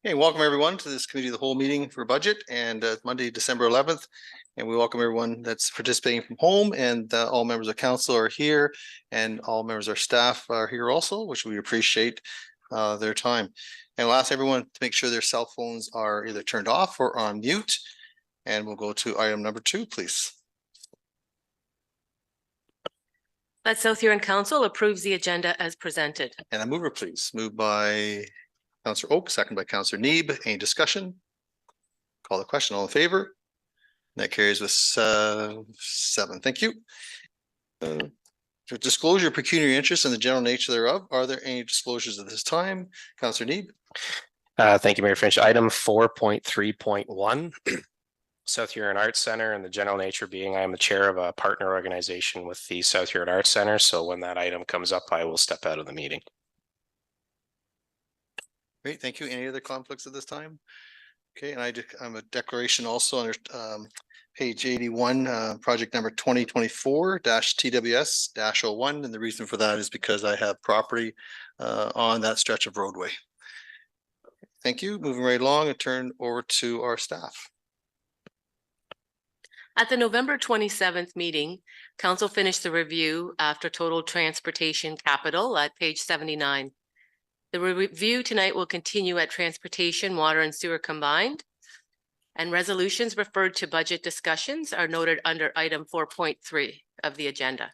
Okay, welcome everyone to this committee of the whole meeting for budget and Monday, December 11th. And we welcome everyone that's participating from home, and all members of council are here and all members of our staff are here also, which we appreciate their time. And we'll ask everyone to make sure their cell phones are either turned off or on mute. And we'll go to item number 2, please. That South Huron Council approves the agenda as presented. And a mover, please. Moved by Councillor Oak, second by Councillor Neeb. Any discussion? Call the question. All in favor? That carries with 7. Thank you. Disclosure of pecuniary interest and the general nature thereof. Are there any disclosures at this time? Councillor Neeb. Thank you, Mayor Finch. Item 4.3.1. South Huron Arts Center, and the general nature being I am the chair of a partner organization with the South Huron Arts Center. So when that item comes up, I will step out of the meeting. Great, thank you. Any other conflicts at this time? Okay, and I'm a declaration also under page 81, project number 2024-TWS-01. And the reason for that is because I have property on that stretch of roadway. Thank you. Moving right along and turn over to our staff. At the November 27th meeting, Council finished the review after total transportation capital at page 79. The review tonight will continue at transportation, water and sewer combined, and resolutions referred to budget discussions are noted under item 4.3 of the agenda.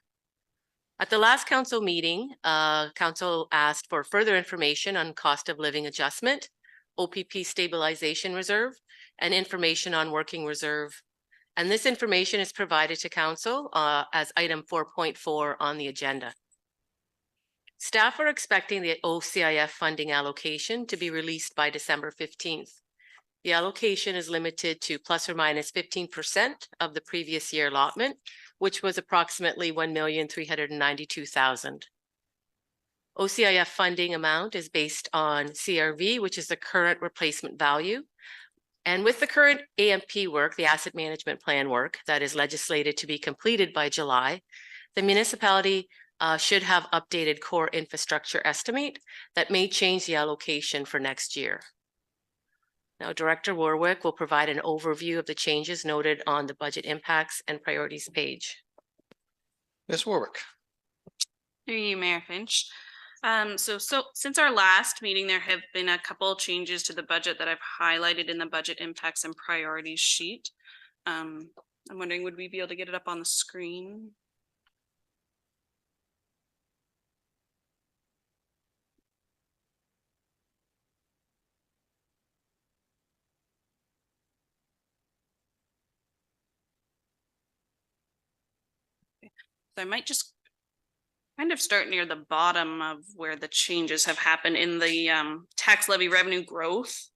At the last council meeting, council asked for further information on cost of living adjustment, OPP stabilization reserve, and information on working reserve. And this information is provided to council as item 4.4 on the agenda. Staff are expecting the OCIF funding allocation to be released by December 15th. The allocation is limited to plus or minus 15% of the previous year allotment, which was approximately $1,392,000. OCIF funding amount is based on CRV, which is the current replacement value. And with the current AMP work, the asset management plan work that is legislated to be completed by July, the municipality should have updated core infrastructure estimate that may change the allocation for next year. Now, Director Warwick will provide an overview of the changes noted on the budget impacts and priorities page. Ms. Warwick. Through you, Mayor Finch. So since our last meeting, there have been a couple changes to the budget that I've highlighted in the budget impacts and priorities sheet. I'm wondering, would we be able to get it up on the screen? So I might just kind of start near the bottom of where the changes have happened in the tax levy revenue growth,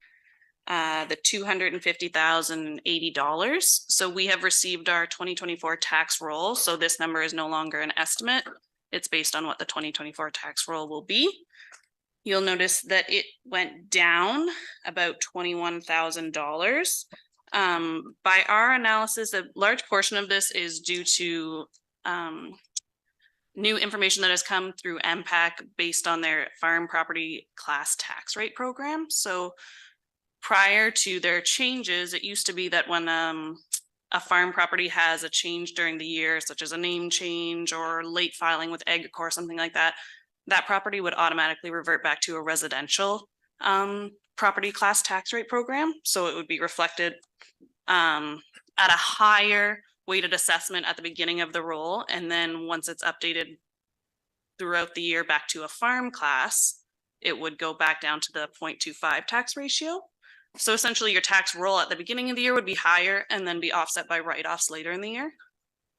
the $250,080. So we have received our 2024 tax roll. So this number is no longer an estimate. It's based on what the 2024 tax roll will be. You'll notice that it went down about $21,000. By our analysis, a large portion of this is due to new information that has come through MPAC based on their farm property class tax rate program. So prior to their changes, it used to be that when a farm property has a change during the year, such as a name change or late filing with AGCO or something like that, that property would automatically revert back to a residential property class tax rate program. So it would be reflected at a higher weighted assessment at the beginning of the roll, and then once it's updated throughout the year back to a farm class, it would go back down to the 0.25 tax ratio. So essentially your tax roll at the beginning of the year would be higher and then be offset by write-offs later in the year.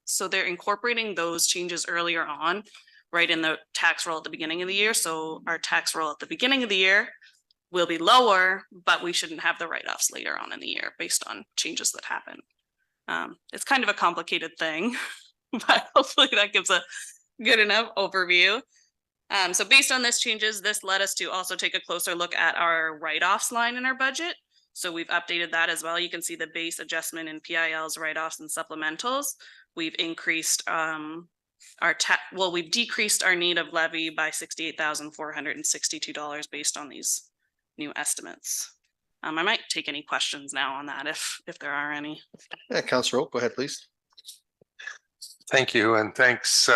So they're incorporating those changes earlier on, right in the tax roll at the beginning of the year. So our tax roll at the beginning of the year will be lower, but we shouldn't have the write-offs later on in the year based on changes that happen. It's kind of a complicated thing, but hopefully that gives a good enough overview. So based on these changes, this led us to also take a closer look at our write-offs line in our budget. So we've updated that as well. You can see the base adjustment in PILs, write-offs, and supplementals. We've increased we've decreased our need of levy by $68,462 based on these new estimates. I might take any questions now on that if there are any. Yeah, Councillor Oak, go ahead, please. Thank you, and thanks,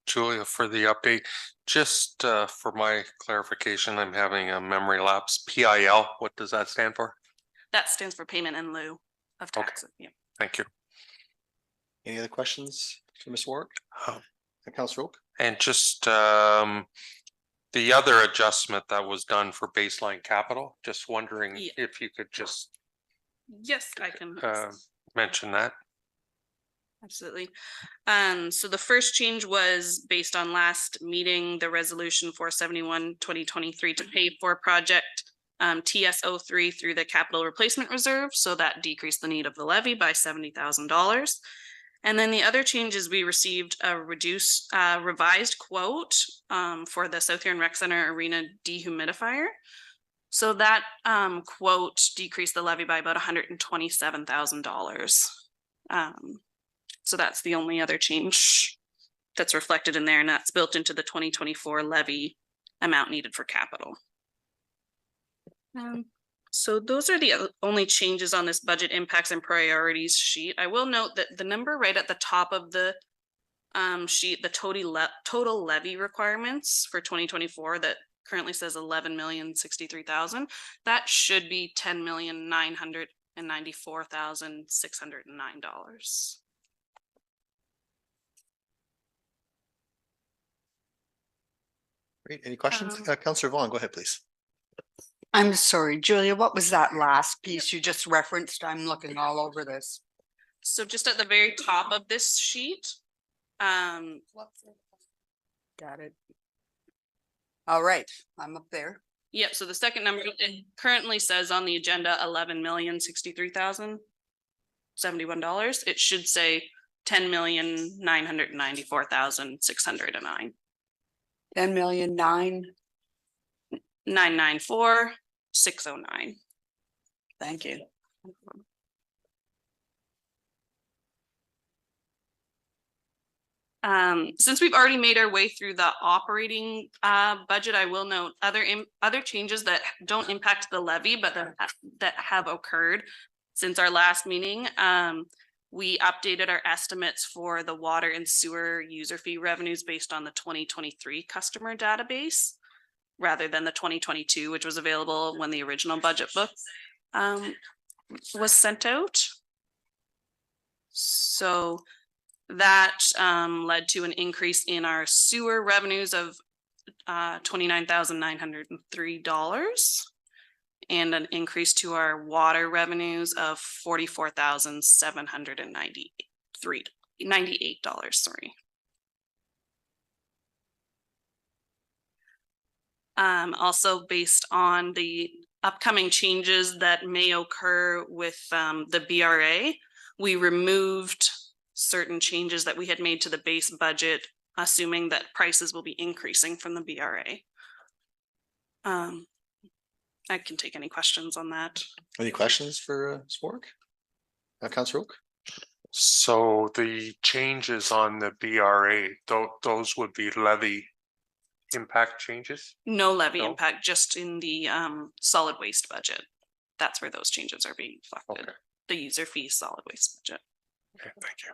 Julia, for the update. Just for my clarification, I'm having a memory lapse. PIL, what does that stand for? That stands for payment in lieu of Okay. taxes. Yeah. Thank you. Any other questions for Ms. Warwick? Um, Councillor Oak? And just the other adjustment that was done for baseline capital, just wondering Yeah. if you could just Yes, I can. mention that. Absolutely. So the first change was based on last meeting, the resolution 471/2023 to pay for project TS03 through the capital replacement reserve. So that decreased the need of the levy by $70,000. And then the other changes, we received a revised quote for the South Huron Rec Center Arena dehumidifier. So that quote decreased the levy by about $127,000. So that's the only other change that's reflected in there, and that's built into the 2024 levy amount needed for capital. So those are the only changes on this budget impacts and priorities sheet. I will note that the number right at the top of the sheet, the total levy requirements for 2024 that currently says $11,063,000, that should be $10,994,609. Great. Any questions? Councillor Vaughn, go ahead, please. I'm sorry, Julia, what was that last piece you just referenced? I'm looking all over this. So just at the very top of this sheet, Got it. All right, I'm up there. yep, so the second number, it currently says on the agenda $11,063,071. It should say $10,994,609. 10,000,009. 994,609. Thank you. Since we've already made our way through the operating budget, I will note other changes that don't impact the levy, but that have occurred since our last meeting. We updated our estimates for the water and sewer user fee revenues based on the 2023 customer database, rather than the 2022, which was available when the original budget book was sent out. So that led to an increase in our sewer revenues of $29,903 and an increase to our water revenues of $44,798. Sorry. Also based on the upcoming changes that may occur with the BRA, we removed certain changes that we had made to the base budget, assuming that prices will be increasing from the BRA. I can take any questions on that. Any questions for Ms. Warwick? Councillor Oak? So the changes on the BRA, those would be levy impact changes? No levy No? impact, just in the solid waste budget. That's where those changes are being reflected. Okay. The user fee solid waste budget. Okay, thank you.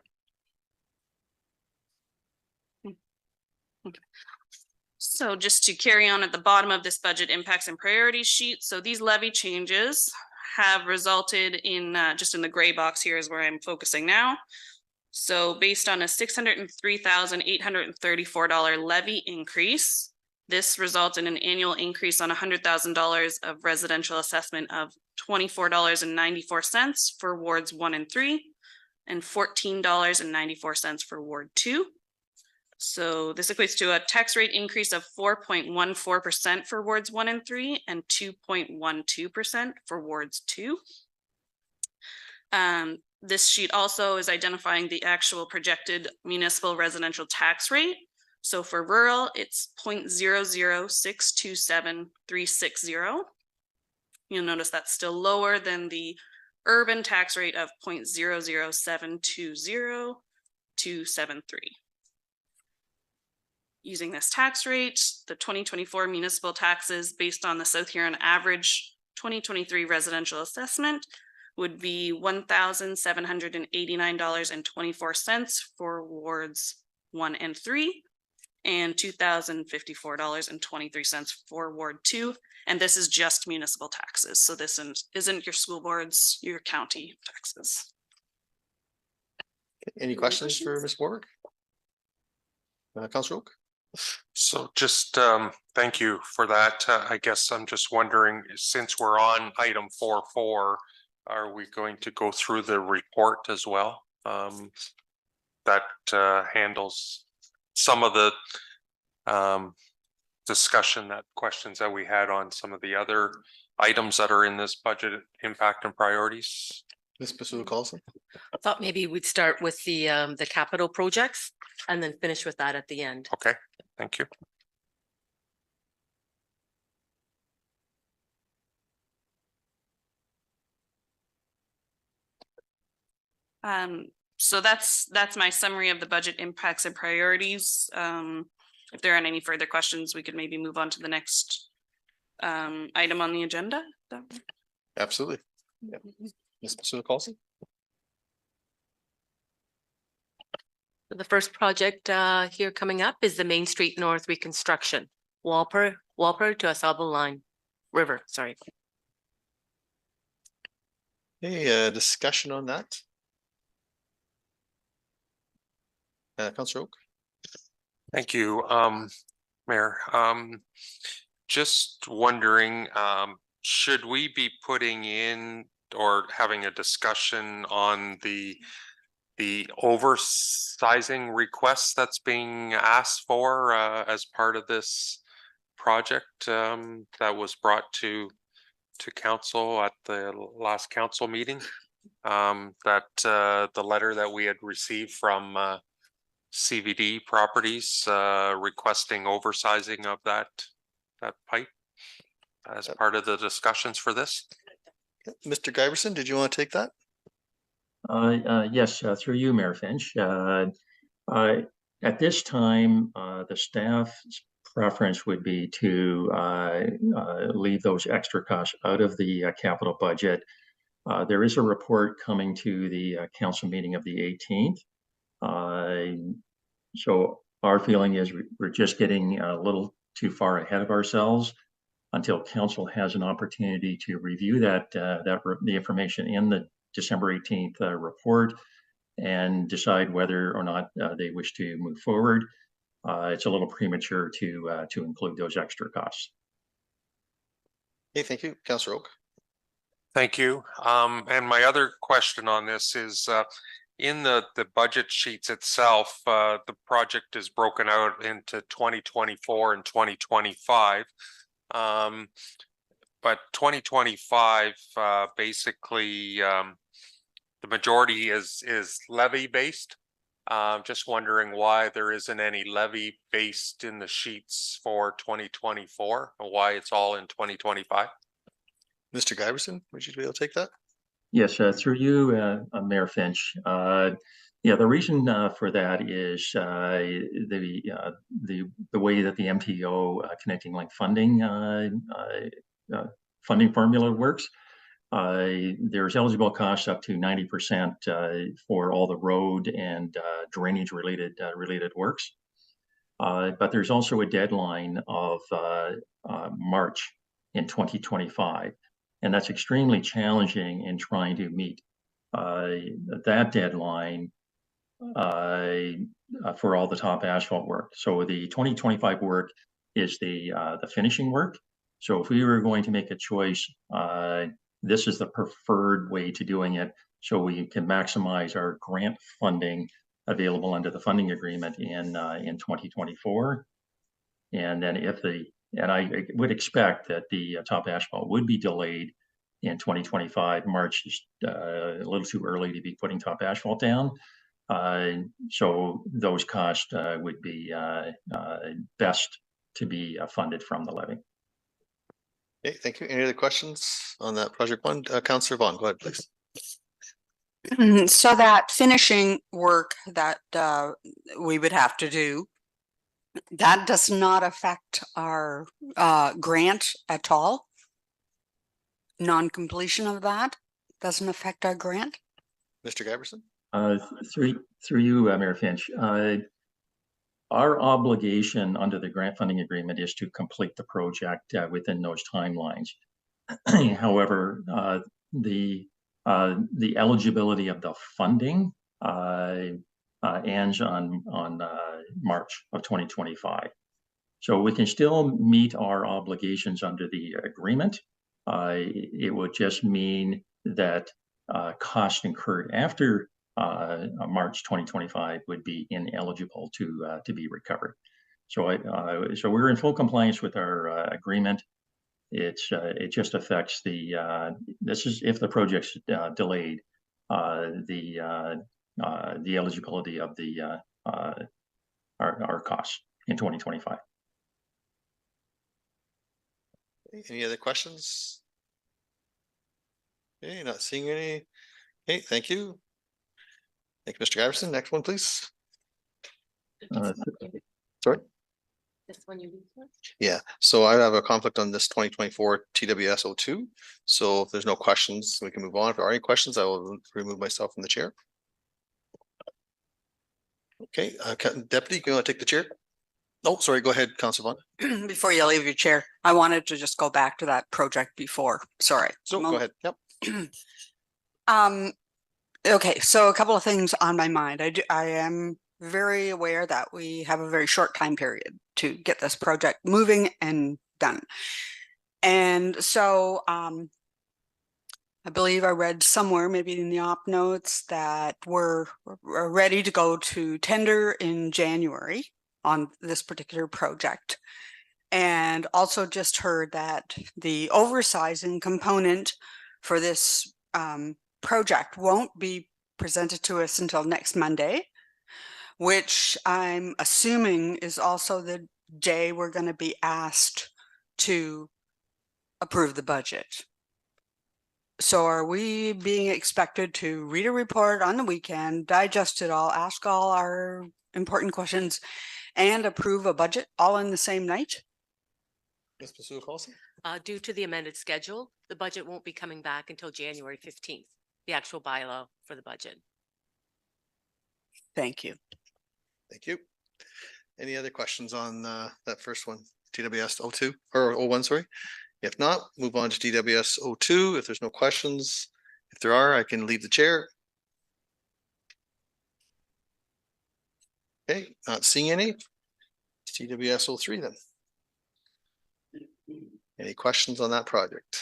So just to carry on at the bottom of this budget impacts and priorities sheet. So these levy changes have resulted in, just in the gray box here is where I'm focusing now. So based on a $603,834 levy increase, this results in an annual increase on $100,000 of residential assessment of $24.94 for wards 1 and 3 and $14.94 for ward 2. So this equates to a tax rate increase of 4.14% for wards 1 and 3 and 2.12% for wards 2. This sheet also is identifying the actual projected municipal residential tax rate. So for rural, it's 0.00627,360. You'll notice that's still lower than the urban tax rate of 0.00720,273. Using this tax rate, the 2024 municipal taxes based on the South Huron average 2023 residential assessment would be $1,789.24 for wards 1 and 3, and $2,054.23 for Ward 2. And this is just municipal taxes. So this isn't your school boards, your county taxes. Any questions for Ms. Warwick? Councillor Oak? So just thank you for that. I guess I'm just wondering, since we're on item 4.4, are we going to go through the report as well? That handles some of the discussion, questions that we had on some of the other items that are in this budget impact and priorities. Ms. Basula Carlson? I thought maybe we'd start with the capital projects and then finish with that at the end. Okay, thank you. So that's my summary of the budget impacts and priorities. If there aren't any further questions, we could maybe move on to the next item on the agenda. Absolutely. Yeah. Ms. Basula Carlson? The first project here coming up is the Main Street North reconstruction, Walper to Asaba line, River, sorry. Hey, discussion on that? Councillor Oak? Thank you, Mayor. Just wondering, should we be putting in or having a discussion on the oversizing request that's being asked for as part of this project that was brought to council at the last council meeting? That the letter that we had received from CVD Properties requesting oversizing of that pipe as part of the discussions for this. Mr. Giverson, did you want to take that? Yes, through you, Mayor Finch. At this time, the staff's preference would be to leave those extra costs out of the capital budget. There is a report coming to the council meeting of the 18th. So our feeling is we're just getting a little too far ahead of ourselves until council has an opportunity to review the information in the December 18th report and decide whether or not they wish to move forward. It's a little premature to include those extra costs. Hey, thank you. Councillor Oak? Thank you. And my other question on this is in the budget sheets itself, the project is broken out into 2024 and 2025. But 2025 basically the majority is levy based. Just wondering why there isn't any levy based in the sheets for 2024 and why it's all in 2025. Mr. Giverson, would you be able to take that? Yes, through you, Mayor Finch. Yeah, the reason for that is the way that the MTO Connecting Link funding formula works. There's eligible costs up to 90% for all the road and drainage related works. But there's also a deadline of March in 2025. And that's extremely challenging in trying to meet that deadline for all the top asphalt work. So the 2025 work is the finishing work. So if we were going to make a choice, this is the preferred way to doing it, so we can maximize our grant funding available under the funding agreement in 2024. And then I would expect that the top asphalt would be delayed in 2025. March is a little too early to be putting top asphalt down. So those costs would be best to be funded from the levy. Okay, thank you. Any other questions on that project one? Councillor Vaughn, go ahead, please. So that finishing work that we would have to do, that does not affect our grant at all? non-completion of that doesn't affect our grant? Mr. Giberson? Through you, Mayor Finch. Our obligation under the grant funding agreement is to complete the project within those timelines. However, the eligibility of the funding ends on March of 2025. So we can still meet our obligations under the agreement. It would just mean that costs incurred after March 2025 would be ineligible to be recovered. So so we're in full compliance with our agreement. It just affects this is if the project's delayed, the eligibility of our costs in 2025. Any other questions? Okay, not seeing any. Okay, thank you. Thank you, Mr. Giberson. Next one, please. Sorry? This one you need to- Yeah, so I have a conflict on this 2024 TWS 02. So if there's no questions, we can move on. If there are any questions, I will remove myself from the chair. Okay, Deputy, you want to take the chair? Oh, sorry, go ahead, Councilor Vaughn. Before you leave your chair, I wanted to just go back to that project before. Sorry. So go ahead. Yep. Okay, so a couple of things on my mind. I am very aware that we have a very short time period to get this project moving and done. And so I believe I read somewhere, maybe in the op notes, that we're ready to go to tender in January on this particular project. And also just heard that the oversizing component for this project won't be presented to us until next Monday, which I'm assuming is also the day we're going to be asked to approve the budget. So are we being expected to read a report on the weekend, digest it all, ask all our important questions, and approve a budget all in the same night? Ms. Pasua-Colson? Due to the amended schedule, the budget won't be coming back until January 15th, the actual bylaw for the budget. Thank you. Thank you. Any other questions on that first one, TWS 02 or 01, sorry? If not, move on to TWS 02. If there's no questions, if there are, I can leave the chair. Okay, not seeing any. TWS 03 then. Any questions on that project?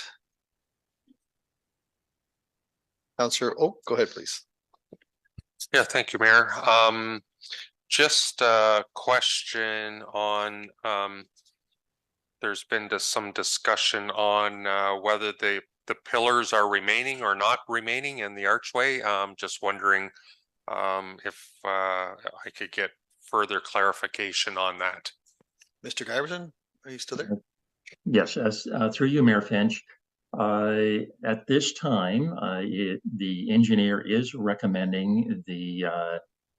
Councillor, oh, go ahead, please. Yeah, thank you, Mayor. Just a question on, there's been some discussion on whether the pillars are remaining or not remaining in the archway. Just wondering if I could get further clarification on that. Mr. Giberson, are you still there? Yes, as through you, Mayor Finch. At this time, the engineer is recommending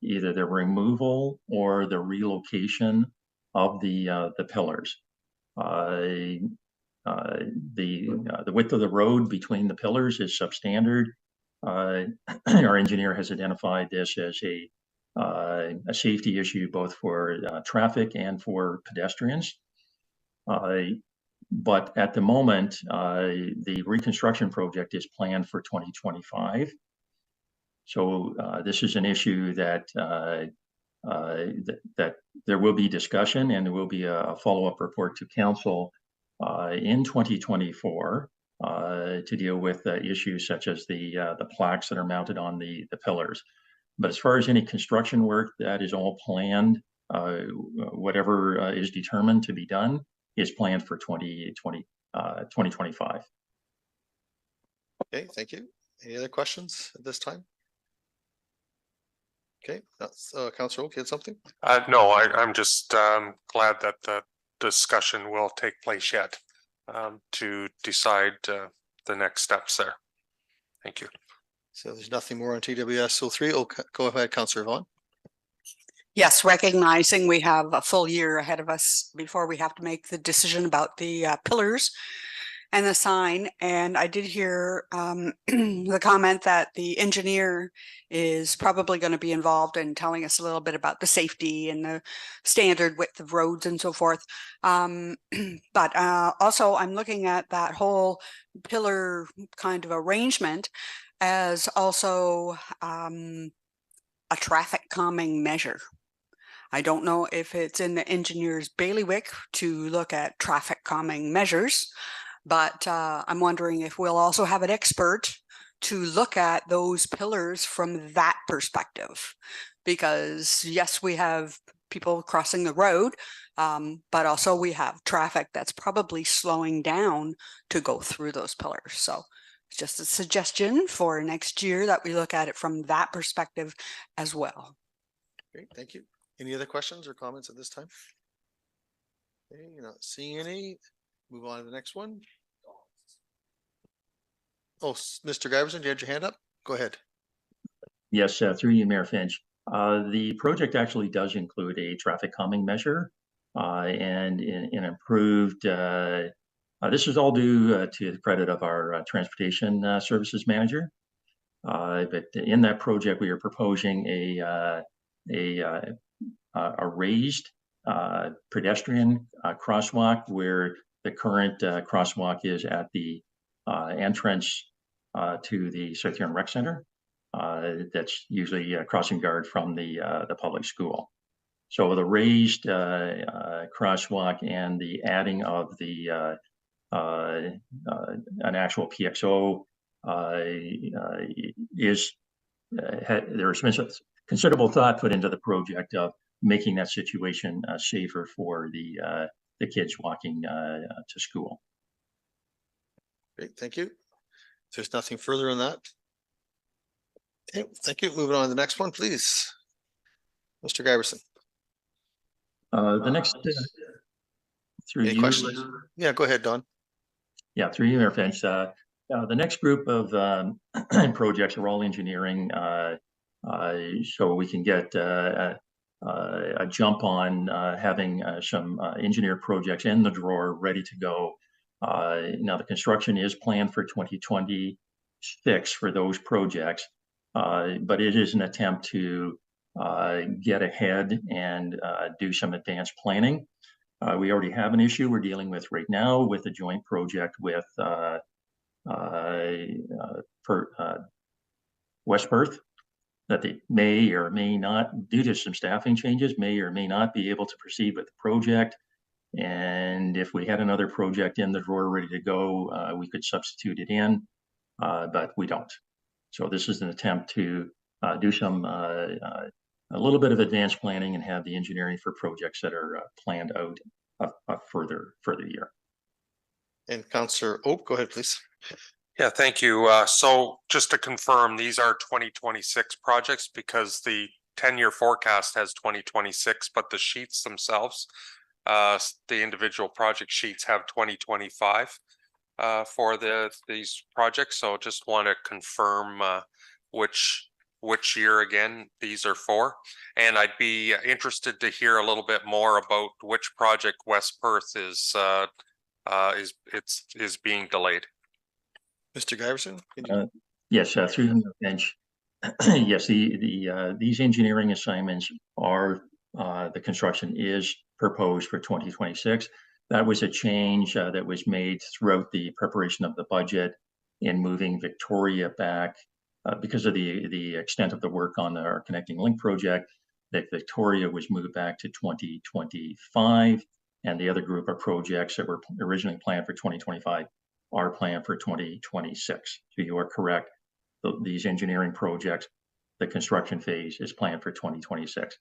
either the removal or the relocation of the pillars. The width of the road between the pillars is substandard. Our engineer has identified this as a safety issue both for traffic and for pedestrians. But at the moment, the reconstruction project is planned for 2025. So this is an issue that that there will be discussion, and there will be a follow-up report to council in 2024 to deal with issues such as the plaques that are mounted on the pillars. But as far as any construction work, that is all planned. Whatever is determined to be done is planned for 2025. Okay, thank you. Any other questions at this time? Okay, that's Councillor Oak, you had something? No, I'm just glad that the discussion will take place yet to decide the next steps there. Thank you. So there's nothing more on TWS 03. Oh, go ahead, Councillor Vaughn. Yes, recognizing we have a full year ahead of us before we have to make the decision about the pillars. and the sign. And I did hear the comment that the engineer is probably going to be involved in telling us a little bit about the safety and the standard width of roads and so forth. But also I'm looking at that whole pillar kind of arrangement as also a traffic calming measure. I don't know if it's in the engineer's bailiwick to look at traffic calming measures, but I'm wondering if we'll also have an expert to look at those pillars from that perspective. Because yes, we have people crossing the road, but also we have traffic that's probably slowing down to go through those pillars. So it's just a suggestion for next year that we look at it from that perspective as well. Great, thank you. Any other questions or comments at this time? Okay, you're not seeing any. Move on to the next one. Oh, Mr. Giverson, you had your hand up? Go ahead. Yes, through you, Mayor Finch. The project actually does include a traffic calming measure and an improved. This is all due to the credit of our transportation services manager. But in that project, we are proposing a raised pedestrian crosswalk where the current crosswalk is at the entrance to the South Huron Rec Center. That's usually a crossing guard from the public school. So the raised crosswalk and the adding of the an actual PXO there's considerable thought put into the project of making that situation safer for the kids walking to school. Great, thank you. If there's nothing further on that. Okay, thank you. Moving on to the next one, please. Mr. Giverson. The next through Any you. questions? Yeah, go ahead, Don. Yeah, through you, Mayor Finch. The next group of projects are all engineering, so we can get a jump on having some engineered projects in the drawer ready to go. Now the construction is planned for 2026 for those projects, but it is an attempt to get ahead and do some advanced planning. We already have an issue we're dealing with right now with a joint project with West Perth that they may or may not, due to some staffing changes, may or may not be able to proceed with the project. And if we had another project in the drawer ready to go, we could substitute it in, but we don't. So this is an attempt to do some a little bit of advanced planning and have the engineering for projects that are planned out a further year. And Councillor Oak, go ahead, please. Yeah, thank you. So just to confirm, these are 2026 projects because the 10-year forecast has 2026, but the sheets themselves, the individual project sheets have 2025 for these projects. So just want to confirm which year again these are for, and I'd be interested to hear a little bit more about which project West Perth is being delayed. Mr. Giverson. Yes, through the bench. Yes, these engineering assignments are the construction is proposed for 2026. That was a change that was made throughout the preparation of the budget in moving Victoria back. Because of the extent of the work on our Connecting Link project, that Victoria was moved back to 2025, and the other group of projects that were originally planned for 2025 are planned for 2026. So you are correct. These engineering projects, the construction phase is planned for 2026.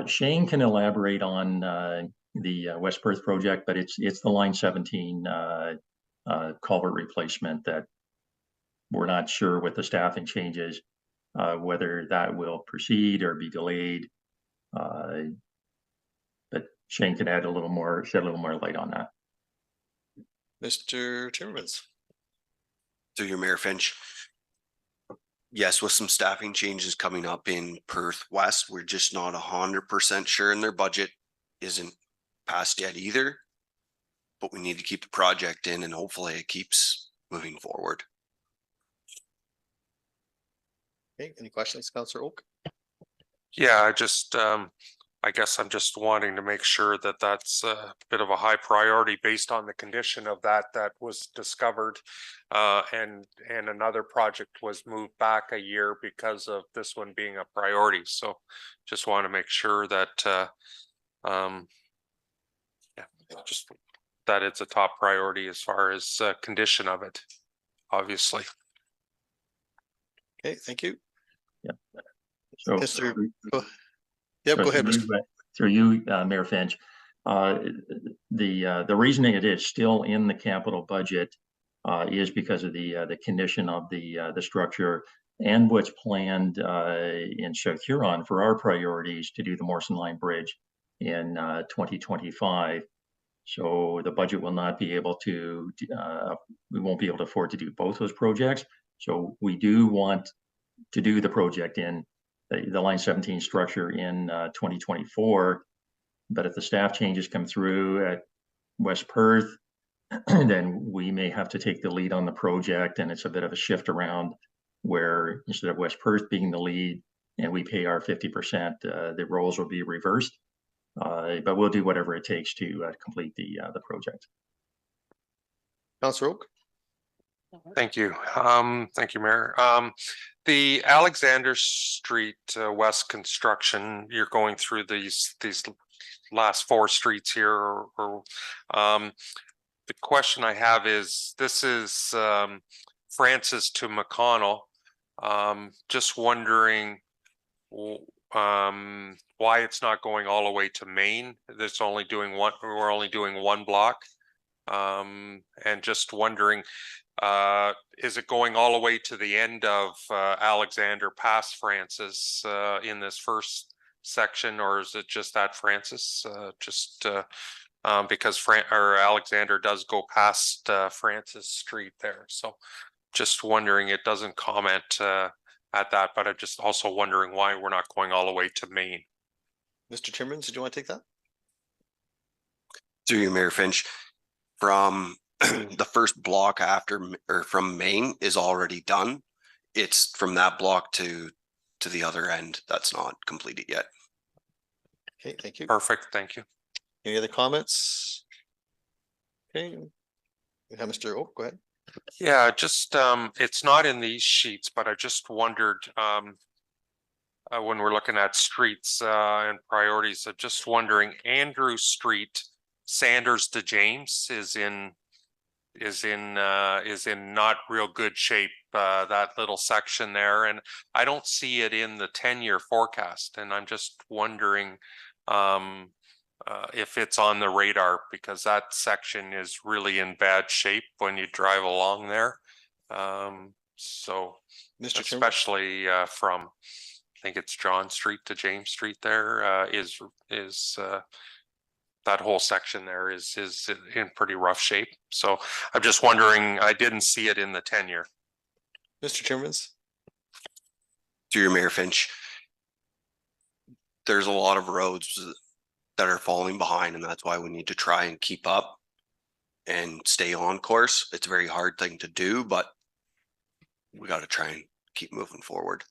Shane can elaborate on the West Perth project, but it's the line 17 culvert replacement that we're not sure with the staffing changes, whether that will proceed or be delayed. But Shane can add a little more, shed a little more light on that. Mr. Timmermans. Through your Mayor Finch. Yes, with some staffing changes coming up in Perth West, we're just not 100% sure, and their budget isn't passed yet either. but we need to keep the project in and hopefully it keeps moving forward. Okay, any questions, Councillor Oak? Yeah, I guess I'm just wanting to make sure that that's a bit of a high priority based on the condition of that was discovered. And another project was moved back a year because of this one being a priority. So just want to make sure that, just that it's a top priority as far as condition of it, obviously. Okay, thank you. So. Mr. Yep, So go ahead. Through you, Mayor Finch. The reasoning it is still in the capital budget is because of the condition of the structure and what's planned in South Huron for our priorities to do the Morrison Line Bridge in 2025. So the budget will not be able to, we won't be able to afford to do both those projects. So we do want to do the project in the Line 17 structure in 2024. But if the staff changes come through at West Perth, then we may have to take the lead on the project, and it's a bit of a shift around where instead of West Perth being the lead and we pay our 50%, the roles will be reversed. But we'll do whatever it takes to complete the project. Councillor Oak? Thank you. Thank you, Mayor. The Alexander Street West construction, you're going through these last 4 streets here, the question I have is, this is Francis to McConnell. Just wondering why it's not going all the way to Maine. That's only doing one, we're only doing 1 block. And just wondering, is it going all the way to the end of Alexander past Francis in this first section, or is it just at Francis? Because Alexander does go past Francis Street there. So just wondering, it doesn't comment at that, but I'm just also wondering why we're not going all the way to Maine. Mr. Timmons, did you want to take that? Through you, Mayor Finch, from the first block after or from Maine is already done. It's from that block to the other end that's not completed yet. Okay, thank you. Perfect, thank you. Any other comments? Okay, we have Mr. Oak, go ahead. Yeah, just it's not in these sheets, but I just wondered when we're looking at streets and priorities, I'm just wondering, Andrew Street, Sanders to James is in not real good shape, that little section there, and I don't see it in the 10-year forecast, and I'm just wondering if it's on the radar, because that section is really in bad shape when you drive along there. So Mr. Timmons? especially from, I think it's John Street to James Street there, is that whole section there is in pretty rough shape. So I'm just wondering, I didn't see it in the 10-year. Mr. Timmons? Through your, Mayor Finch, there's a lot of roads that are falling behind, and that's why we need to try and keep up and stay on course. It's a very hard thing to do, but we got to try and keep moving forward.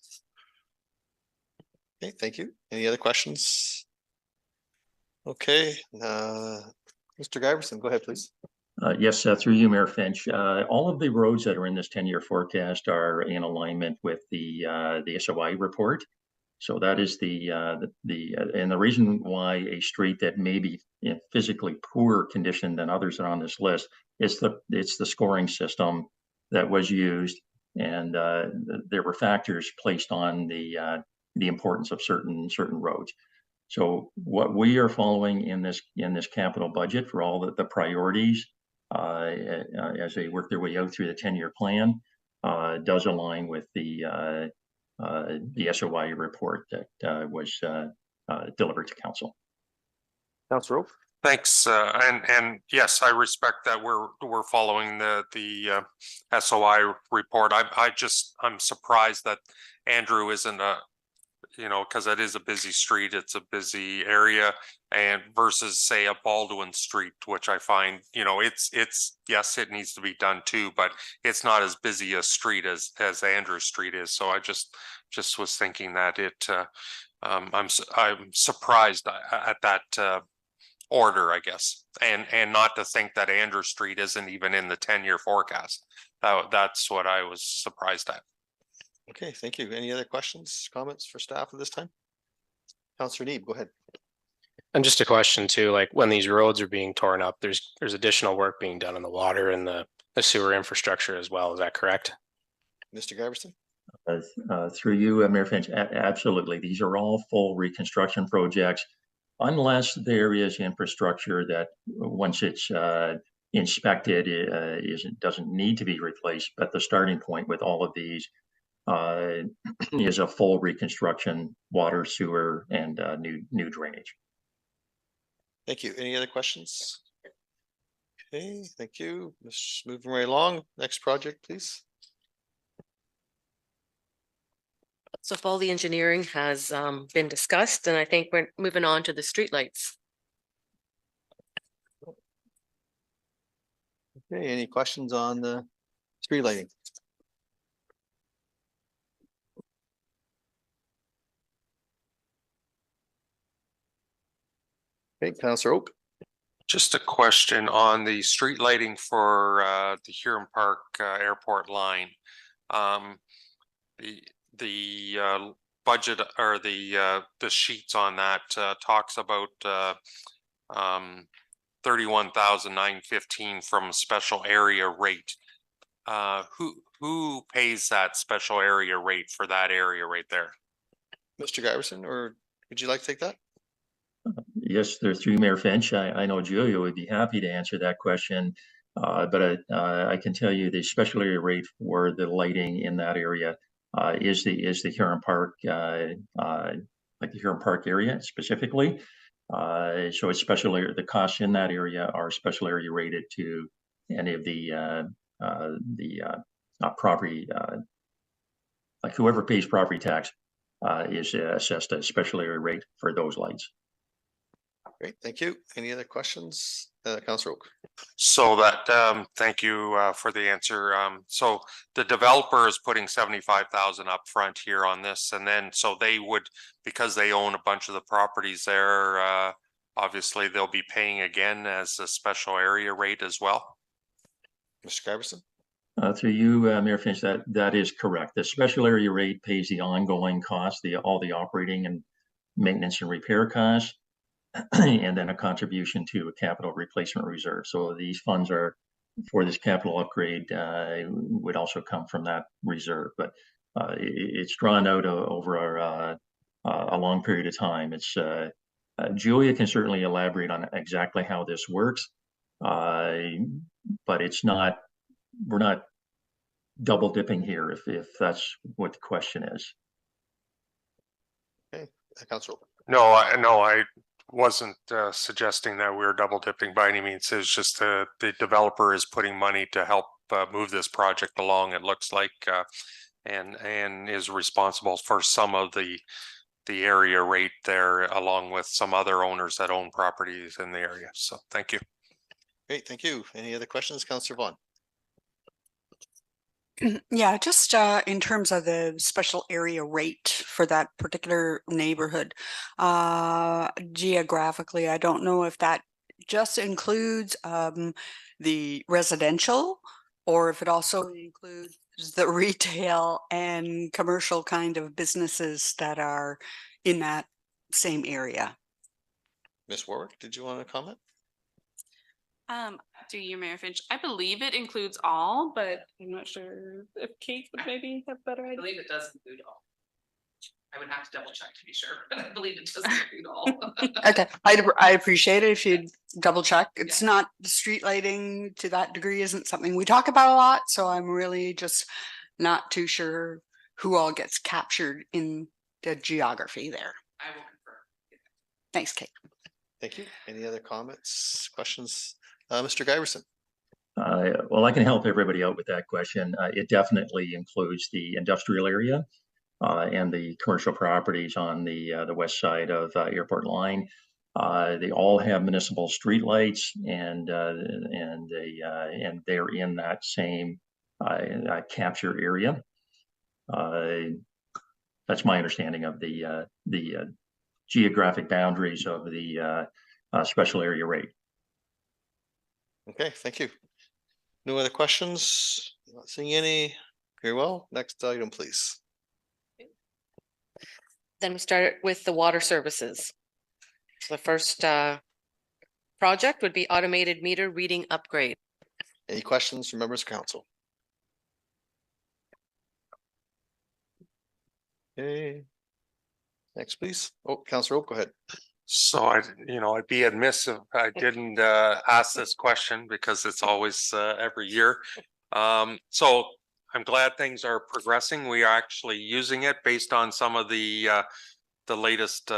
Okay, thank you. Any other questions? Okay, Mr. Giverson, go ahead, please. Yes, through you, Mayor Finch. All of the roads that are in this 10-year forecast are in alignment with the SOI report. So that is and the reason why a street that may be in physically poorer condition than others that are on this list is it's the scoring system that was used, and there were factors placed on the importance of certain roads. So what we are following in this capital budget for all the priorities as they work their way out through the 10-year plan does align with the SOI report that was delivered to council. Councilor Oak? Thanks, and yes, I respect that we're following the SOI report. I'm surprised that Andrew isn't you know, because it is a busy street, it's a busy area, and versus say a Baldwin Street, which I find, you know, it's, yes, it needs to be done too, but it's not as busy a street as Andrew Street is. So I just was thinking that I'm surprised at that order, I guess, and not to think that Andrew Street isn't even in the 10-year forecast. That's what I was surprised at. Okay, thank you. Any other questions, comments for staff at this time? Councillor Neeb, go ahead. And just a question too, like when these roads are being torn up, there's additional work being done on the water and the sewer infrastructure as well. Is that correct? Mr. Giverson? Through you, Mayor Finch, absolutely. These are all full reconstruction projects, unless there is infrastructure that once it's inspected, doesn't need to be replaced. But the starting point with all of these is a full reconstruction, water, sewer, and new drainage. Thank you. Any other questions? Okay, thank you. Let's move right along. Next project, please. So all the engineering has been discussed, and I think we're moving on to the streetlights. Okay, any questions on the street lighting? Okay, Councillor Oak. Just a question on the street lighting for the Huron Park Airport line. The budget or the sheets on that talks about 31,915 from special area rate. Who pays that special area rate for that area right there? Mr. Giverson, or would you like to take that? Yes, there's through Mayor Finch. I know Julia would be happy to answer that question, but I can tell you the special area rate for the lighting in that area is the Huron Park, like the Huron Park area specifically. So it's special area. The costs in that area are special area rated to any of the property, like whoever pays property tax is assessed a special area rate for those lights. Great, thank you. Any other questions? Councillor Oak. So that, thank you for the answer. So the developer is putting 75,000 up front here on this, and then so they would, because they own a bunch of the properties there, obviously they'll be paying again as a special area rate as well. Mr. Giverson. Through you, Mayor Finch, that is correct. The special area rate pays the ongoing costs, all the operating and maintenance and repair costs, and then a contribution to a capital replacement reserve. So these funds are for this capital upgrade would also come from that reserve, but it's drawn out over a long period of time. It's Julia can certainly elaborate on exactly how this works, but it's not. We're not double dipping here, if that's what the question is. Okay, Councillor. No, I wasn't suggesting that we were double dipping by any means. It's just the developer is putting money to help move this project along, it looks like, and is responsible for some of the area rate there, along with some other owners that own properties in the area. So thank you. Great, thank you. Any other questions, Councillor Vaughn? Yeah, just in terms of the special area rate for that particular neighborhood, geographically, I don't know if that just includes the residential or if it also includes the retail and commercial kind of businesses that are in that same area. Ms. Warwick, did you want to comment? Do you, Mayor Finch? I believe it includes all, but I'm not sure if Kate would maybe have better I idea. believe it does include all. I would have to double check to be sure, but I believe it does include all. Okay, I appreciate it if you'd double check. It's not, the street lighting to that degree isn't something we talk about a lot, so I'm really just not too sure who all gets captured in the geography there. I will confirm. Thanks, Kate. Thank you. Any other comments, questions? Mr. Giverson. Well, I can help everybody out with that question. It definitely includes the industrial area. and the commercial properties on the west side of Airport Line. They all have municipal streetlights, and they're in that same capture area. That's my understanding of the geographic boundaries of the special area rate. Okay, thank you. No other questions? Not seeing any. Very well. Next item, please. Then we start with the water services. The first project would be automated meter reading upgrade. Any questions from members of council? Okay. Next, please. Oh, Councillor Oak, go ahead. So I'd be amiss if I didn't ask this question because it's always every year. So I'm glad things are progressing. We are actually using it based on some of the latest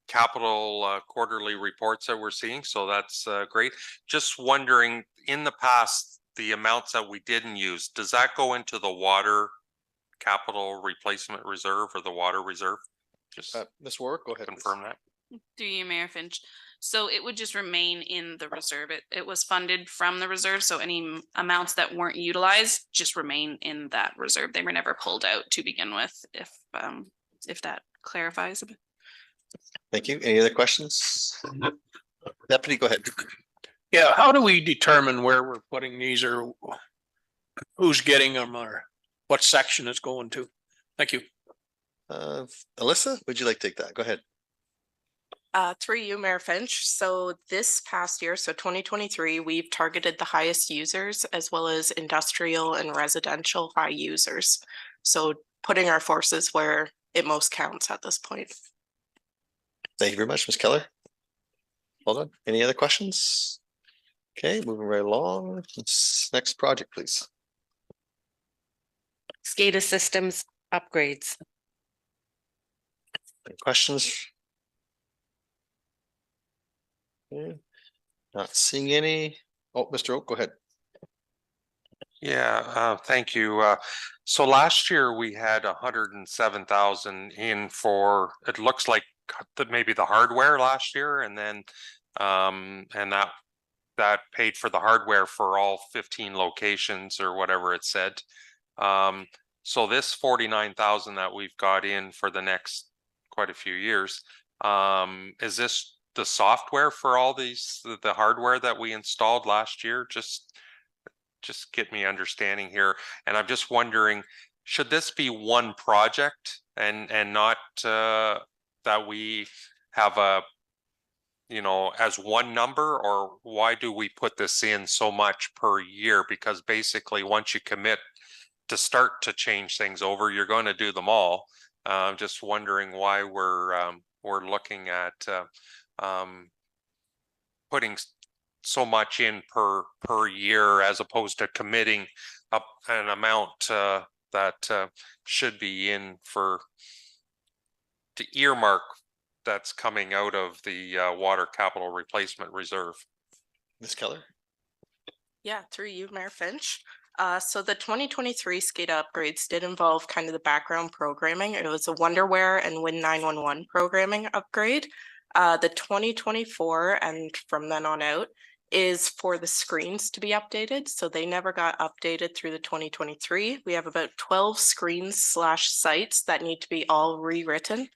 capital quarterly reports that we're seeing. So that's great. Just wondering, in the past, the amounts that we didn't use, does that go into the water capital replacement reserve or the water reserve? Just Ms. Warwick, go ahead. confirm that. Through you, Mayor Finch. So it would just remain in the reserve. It was funded from the reserve. So any amounts that weren't utilized just remain in that reserve. They were never pulled out to begin with, if that clarifies a bit. Thank you. Any other questions? Deputy, go ahead. Yeah, how do we determine where we're putting these, or who's getting them, or what section it's going to? Thank you. Alyssa, would you like to take that? Go ahead. Through you, Mayor Finch. So this past year, so 2023, we've targeted the highest users as well as industrial and residential high users. So putting our forces where it most counts at this point. Thank you very much, Ms. Keller. Hold on. Any other questions? Okay, moving right along. Next project, please. SCADA systems upgrades. Any questions? Okay. Not seeing any. Oh, Mr. Oak, go ahead. Yeah, thank you. So last year we had 107,000 in for, it looks like maybe the hardware last year, and then and that paid for the hardware for all 15 locations or whatever it said. So this 49,000 that we've got in for the next quite a few years, is this the software for all these, the hardware that we installed last year? Just get me understanding here. And I'm just wondering, should this be one project and not that we have a, as one number, or why do we put this in so much per year? Because basically once you commit to start to change things over, you're going to do them all. I'm just wondering why we're looking at putting so much in per year as opposed to committing up an amount that should be in for to earmark that's coming out of the water capital replacement reserve. Ms. Keller. Yeah, through you, Mayor Finch. So the 2023 SCADA upgrades did involve kind of the background programming. It was a Wonderware and Win 911 programming upgrade. The 2024 and from then on out is for the screens to be updated. So they never got updated through the 2023. We have about 12 screens/sites that need to be all rewritten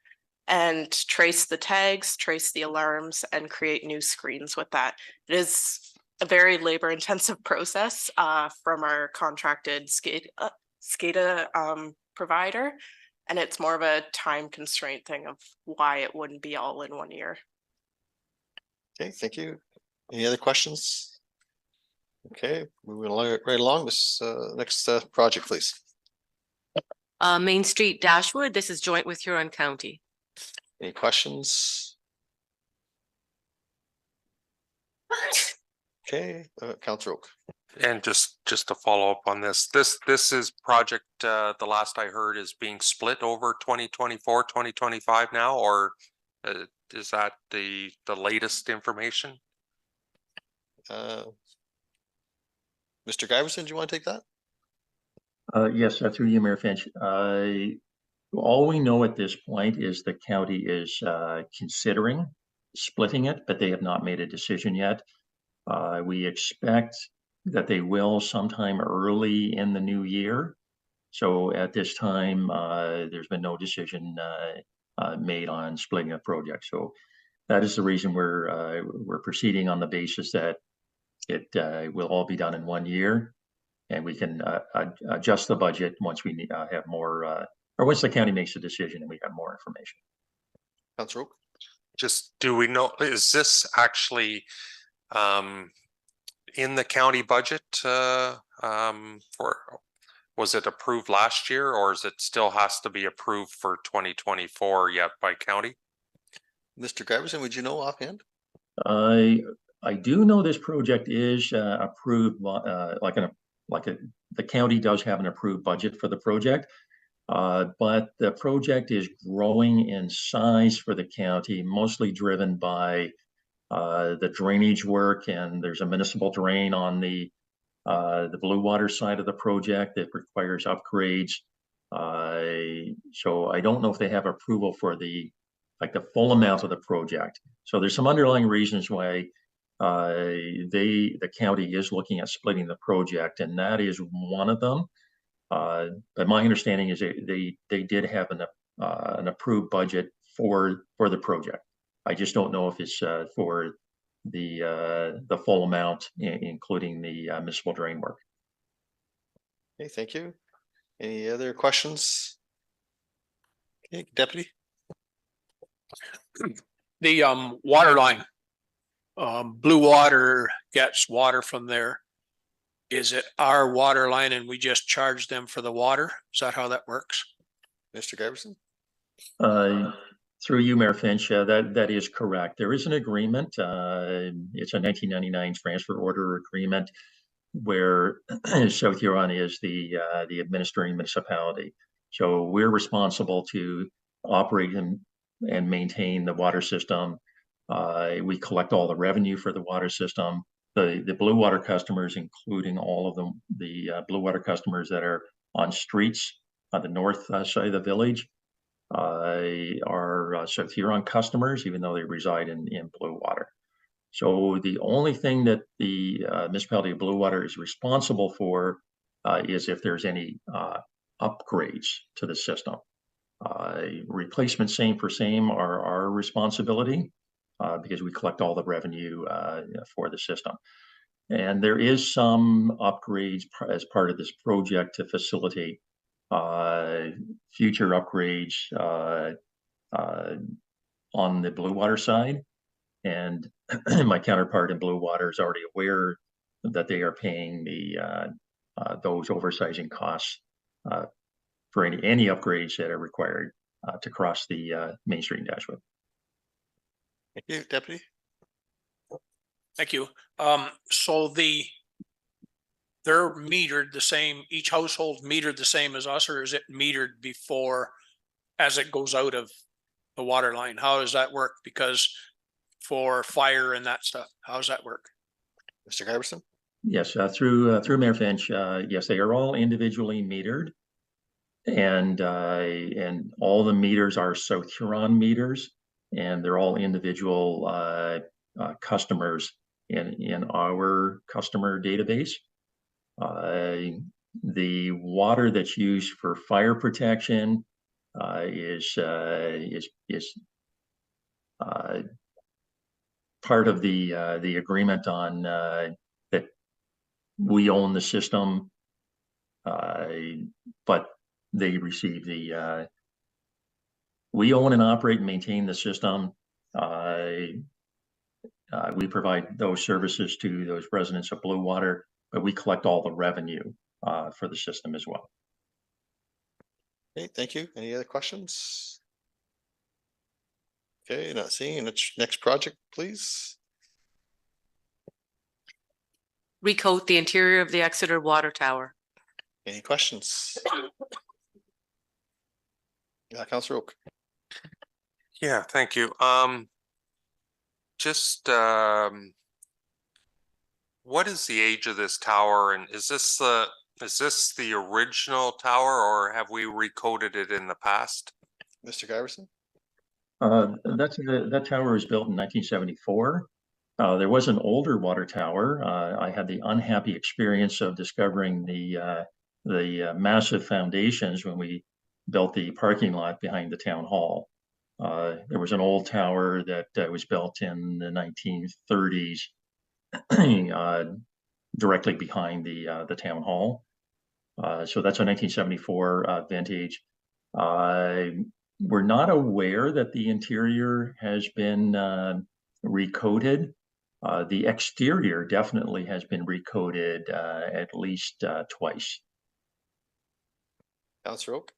and trace the tags, trace the alarms, and create new screens with that. It is a very labor intensive process from our contracted SCADA provider. And it's more of a time constraint thing of why it wouldn't be all in 1 year. Okay, thank you. Any other questions? Okay, moving right along. This next project, please. Main Street Dashwood, this is joint with Huron County. Any questions? Okay, Councillor Oak. And just to follow up on this is project, the last I heard, is being split over 2024, 2025 now, or is that the latest information? Mr. Giverson, do you want to take that? Yes, through you, Mayor Finch. All we know at this point is the county is considering splitting it, but they have not made a decision yet. We expect that they will sometime early in the new year. So at this time, there's been no decision made on splitting a project. So that is the reason we're proceeding on the basis that it will all be done in 1 year, and we can adjust the budget once we have more, or once the county makes a decision and we have more information. Councillor Oak? Just, do we know, is this actually in the county budget for, was it approved last year, or is it still has to be approved for 2024 yet by county? Mr. Giverson, would you know offhand? I do know this project is approved, the county does have an approved budget for the project. But the project is growing in size for the county, mostly driven by the drainage work, and there's a municipal drain on the blue water side of the project that requires upgrades. So I don't know if they have approval for the full amount of the project. So there's some underlying reasons why the county is looking at splitting the project, and that is one of them. But my understanding is they did have an approved budget for the project. I just don't know if it's for the full amount, including the municipal drain work. Okay, thank you. Any other questions? Okay, Deputy? The water line. Blue Water gets water from there. Is it our water line and we just charge them for the water? Is that how that works? Mr. Giverson? Through you, Mayor Finch, that is correct. There is an agreement. It's a 1999 transfer order agreement where South Huron is the administering municipality. So we're responsible to operate and maintain the water system. We collect all the revenue for the water system. The Blue Water customers, including all of them, the Blue Water customers that are on streets on the north side of the village, are South Huron customers, even though they reside in Blue Water. So the only thing that the municipality of Blue Water is responsible for is if there's any upgrades to the system. Replacement same for same are our responsibility because we collect all the revenue for the system. And there is some upgrades as part of this project to facilitate future upgrades on the Blue Water side. And my counterpart in Blue Water is already aware that they are paying those oversizing costs for any upgrades that are required to cross the Main Street in Dashwood. Thank you, Deputy. Thank you. So they're metered the same, each household metered the same as us, or is it metered before as it goes out of the water line? How does that work? Because for fire and that stuff, how does that work? Mr. Giverson? Yes, through Mayor Finch, yes, they are all individually metered, and all the meters are South Huron meters, and they're all individual customers in our customer database. The water that's used for fire protection is part of the agreement on that we own the system, but they receive we own and operate and maintain the system. We provide those services to those residents of Blue Water, but we collect all the revenue for the system as well. Okay, thank you. Any other questions? Okay, not seeing. Next project, please. Recoat the interior of the Exeter Water Tower. Any questions? Yeah, Councillor Oak. Yeah, thank you. Just what is the age of this tower, and is this Is this the original tower or have we recoded it in the past? Mr. Giverson? That tower was built in 1974. There was an older water tower. I had the unhappy experience of discovering the massive foundations when we built the parking lot behind the town hall. There was an old tower that was built in the 1930s, directly behind the town hall. So that's a 1974 vintage. We're not aware that the interior has been recoded. The exterior definitely has been recoded at least twice. Councillor Oak?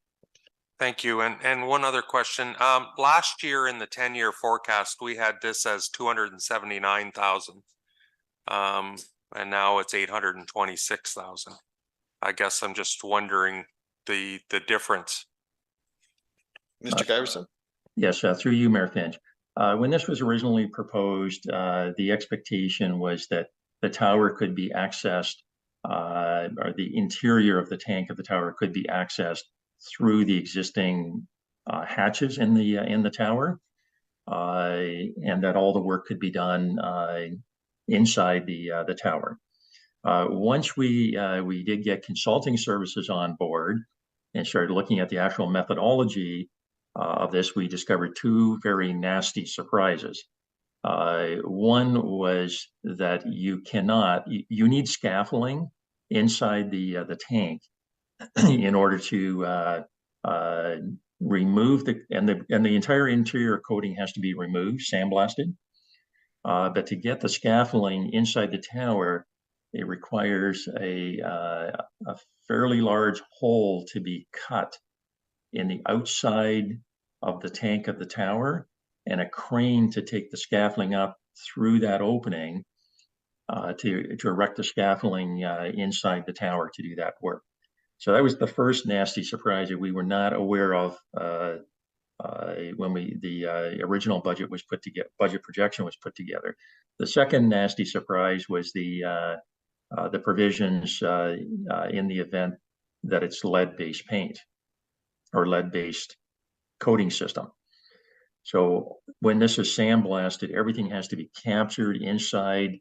Thank you. And one other question. Last year in the 10-year forecast, we had this as 279,000. And now it's 826,000. I guess I'm just wondering the difference. Mr. Giverson? Yes, through you, Mayor Finch. When this was originally proposed, the expectation was that the tower could be accessed, or the interior of the tank of the tower could be accessed through the existing hatches in the tower, and that all the work could be done inside the tower. Once we did get consulting services on board and started looking at the actual methodology of this, we discovered two very nasty surprises. One was that you need scaffolding inside the tank in order to remove the entire interior coating has to be removed, sandblasted. But to get the scaffolding inside the tower, it requires a fairly large hole to be cut in the outside of the tank of the tower, and a crane to take the scaffolding up through that opening to erect the scaffolding inside the tower to do that work. So that was the first nasty surprise that we were not aware of when the original budget was put together, budget projection was put together. The second nasty surprise was the provisions in the event that it's lead-based paint or lead-based coating system. So when this is sandblasted, everything has to be captured inside.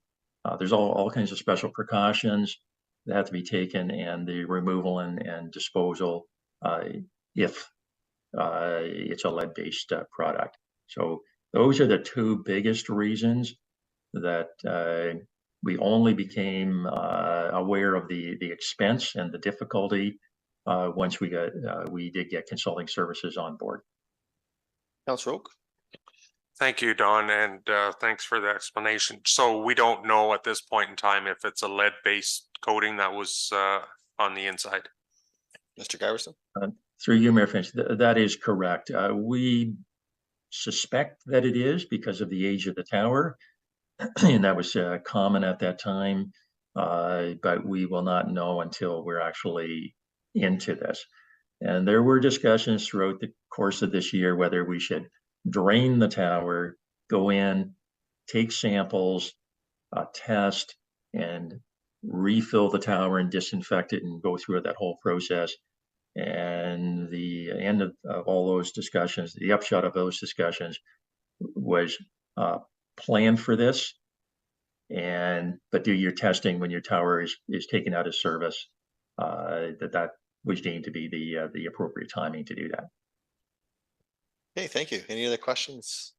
There's all kinds of special precautions that have to be taken, and the removal and disposal if it's a lead-based product. So those are the two biggest reasons that we only became aware of the expense and the difficulty once we did get consulting services on board. Councillor Oak? Thank you, Don, and thanks for the explanation. So we don't know at this point in time if it's a lead-based coating that was on the inside. Mr. Giverson? Through you, Mayor Finch, that is correct. We suspect that it is because of the age of the tower, and that was common at that time, but we will not know until we're actually into this. And there were discussions throughout the course of this year whether we should drain the tower, go in, take samples, test, and refill the tower and disinfect it and go through that whole process. And the end of all those discussions, the upshot of those discussions was plan for this, but do your testing when your tower is taken out of service. That was deemed to be the appropriate timing to do that. Okay, thank you. Any other questions?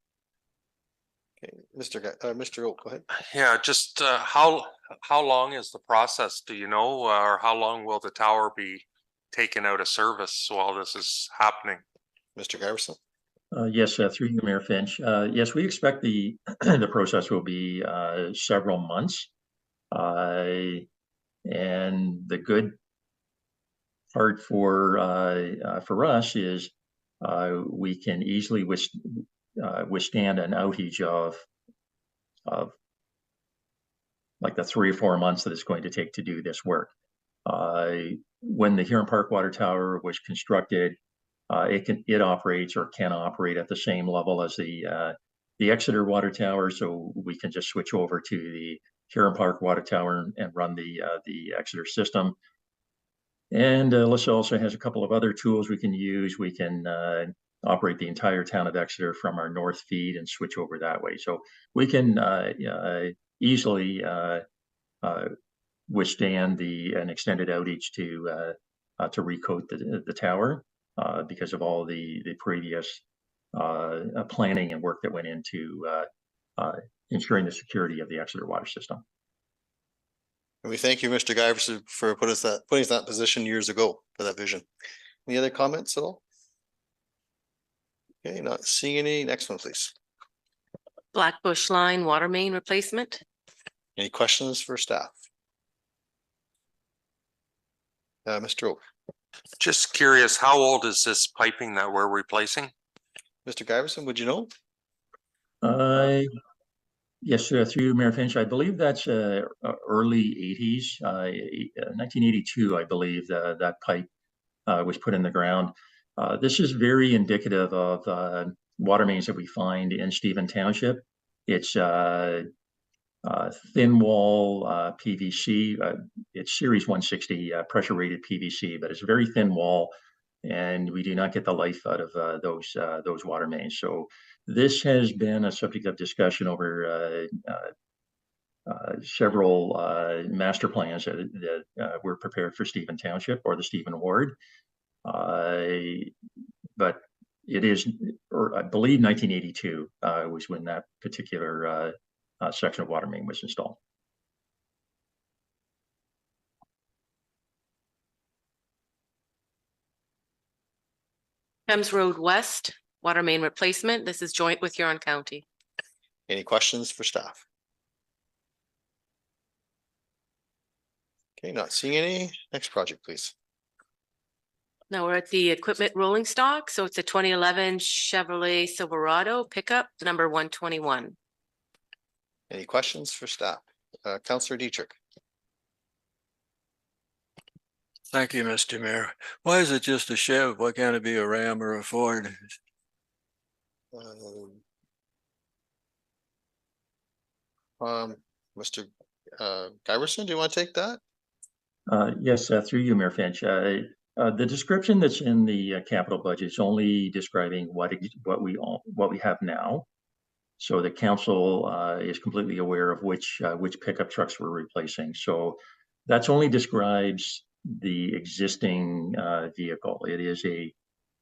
Okay, Mr. Oak, go ahead. Yeah, just how long is the process? Do you know, or how long will the tower be taken out of service while this is happening? Mr. Giverson? Yes, through you, Mayor Finch. Yes, we expect the the process will be several months, and the good part for us is we can easily withstand an outage of like the 3 or 4 months that it's going to take to do this work. When the Huron Park Water Tower was constructed, it operates or can operate at the same level as the Exeter Water Tower, so we can just switch over to the Huron Park Water Tower and run the Exeter system. And Alyssa also has a couple of other tools we can use. We can operate the entire town of Exeter from our north feed and switch over that way. So we can easily withstand an extended outage to recoat the tower because of all the previous planning and work that went into ensuring the security of the Exeter water system. And we thank you, Mr. Giverson, for putting us in that position years ago for that vision. Any other comments at all? Okay, not seeing any. Next one, please. Blackbush Line water main replacement. Any questions for staff? Mr. Oak, Just curious, how old is this piping that we're replacing? Mr. Giverson, would you know? Yes, through you, Mayor Finch. I believe that's early 80s, 1982, I believe that pipe was put in the ground. This is very indicative of water mains that we find in Stephen Township. It's thin wall PVC. It's Series 160 pressure rated PVC, but it's a very thin wall, and we do not get the life out of those water mains. So this has been a subject of discussion over several master plans that were prepared for Stephen Township or the Stephen Ward. But it is, or I believe 1982 was when that particular section of water main was installed. Thames Road West water main replacement. This is joint with Huron County. Any questions for staff? Okay, not seeing any. Next project, please. Now we're at the equipment rolling stock. So it's a 2011 Chevrolet Silverado pickup, number 121. Any questions for staff? Councillor Dietrich. Thank you, Mr. Mayor. Why is it just a Chev? Why can't it be a Ram or a Ford? Mr. Giverson, do you want to take that? Yes, through you, Mayor Finch. The description that's in the capital budget is only describing what we have now. So the council is completely aware of which pickup trucks we're replacing. So that's only describes the existing vehicle. It is a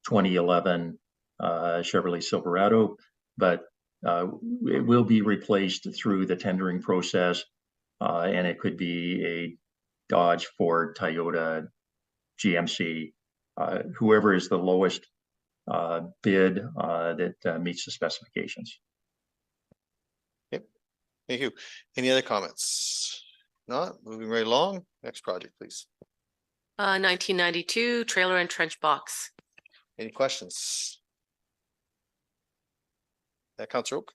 2011 Chevrolet Silverado, but it will be replaced through the tendering process, and it could be a Dodge, Ford, Toyota, GMC, whoever is the lowest bid that meets the specifications. Yep. Thank you. Any other comments? Not moving right along. Next project, please. 1992 trailer and trench box. Any questions? Councillor Oak.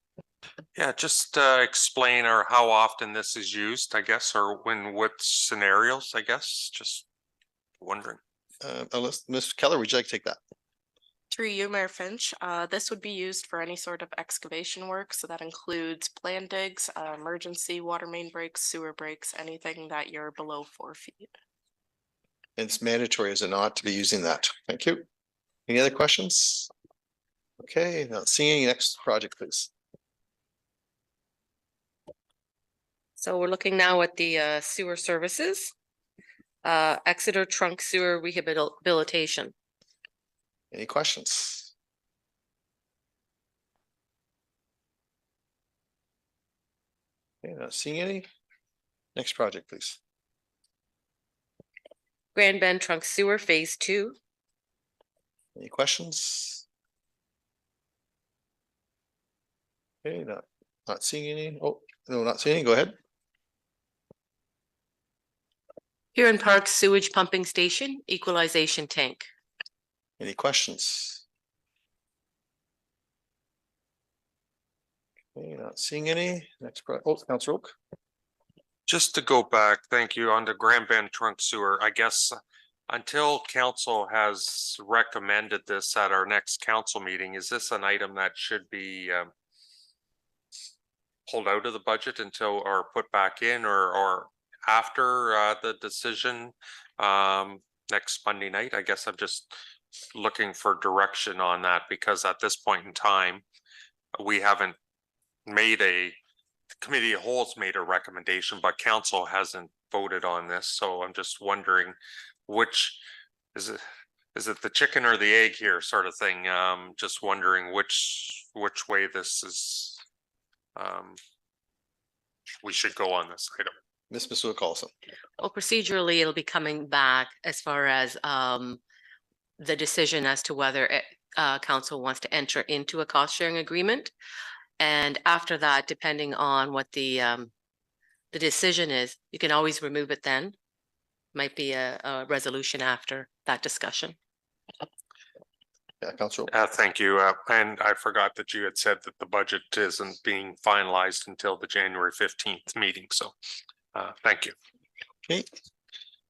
Yeah, just explain or how often this is used, I guess, or what scenarios, I guess, just wondering. Ms. Keller, would you like to take that? Through you, Mayor Finch, this would be used for any sort of excavation work. So that includes plan digs, emergency water main breaks, sewer breaks, anything that you're below 4 feet. It's mandatory, is it not, to be using that? Thank you. Any other questions? Okay, now seeing next project, please. So we're looking now at the sewer services. Exeter trunk sewer rehabilitation. Any questions? Okay, not seeing any. Next project, please. Grand Bend trunk sewer phase 2. Any questions? Okay, not seeing any. Oh, no, not seeing any. Go ahead. Huron Park sewage pumping station equalization tank. Any questions? Okay, not seeing any. Next Councillor Oak. Just to go back, thank you, on the Grand Bend trunk sewer, I guess until council has recommended this at our next council meeting, is this an item that should be pulled out of the budget until or put back in or after the decision next Monday night. I guess I'm just looking for direction on that because at this point in time, we haven't made the committee of whole's made a recommendation, but council hasn't voted on this. So I'm just wondering which is it the chicken or the egg here sort of thing? Just wondering which way this is we should go on this item. Ms. Masuda-Carlson. Well, procedurally, it'll be coming back as far as the decision as to whether council wants to enter into a cost sharing agreement. And after that, depending on what the decision is, you can always remove it then. Might be a resolution after that discussion. Yeah, Councilor. Thank you. And I forgot that you had said that the budget isn't being finalized until the January 15th meeting. So thank you.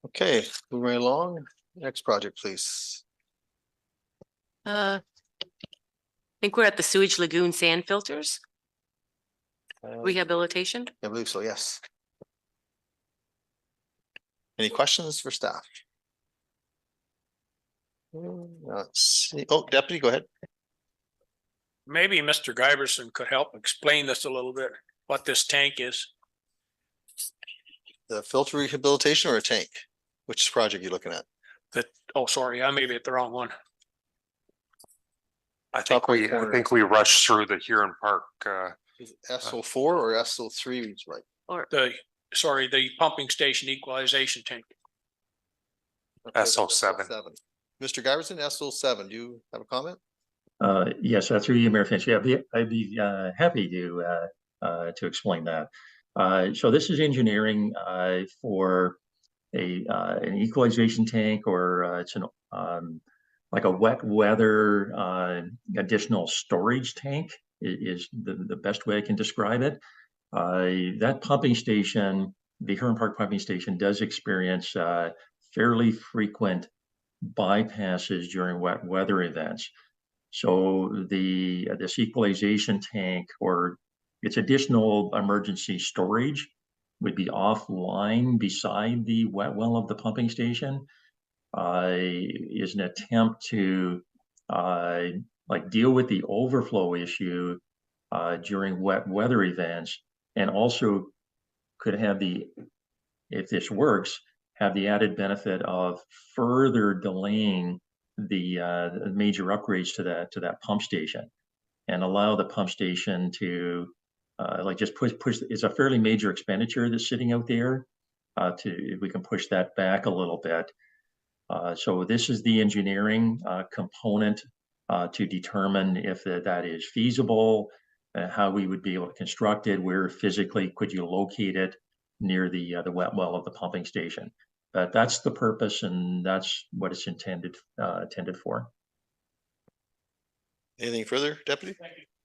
Okay, moving right along. Next project, please. I think we're at the sewage lagoon sand filters rehabilitation. I believe so, yes. Any questions for staff? Let's see. Oh, Deputy, go ahead. Maybe Mr. Giberson could help explain this a little bit, what this tank is. The filter rehabilitation or a tank? Which project are you looking at? Oh, sorry, I may be at the wrong one. I think we rushed through the Huron Park. Is it SO4 or SO3? Right. Or The pumping station equalization tank. Okay, SO7. Mr. Giverson, SO7, do you have a comment? Yes, through you, Mayor Finch. Yeah, I'd be happy to explain that. So this is engineering for an equalization tank, or it's like a wet weather additional storage tank is the best way I can describe it. That pumping station, the Huron Park pumping station, does experience fairly frequent bypasses during wet weather events. So this equalization tank, or its additional emergency storage, would be offline beside the wet well of the pumping station. Is an attempt to deal with the overflow issue during wet weather events, and also could have if this works, have the added benefit of further delaying the major upgrades to that pump station, and allow the pump station to just push. It's a fairly major expenditure that's sitting out there. If we can push that back a little bit. So this is the engineering component to determine if that is feasible, how we would be able to construct it, where physically could you locate it near the wet well of the pumping station. But that's the purpose, and that's what it's intended for. Anything further, Deputy?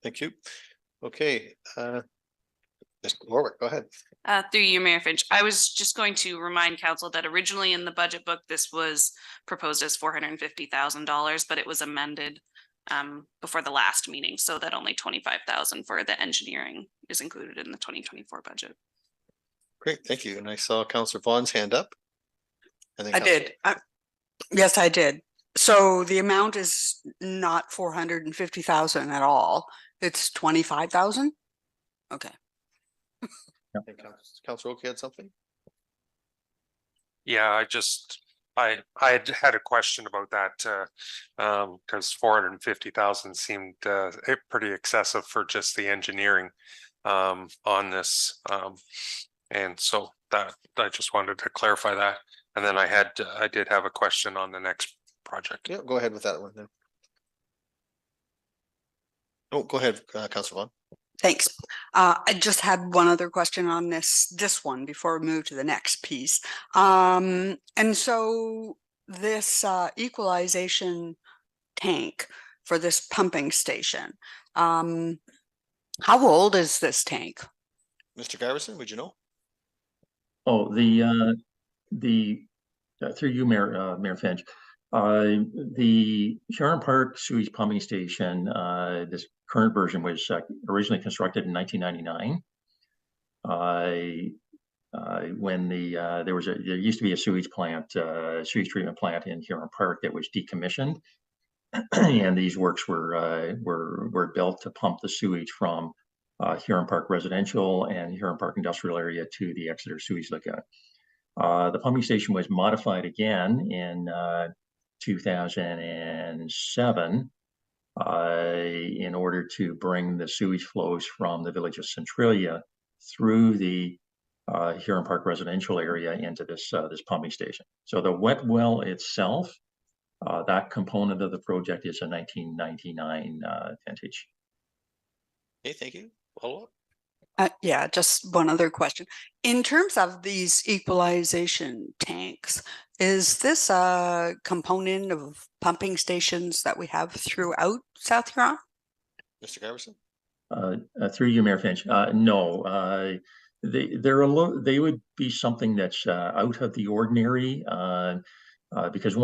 Thank you. Okay, Mr. Warwick, go ahead. Through you, Mayor Finch. I was just going to remind council that originally in the budget book, this was proposed as $450,000, but it was amended before the last meeting, so that only $25,000 for the engineering is included in the 2024 budget. Great, thank you. And I saw Councillor Vaughn's hand up. I did. Yes, I did. So the amount is not 450,000 at all. It's 25,000. Okay. Councillor Oakey had something? Yeah, I had a question about that because 450,000 seemed pretty excessive for just the engineering on this, and so that I just wanted to clarify that. And then I did have a question on the next project. Yeah, go ahead with that one then. Oh, go ahead, Councillor Vaughn. Thanks. I just had one other question on this one before we move to the next piece. And so this equalization tank for this pumping station, how old is this tank? Mr. Giverson, would you know? Oh, through you, Mayor Finch. The Huron Park sewage pumping station, this current version was originally constructed in 1999. when there used to be a sewage treatment plant in Huron Park that was decommissioned. And these works were built to pump the sewage from Huron Park Residential and Huron Park Industrial Area to the Exeter Sewage Lagoon. The pumping station was modified again in 2007 in order to bring the sewage flows from the village of Centralia through the Huron Park Residential Area into this pumping station. So the wet well itself, that component of the project is a 1999 vintage. Okay, thank you. Follow up? Yeah, just one other question. In terms of these equalization tanks, is this a component of pumping stations that we have throughout South Huron? Mr. Giverson? Through you, Mayor Finch. No, they would be something that's out of the ordinary because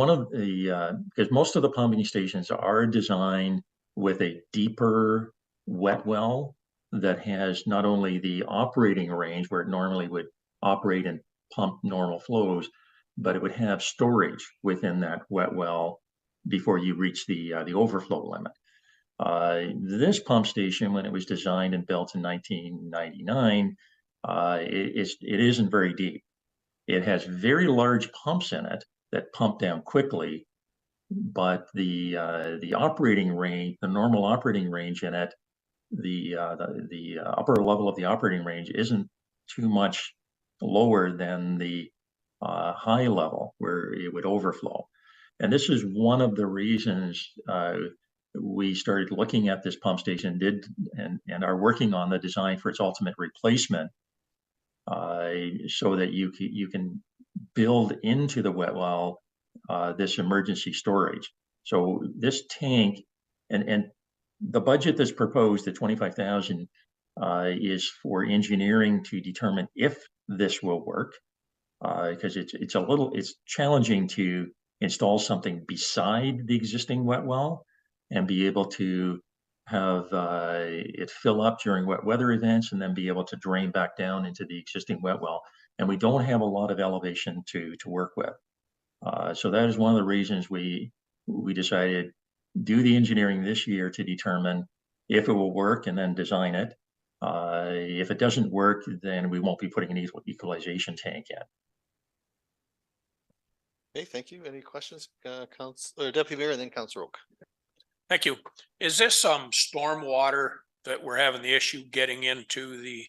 because most of the pumping stations are designed with a deeper wet well that has not only the operating range where it normally would operate and pump normal flows, but it would have storage within that wet well before you reach the overflow limit. This pump station, when it was designed and built in 1999, it isn't very deep. It has very large pumps in it that pump down quickly, but the operating range, the normal operating range in it, the upper level of the operating range isn't too much lower than the high level where it would overflow. And this is one of the reasons we started looking at this pump station, and are working on the design for its ultimate replacement, so that you can build into the wet well this emergency storage. So this tank, and the budget that's proposed, the 25,000, is for engineering to determine if this will work, because it's challenging to install something beside the existing wet well and be able to have it fill up during wet weather events and then be able to drain back down into the existing wet well. And we don't have a lot of elevation to work with. So that is one of the reasons we decided do the engineering this year to determine if it will work and then design it. If it doesn't work, then we won't be putting an equalization tank in. Okay, thank you. Any questions, Deputy Mayor, and then Councilor Oak? Thank you. Is this storm water that we're having the issue getting into the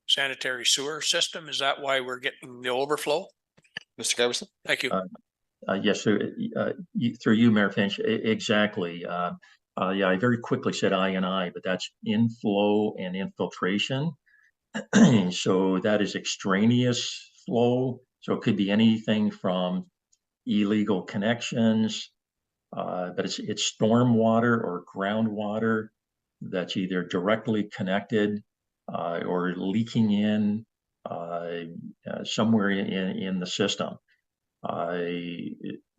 sanitary sewer system? Is that why we're getting the overflow? Mr. Giverson? Thank you. Yes, sir. Through you, Mayor Finch, exactly. Yeah, I very quickly said I, but that's inflow and infiltration. So that is extraneous flow. So it could be anything from illegal connections, but it's storm water or groundwater that's either directly connected or leaking in somewhere in the system.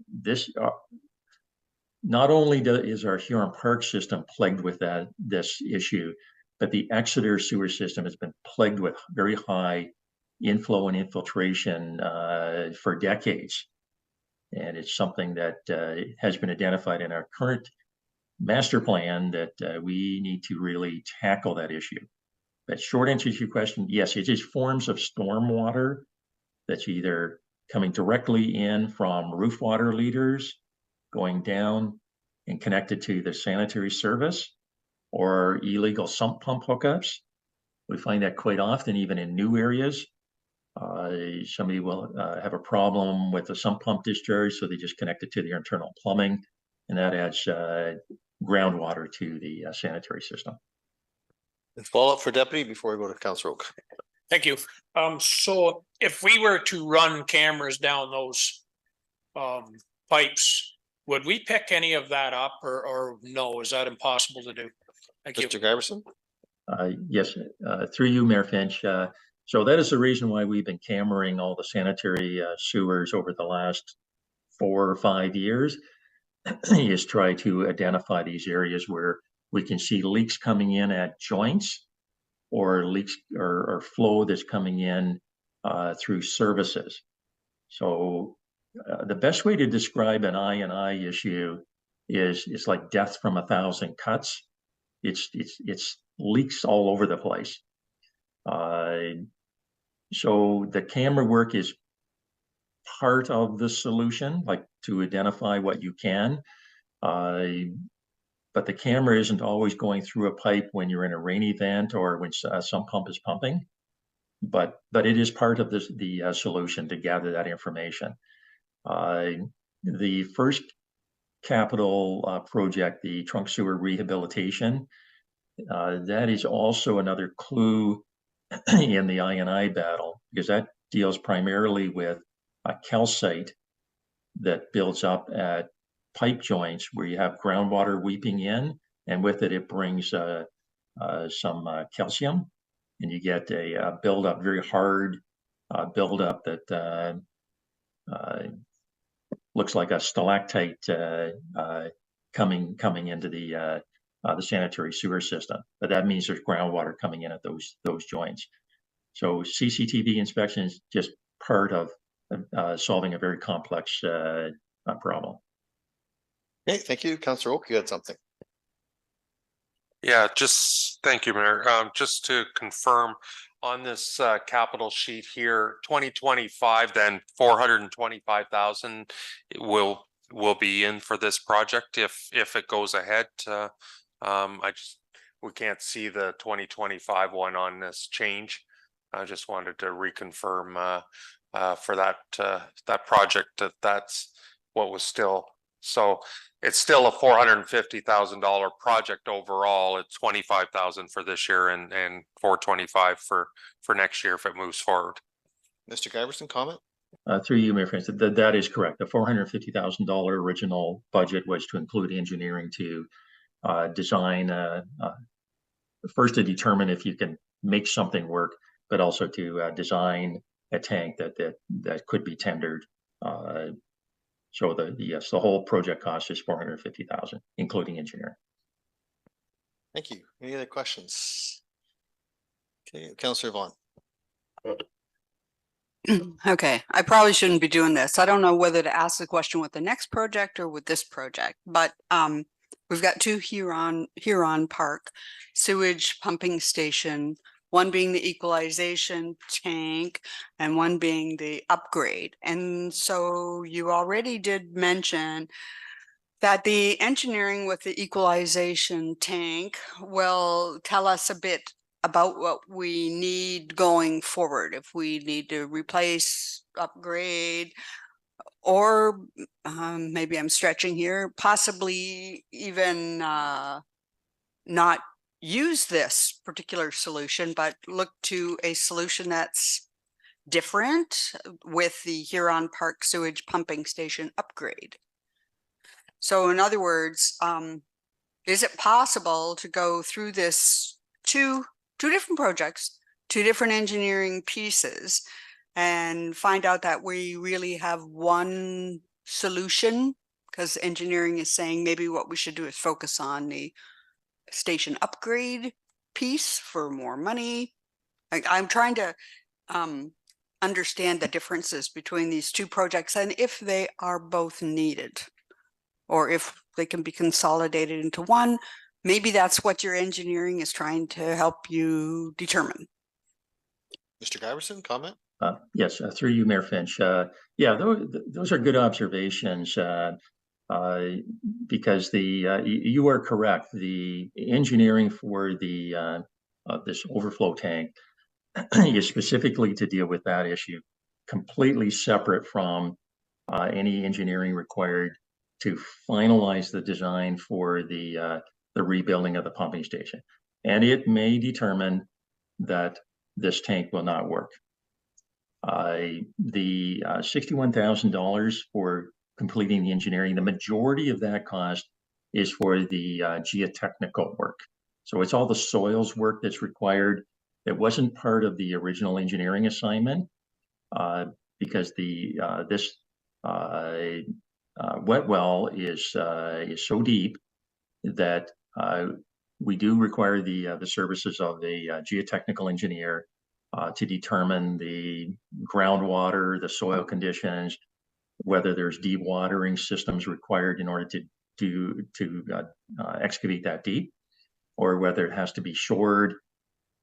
This not only is our Huron Park system plagued with this issue, but the Exeter sewer system has been plagued with very high inflow and infiltration for decades. And it's something that has been identified in our current master plan that we need to really tackle that issue. But short answer to your question, yes, it is forms of storm water that's either coming directly in from roof water leaders, going down and connected to the sanitary service, or illegal sump pump hookups. We find that quite often, even in new areas. Somebody will have a problem with the sump pump discharge, so they just connect it to their internal plumbing, and that adds groundwater to the sanitary system. Let's follow up for Deputy before we go to Councilor Oak. Thank you. So if we were to run cameras down those pipes, would we pick any of that up or no? Is that impossible to do? Thank you. Mr. Giverson? Yes, through you, Mayor Finch. So that is the reason why we've been cameraing all the sanitary sewers over the last 4 or 5 years, is try to identify these areas where we can see leaks coming in at joints, or leaks or flow that's coming in through services. So the best way to describe an I&I issue is it's like death from 1,000 cuts. It's leaks all over the place. So the camera work is part of the solution, like to identify what you can. But the camera isn't always going through a pipe when you're in a rain event or when some pump is pumping. But it is part of the solution to gather that information. The first capital project, the trunk sewer rehabilitation, that is also another clue in the I&I battle, because that deals primarily with a calcite that builds up at pipe joints where you have groundwater weeping in, and with it, it brings some calcium, and you get a buildup, very hard buildup that looks like a stalactite coming into the sanitary sewer system. But that means there's groundwater coming in at those joints. So CCTV inspection is just part of solving a very complex problem. Okay, thank you. Councillor Oak, you had something. Yeah, just thank you, Mayor. Just to confirm on this capital sheet here, 2025, then 425,000 will be in for this project if it goes ahead. We can't see the 2025 one on this change. I just wanted to reconfirm for that project that's what was still. So it's still a $450,000 project overall. It's 25,000 for this year and 425 for next year if it moves forward. Mr. Giverson, comment? Through you, Mayor Francis, that is correct. The $450,000 original budget was to include engineering to design, first to determine if you can make something work, but also to design a tank that could be tendered. So the whole project cost is $450,000, including engineering. Thank you. Any other questions? Okay, Councillor Vaughn. Okay, I probably shouldn't be doing this. I don't know whether to ask the question with the next project or with this project, but we've got two Huron Park sewage pumping station, one being the equalization tank and one being the upgrade. And so you already did mention that the engineering with the equalization tank will tell us a bit about what we need going forward, if we need to replace, upgrade, or maybe I'm stretching here, possibly even not use this particular solution, but look to a solution that's different with the Huron Park sewage pumping station upgrade. So in other words, is it possible to go through this two different projects, two different engineering pieces, and find out that we really have one solution? Because engineering is saying maybe what we should do is focus on the station upgrade piece for more money. I'm trying to understand the differences between these two projects and if they are both needed or if they can be consolidated into one. Maybe that's what your engineering is trying to help you determine. Mr. Giverson, comment? Yes, through you, Mayor Finch. Yeah, those are good observations. Because you are correct. The engineering for the this overflow tank is specifically to deal with that issue, completely separate from any engineering required to finalize the design for the rebuilding of the pumping station. And it may determine that this tank will not work. The $61,000 for completing the engineering, the majority of that cost is for the geotechnical work. So it's all the soils work that's required. It wasn't part of the original engineering assignment because this wet well is so deep that we do require the services of a geotechnical engineer to determine the groundwater, the soil conditions, whether there's dewatering systems required in order to excavate that deep, or whether it has to be shored.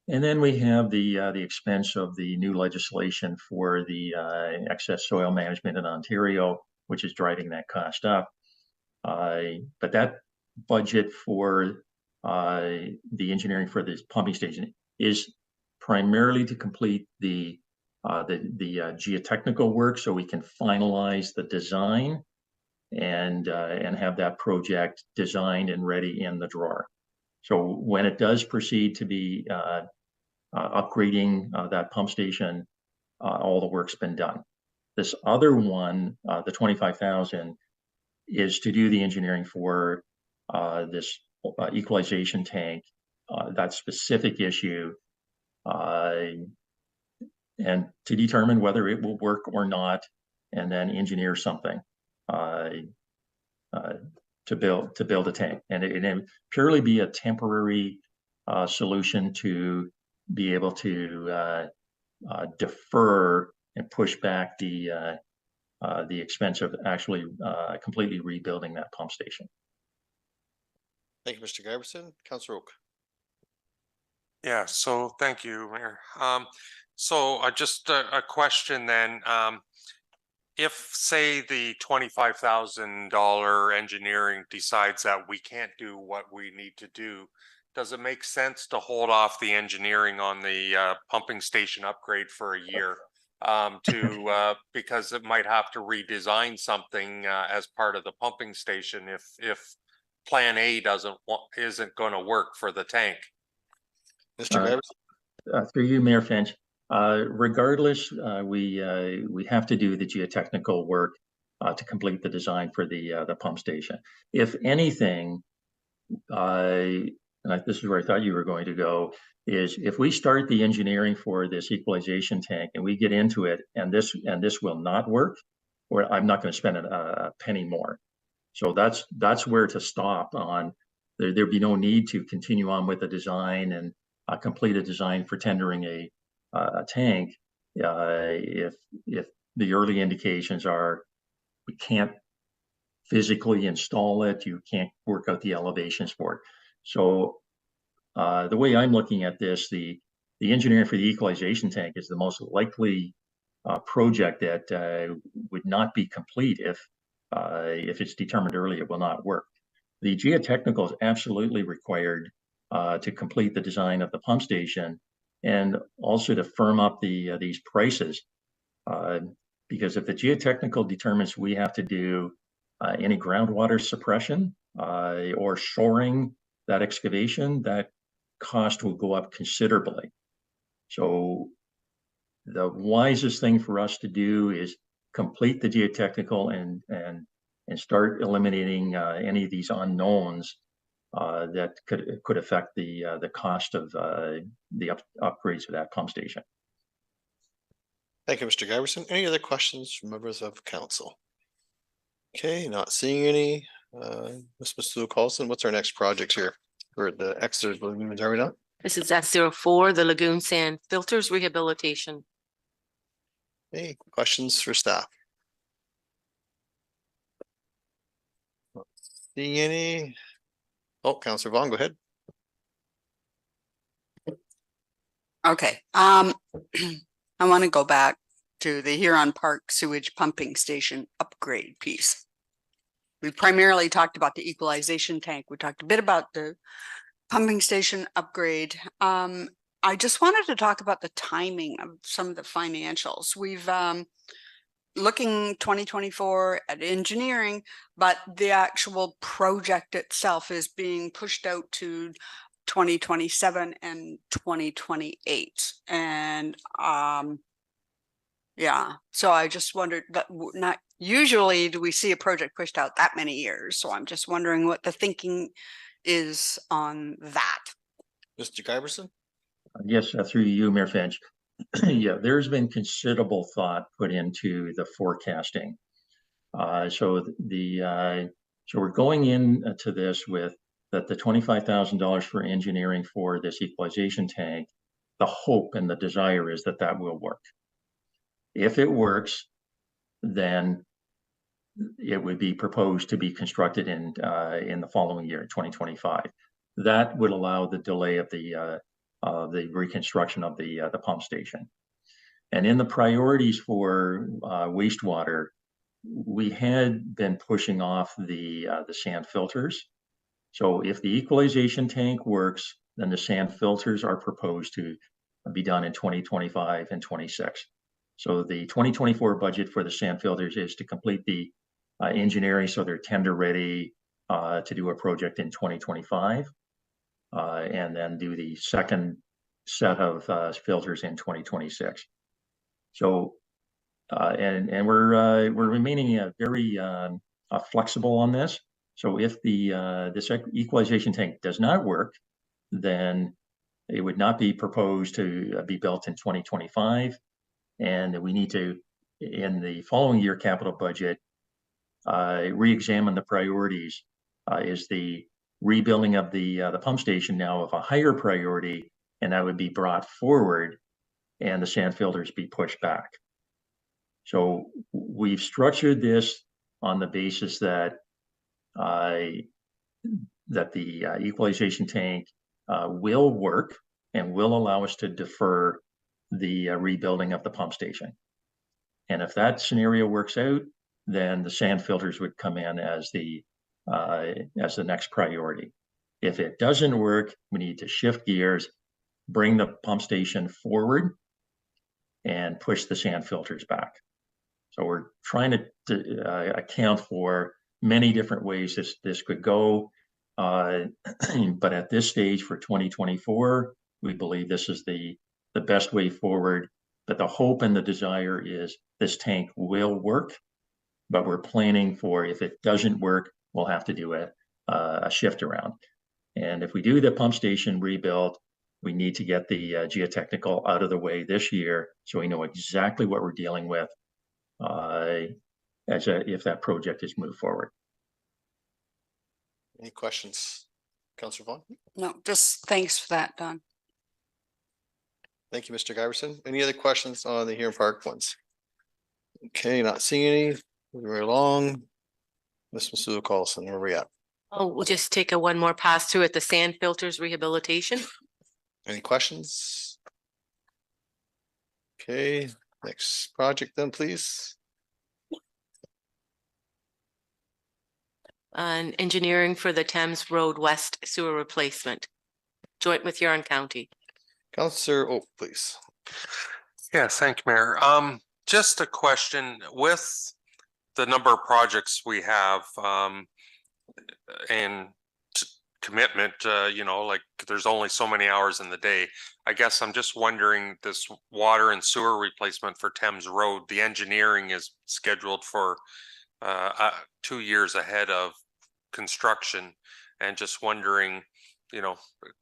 And then we have the expense of the new legislation for the excess soil management in Ontario, which is driving that cost up. But that budget for the engineering for this pumping station is primarily to complete the geotechnical work, so we can finalize the design and have that project designed and ready in the drawer. So when it does proceed to be upgrading that pump station, all the work's been done. This other one, the 25,000, is to do the engineering for this equalization tank, that specific issue, and to determine whether it will work or not, and then engineer something to build a tank, and it purely be a temporary solution to be able to defer and push back the expense of actually completely rebuilding that pump station. Thank you, Mr. Giberson. Councillor Oak. Yeah, so thank you, Mayor. So just a question then. If, say, the $25,000 engineering decides that we can't do what we need to do, does it make sense to hold off the engineering on the pumping station upgrade for a year? Because it might have to redesign something as part of the pumping station if Plan A isn't going to work for the tank. Mr. Giberson. Through you, Mayor Finch. Regardless, we have to do the geotechnical work to complete the design for the pump station. If anything, this is where I thought you were going to go, is if we start the engineering for this equalization tank and we get into it and this will not work, or I'm not going to spend a penny more. So that's where to stop on. There'd be no need to continue on with the design and complete a design for tendering a tank if the early indications are we can't physically install it, you can't work out the elevations for it. So the way I'm looking at this, the engineering for the equalization tank is the most likely project that would not be complete if it's determined early it will not work. The geotechnical is absolutely required to complete the design of the pump station, and also to firm up these prices. Because if the geotechnical determines we have to do any groundwater suppression or shoring that excavation, that cost will go up considerably. So the wisest thing for us to do is complete the geotechnical and start eliminating any of these unknowns that could affect the cost of the upgrades of that pump station. Thank you, Mr. Giberson. Any other questions from members of council? Okay, not seeing any. Mr. Carlson, what's our next project here for the Exeter Lagoons? Are we not? This is S04, the Lagoon Sand Filters Rehabilitation. Any questions for staff? Not seeing any. Oh, Councillor Vaughn, go ahead. Okay, I want to go back to the Huron Park sewage pumping station upgrade piece. We primarily talked about the equalization tank. We talked a bit about the pumping station upgrade. I just wanted to talk about the timing of some of the financials. We've looking 2024 at engineering, but the actual project itself is being pushed out to 2027 and 2028. And yeah, so I just wondered that not usually do we see a project pushed out that many years. So I'm just wondering what the thinking is on that. Mr. Giberson? Yes, through you, Mayor Finch. Yeah, there's been considerable thought put into the forecasting. So we're going into this with that the $25,000 for engineering for this equalization tank, the hope and the desire is that that will work. If it works, then it would be proposed to be constructed in the following year, 2025. That would allow the delay of the reconstruction of the pump station. And in the priorities for wastewater, we had been pushing off the sand filters. So if the equalization tank works, then the sand filters are proposed to be done in 2025 and 26. So the 2024 budget for the sand filters is to complete the engineering, so they're tender ready to do a project in 2025, and then do the second set of filters in 2026. So, and we're remaining very flexible on this. So if this equalization tank does not work, then it would not be proposed to be built in 2025, and we need to, in the following year capital budget, re-examine the priorities. Is the rebuilding of the pump station now of a higher priority, and that would be brought forward, and the sand filters be pushed back. So we've structured this on the basis that the equalization tank will work and will allow us to defer the rebuilding of the pump station. And if that scenario works out, then the sand filters would come in as the next priority. If it doesn't work, we need to shift gears, bring the pump station forward, and push the sand filters back. So we're trying to account for many different ways this could go. But at this stage for 2024, we believe this is the best way forward. But the hope and the desire is this tank will work, but we're planning for if it doesn't work, we'll have to do a shift around. And if we do the pump station rebuild, we need to get the geotechnical out of the way this year, so we know exactly what we're dealing with if that project is moved forward. Any questions, Councillor Vaughn? No, just thanks for that, Don. Thank you, Mr. Giverson. Any other questions on the Huron Park ones? Okay, not seeing any. Moving right along. Ms. Masuda Carlson, where are we at? Oh, we'll just take one more pass through at the sand filters rehabilitation. Any questions? Okay, next project then, please. And engineering for the Thames Road West sewer replacement, joint with Huron County. Councillor Oak, please. Yes, thank you, Mayor. Just a question with the number of projects we have, and commitment, like there's only so many hours in the day. I guess I'm just wondering, this water and sewer replacement for Thames Road, the engineering is scheduled for 2 years ahead of construction, and just wondering,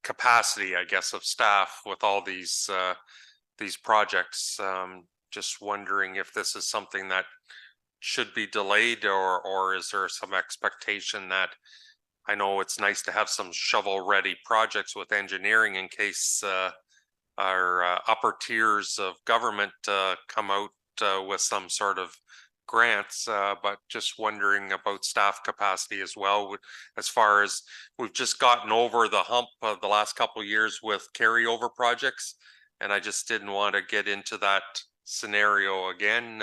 capacity, I guess, of staff with all these projects. Just wondering if this is something that should be delayed, or is there some expectation that, I know it's nice to have some shovel-ready projects with engineering in case our upper tiers of government come out with some sort of grants, but just wondering about staff capacity as well, as far as we've just gotten over the hump of the last couple of years with carryover projects, and I just didn't want to get into that scenario again,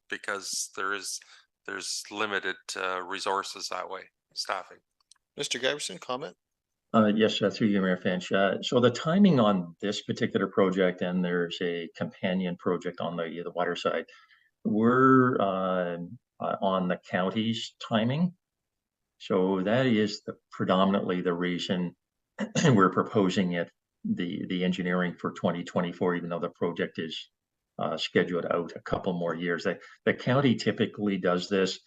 because there's limited resources that way, staffing. Mr. Giverson, comment? Yes, through you, Mayor Finch. So the timing on this particular project, and there's a companion project on the water side, we're on the county's timing. So that is predominantly the reason we're proposing the engineering for 2024, even though the project is scheduled out a couple more years. The county typically does this,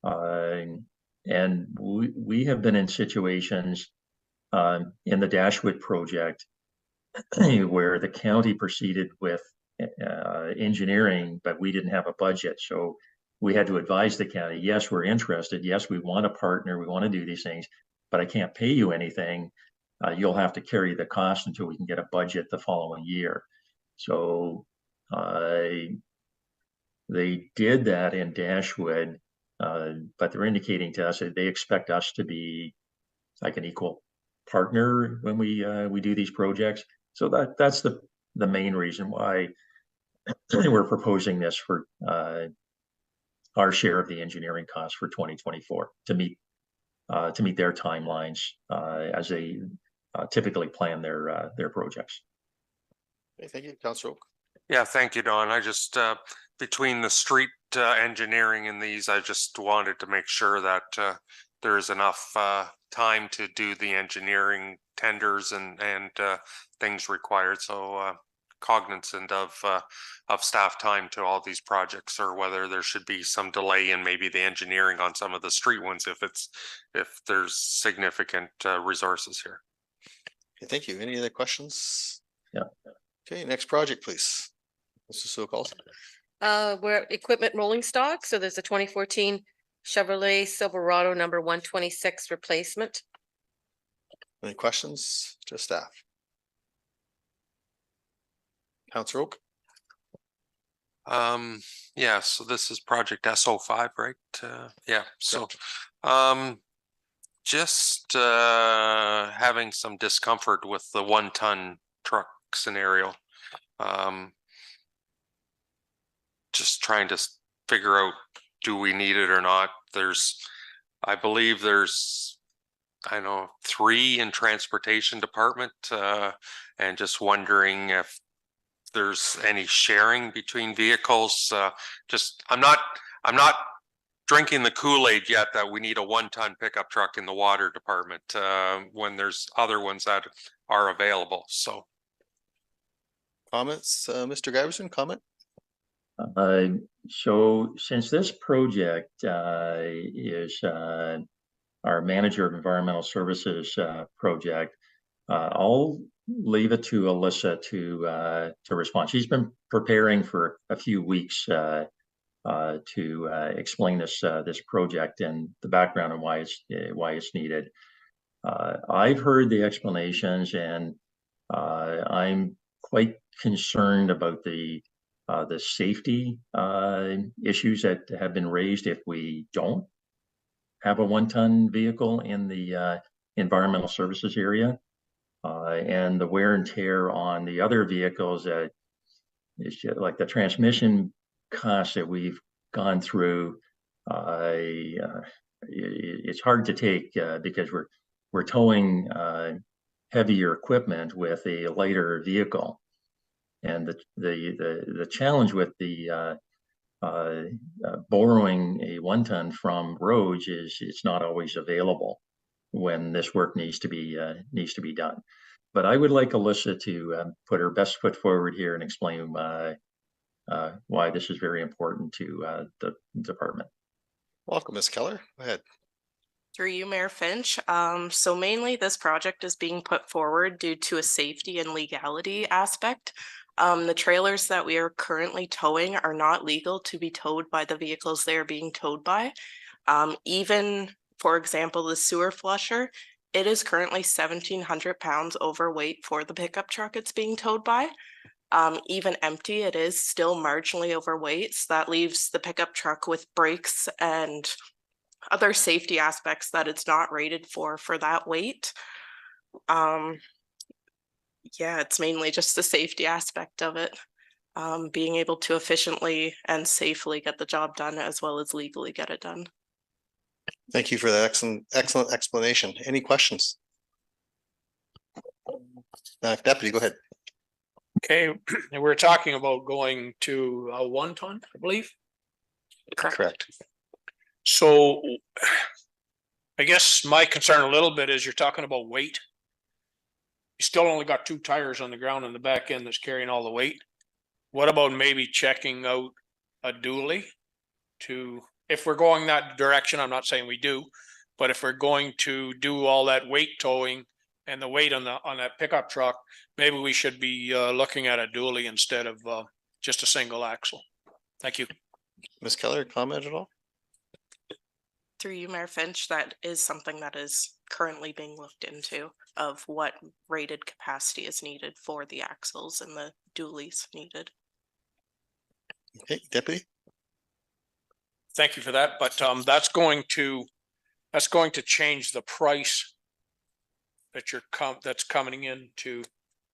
and we have been in situations in the Dashwood project where the county proceeded with engineering, but we didn't have a budget. So we had to advise the county, yes, we're interested. Yes, we want to partner. We want to do these things, but I can't pay you anything you'll have to carry the cost until we can get a budget the following year. So they did that in Dashwood, but they're indicating to us that they expect us to be like an equal partner when we do these projects. So that's the main reason why we're proposing this for our share of the engineering costs for 2024 to meet their timelines as they typically plan their projects. Okay, thank you, Councilor Oak. Yeah, thank you, Don. I just, between the street engineering and these, I just wanted to make sure that there is enough time to do the engineering tenders and things required. So cognizant of staff time to all these projects, or whether there should be some delay in maybe the engineering on some of the street ones if there's significant resources here. Okay, thank you. Any other questions? Yeah. Okay, next project, please. Mr. Sokol. We're equipment rolling stock. So there's a 2014 Chevrolet Silverado number 126 replacement. Any questions to staff? Councilor Oak. Yeah, so this is project SO5, right? Yeah, so just having some discomfort with the 1-ton truck scenario. Just trying to figure out, do we need it or not? I believe there's 3 in transportation department, and just wondering if there's any sharing between vehicles. I'm not drinking the Kool-Aid yet that we need a 1-ton pickup truck in the water department when there's other ones that are available. So Comments, Mr. Giverson, comment? So since this project is our manager of environmental services project, I'll leave it to Alyssa to respond. She's been preparing for a few weeks to explain this project and the background and why it's needed. I've heard the explanations, and I'm quite concerned about the safety issues that have been raised if we don't have a 1-ton vehicle in the environmental services area, and the wear and tear on the other vehicles. It's just like the transmission costs that we've gone through. It's hard to take because we're towing heavier equipment with a lighter vehicle. And the challenge with the borrowing a 1-ton from roads is it's not always available when this work needs to be done. But I would like Alyssa to put her best foot forward here and explain why this is very important to the department. Welcome, Ms. Keller. Go ahead. Through you, Mayor Finch. So mainly this project is being put forward due to a safety and legality aspect. The trailers that we are currently towing are not legal to be towed by the vehicles they are being towed by. Even, for example, the sewer flusher, it is currently 1,700 pounds overweight for the pickup truck it's being towed by. Even empty, it is still marginally overweight. So that leaves the pickup truck with brakes and other safety aspects that it's not rated for that weight. Yeah, it's mainly just the safety aspect of it. Being able to efficiently and safely get the job done, as well as legally get it done. Thank you for that excellent explanation. Any questions? Deputy, go ahead. Okay, and we're talking about going to a 1-ton, I believe. Correct. So I guess my concern a little bit is you're talking about weight. You still only got 2 tires on the ground in the back end that's carrying all the weight. What about maybe checking out a dually to, if we're going that direction, I'm not saying we do, but if we're going to do all that weight towing and the weight on that pickup truck, maybe we should be looking at a dually instead of just a single axle. Thank you. Ms. Keller, comment at all? Through you, Mayor Finch, that is something that is currently being looked into of what rated capacity is needed for the axles and the dualies needed. Okay, Deputy? Thank you for that, but that's going to change the price that that's coming into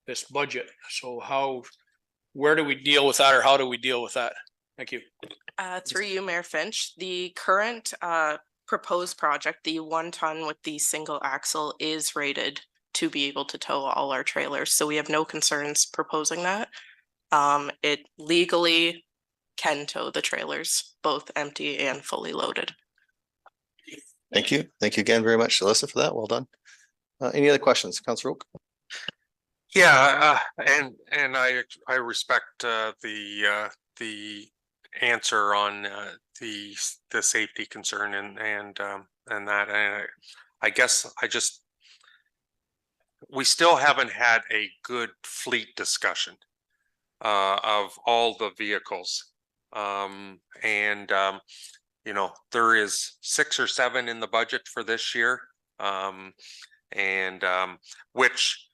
this budget. So where do we deal with that, or how do we deal with that? Thank you. Through you, Mayor Finch, the current proposed project, the 1 ton with the single axle, is rated to be able to tow all our trailers. So we have no concerns proposing that. It legally can tow the trailers, both empty and fully loaded. Thank you. Thank you again very much, Alyssa, for that. Well done. Any other questions, Councillor Oak? Yeah, and I respect the answer on the safety concern and that, and I guess we still haven't had a good fleet discussion of all the vehicles. You know, there is 6 or 7 in the budget for this year. Which,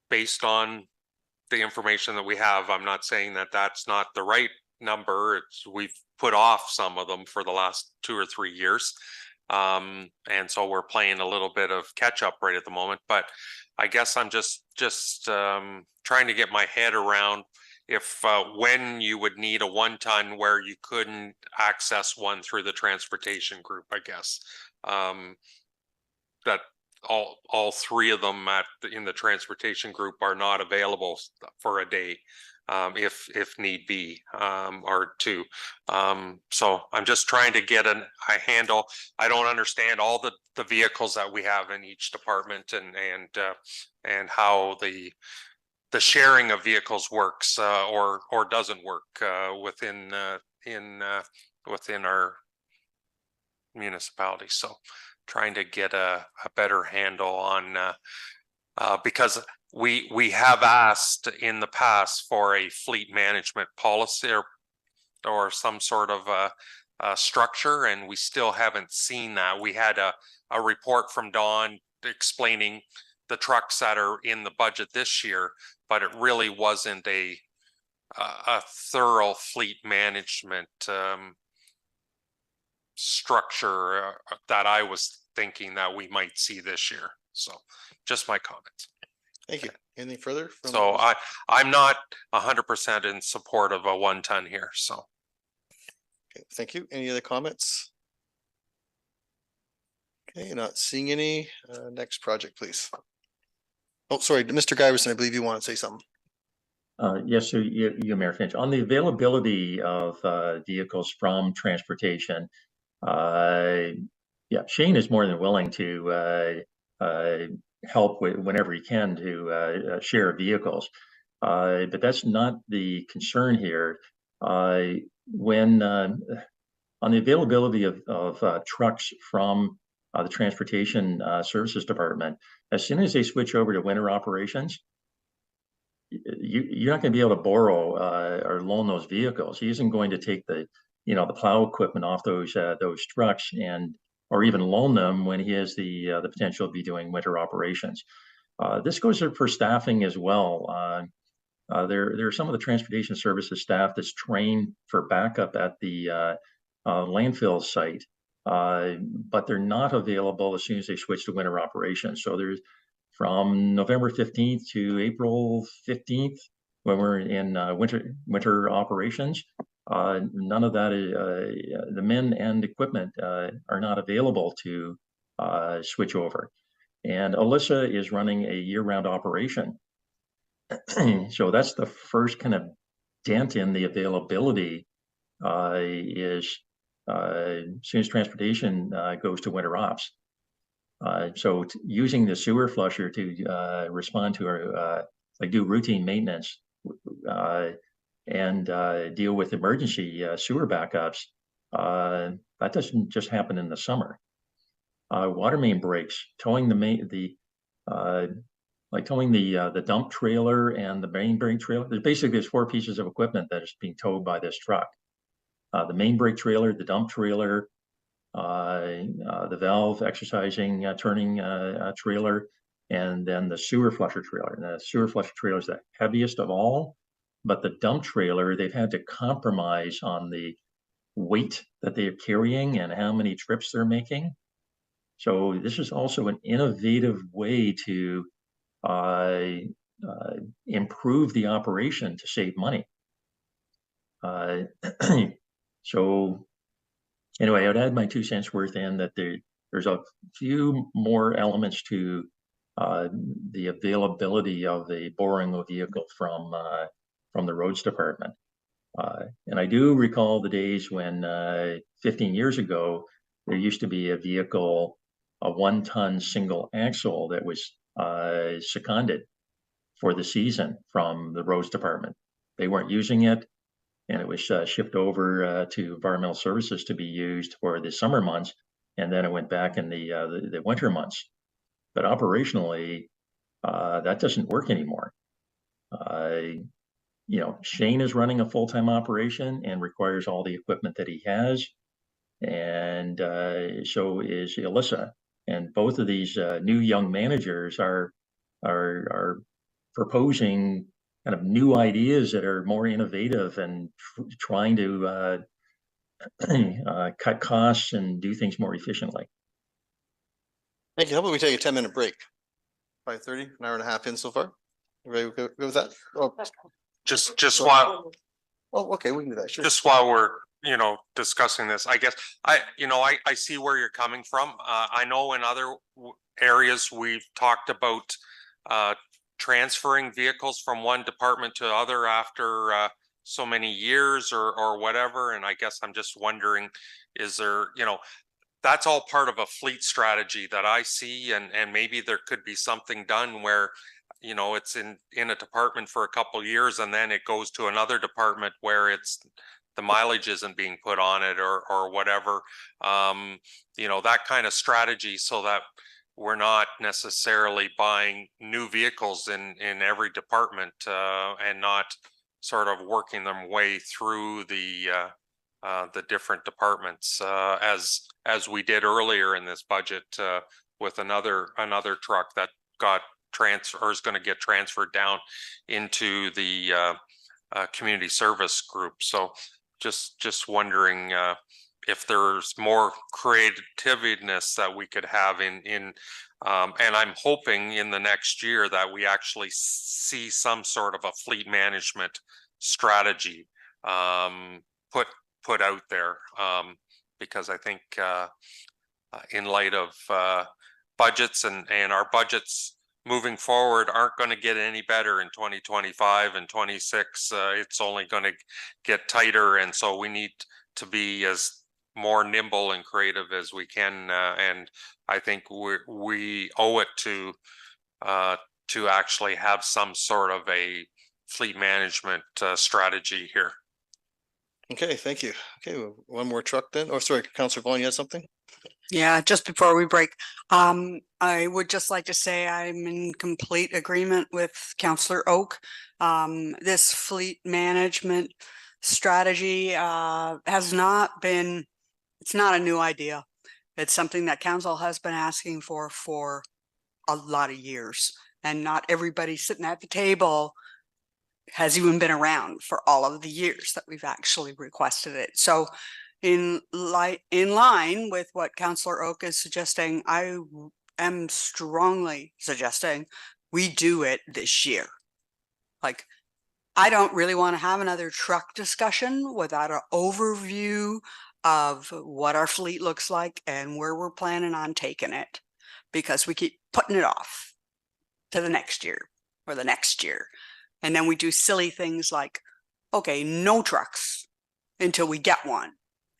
based on the information that we have, I'm not saying that that's not the right number. We've put off some of them for the last 2 or 3 years. And so we're playing a little bit of catch up right at the moment, but I guess I'm just trying to get my head around if when you would need a 1 ton where you couldn't access one through the transportation group, I guess. That all 3 of them in the transportation group are not available for a day, if need be, or 2. So I'm just trying to get a handle. I don't understand all the vehicles that we have in each department and how the sharing of vehicles works or doesn't work within our municipality. So trying to get a better handle on because we have asked in the past for a fleet management policy or some sort of a structure, and we still haven't seen that. We had a report from Dawn explaining the trucks that are in the budget this year, but it really wasn't a thorough fleet management structure that I was thinking that we might see this year. So just my comments. Thank you. Anything further? So I'm not 100% in support of a 1 ton here. So. Okay, thank you. Any other comments? Okay, not seeing any. Next project, please. Oh, sorry, Mr. Giverson, I believe you want to say something. Yes, so you, Mayor Finch, on the availability of vehicles from transportation. Yeah, Shane is more than willing to help with whenever he can to share vehicles, but that's not the concern here. When on the availability of trucks from the Transportation Services Department, as soon as they switch over to winter operations, you're not going to be able to borrow or loan those vehicles. He isn't going to take the plow equipment off those trucks or even loan them when he has the potential to be doing winter operations. This goes for staffing as well. There are some of the transportation services staff that's trained for backup at the landfill site, but they're not available as soon as they switch to winter operations. So there's from November 15th to April 15th, when we're in winter operations, none of that, the men and equipment are not available to switch over. And Alyssa is running a year-round operation. So that's the first kind of dent in the availability is as soon as transportation goes to winter ops. So using the sewer flusher to respond to our, like do routine maintenance and deal with emergency sewer backups, that doesn't just happen in the summer. Water main breaks, towing the dump trailer and the main brake trailer. There's 4 pieces of equipment that is being towed by this truck. The main brake trailer, the dump trailer, the valve exercising, turning trailer, and then the sewer flusher trailer. And the sewer flusher trailer is the heaviest of all, but the dump trailer, they've had to compromise on the weight that they're carrying and how many trips they're making. So this is also an innovative way to improve the operation to save money. So anyway, I would add my 2 cents worth in that there's a few more elements to the availability of a borrowing vehicle from the roads department. And I do recall the days when 15 years ago, there used to be a vehicle, a 1-ton single axle that was seconded for the season from the roads department. They weren't using it, and it was shipped over to environmental services to be used for the summer months, and then it went back in the winter months. But operationally, that doesn't work anymore. Shane is running a full-time operation and requires all the equipment that he has, and so is Alyssa. And both of these new young managers are proposing kind of new ideas that are more innovative and trying to cut costs and do things more efficiently. Thank you. How about we take a 10-minute break? 5:30, an hour and a half in so far. Everybody go with that? Oh, Just while, okay, we can do that. Sure. just while we're, discussing this, I guess, I see where you're coming from. I know in other areas we've talked about transferring vehicles from one department to other after so many years or whatever. And I guess I'm just wondering, is there, that's all part of a fleet strategy that I see, and maybe there could be something done where, it's in a department for a couple years and then it goes to another department where the mileage isn't being put on it or whatever, that kind of strategy, so that we're not necessarily buying new vehicles in every department and not sort of working them way through the different departments as we did earlier in this budget with another truck that got is going to get transferred down into the community service group. So just wondering if there's more creativeness that we could have in and I'm hoping in the next year that we actually see some sort of a fleet management strategy put out there, because I think in light of budgets and our budgets moving forward aren't going to get any better in 2025 and 26. It's only going to get tighter, and so we need to be as more nimble and creative as we can, and I think we owe it to actually have some sort of a fleet management strategy here. Okay, thank you. Okay, one more truck then. Oh, sorry, Councillor Vaughan, you had something? Yeah, just before we break, I would just like to say I'm in complete agreement with Councillor Oak. This fleet management strategy has not been, it's not a new idea. It's something that council has been asking for a lot of years, and not everybody sitting at the table has even been around for all of the years that we've actually requested it. So in line with what Councillor Oak is suggesting, I am strongly suggesting we do it this year. Like, I don't really want to have another truck discussion without an overview of what our fleet looks like and where we're planning on taking it, because we keep putting it off to the next year or the next year. And then we do silly things like, okay, no trucks until we get one.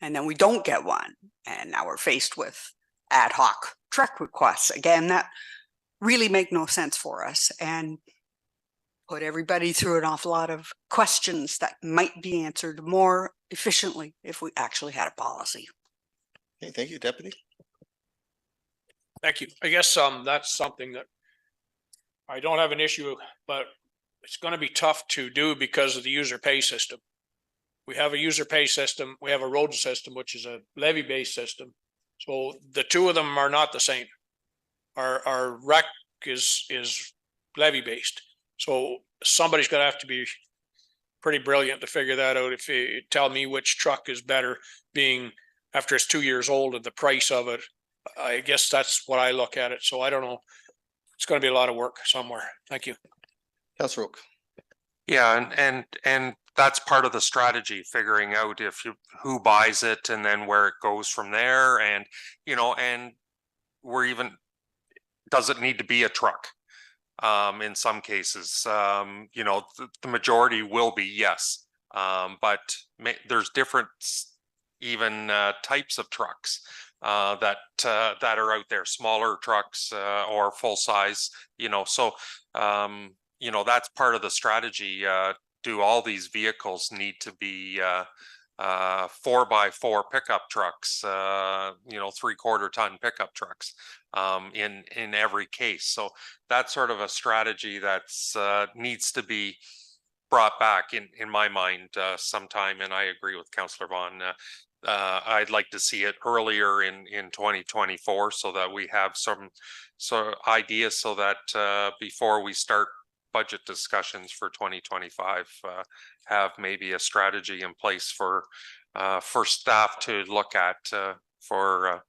And then we don't get one. And now we're faced with ad hoc truck requests. Again, that really make no sense for us and put everybody through an awful lot of questions that might be answered more efficiently if we actually had a policy. Okay, thank you, Deputy. Thank you. I guess that's something that I don't have an issue, but it's going to be tough to do because of the user pay system. We have a user pay system. We have a road system, which is a levy-based system. So the two of them are not the same. Our rec is levy based. So somebody's gonna have to be pretty brilliant to figure that out. If you tell me which truck is better, being after it's 2 years old and the price of it, I guess that's what I look at it. So I don't know. It's gonna be a lot of work somewhere. Thank you. Councillor Rook. Yeah, and that's part of the strategy, figuring out who buys it and then where it goes from there. And, and we're even, does it need to be a truck? In some cases, the majority will be yes. But there's different even types of trucks that are out there, smaller trucks or full size, so that's part of the strategy. Do all these vehicles need to be 4x4 pickup trucks, 3/4 ton pickup trucks in every case? So that's sort of a strategy that's needs to be brought back in my mind sometime. And I agree with Councillor Vaughn. I'd like to see it earlier in 2024 so that we have some ideas so that before we start budget discussions for 2025, have maybe a strategy in place for staff to look at for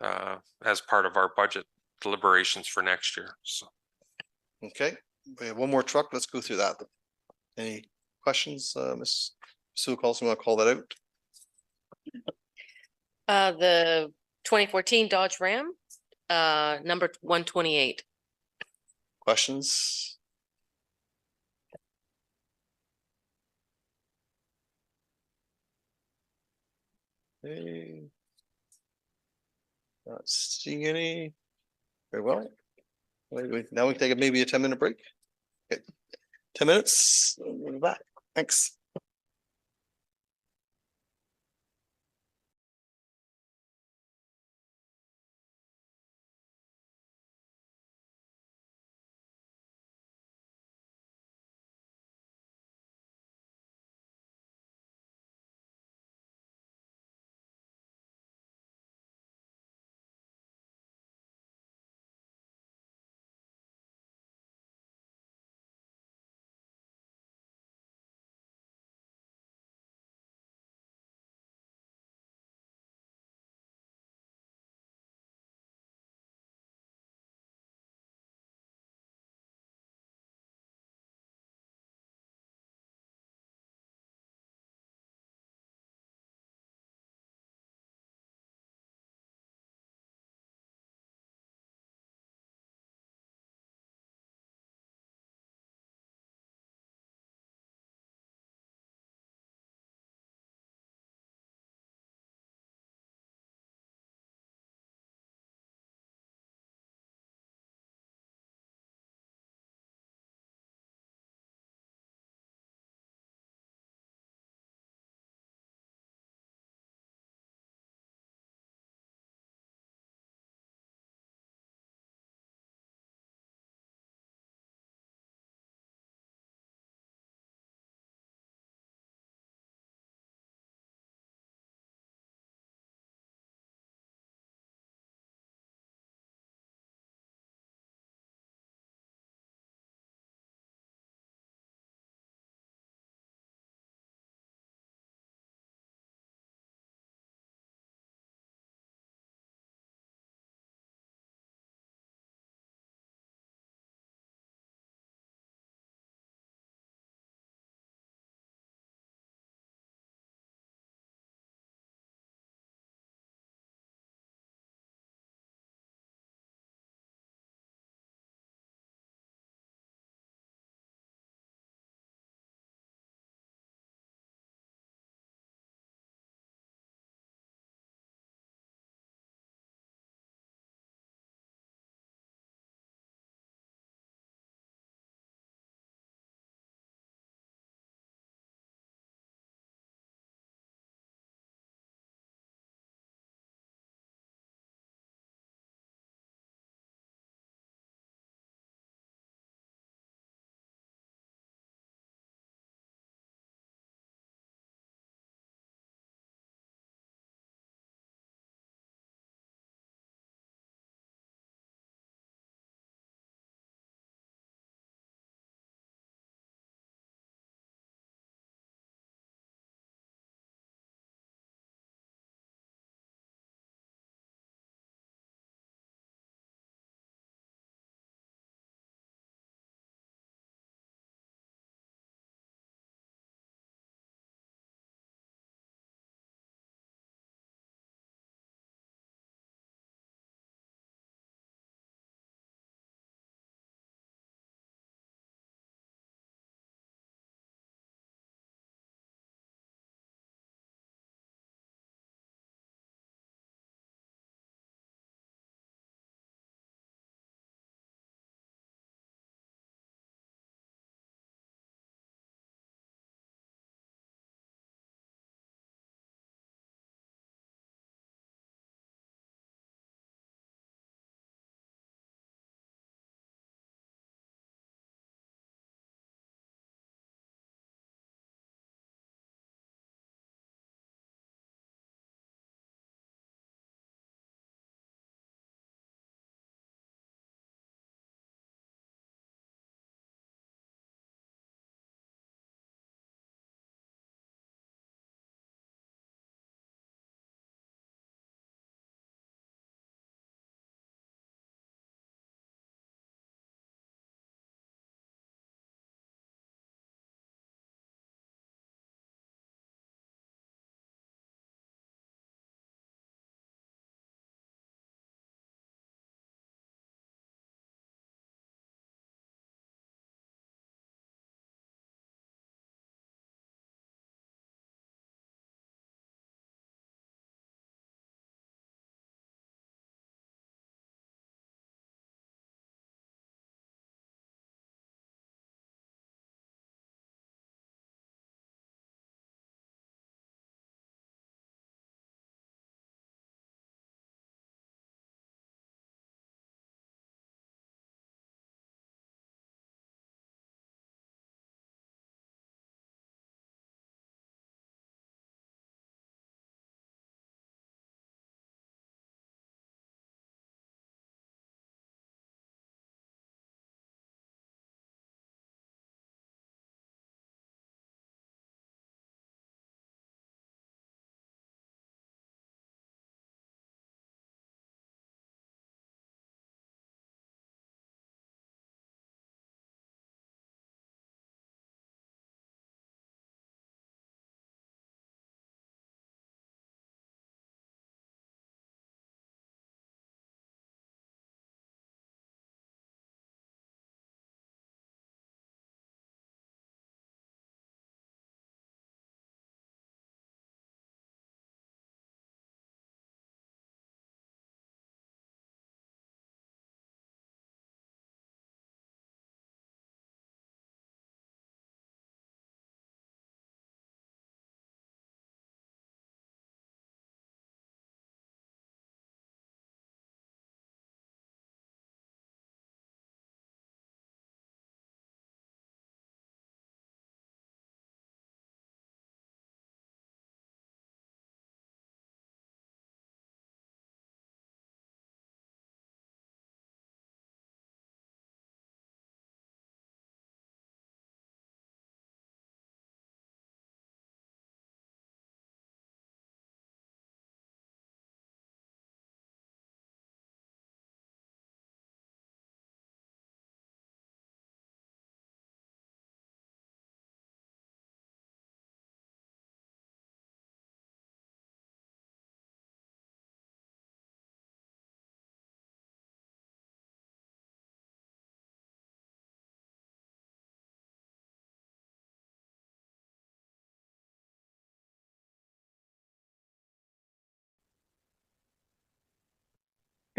as part of our budget deliberations for next year. So, Okay, we have one more truck. Let's go through that. Any questions, Ms. Sue Colson, want to call that out? The 2014 Dodge Ram, number 128. Questions? Okay. Not seeing any. Very well. Now we can take maybe a 10-minute break. Okay. 10 minutes. We'll be back. Thanks.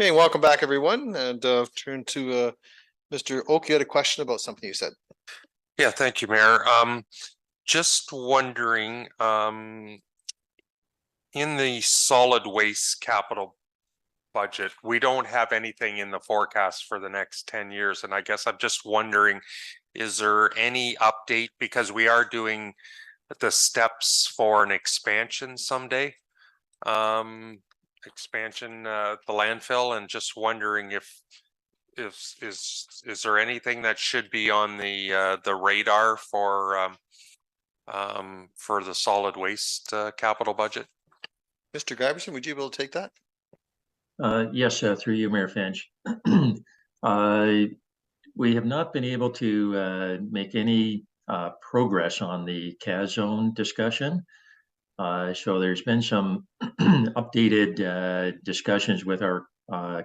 Okay, welcome back, everyone, and turn to Mr. Oak. You had a question about something you said. Yeah, thank you, Mayor. Just wondering, in the solid waste capital budget, we don't have anything in the forecast for the next 10 years. And I guess I'm just wondering, is there any update? Because we are doing the steps for an expansion someday. Expansion, the landfill, and just wondering if is there anything that should be on the radar for the solid waste capital budget? Mr. Giverson, would you be able to take that? Yes, through you, Mayor Finch. We have not been able to make any progress on the CAS zone discussion. So there's been some updated discussions with our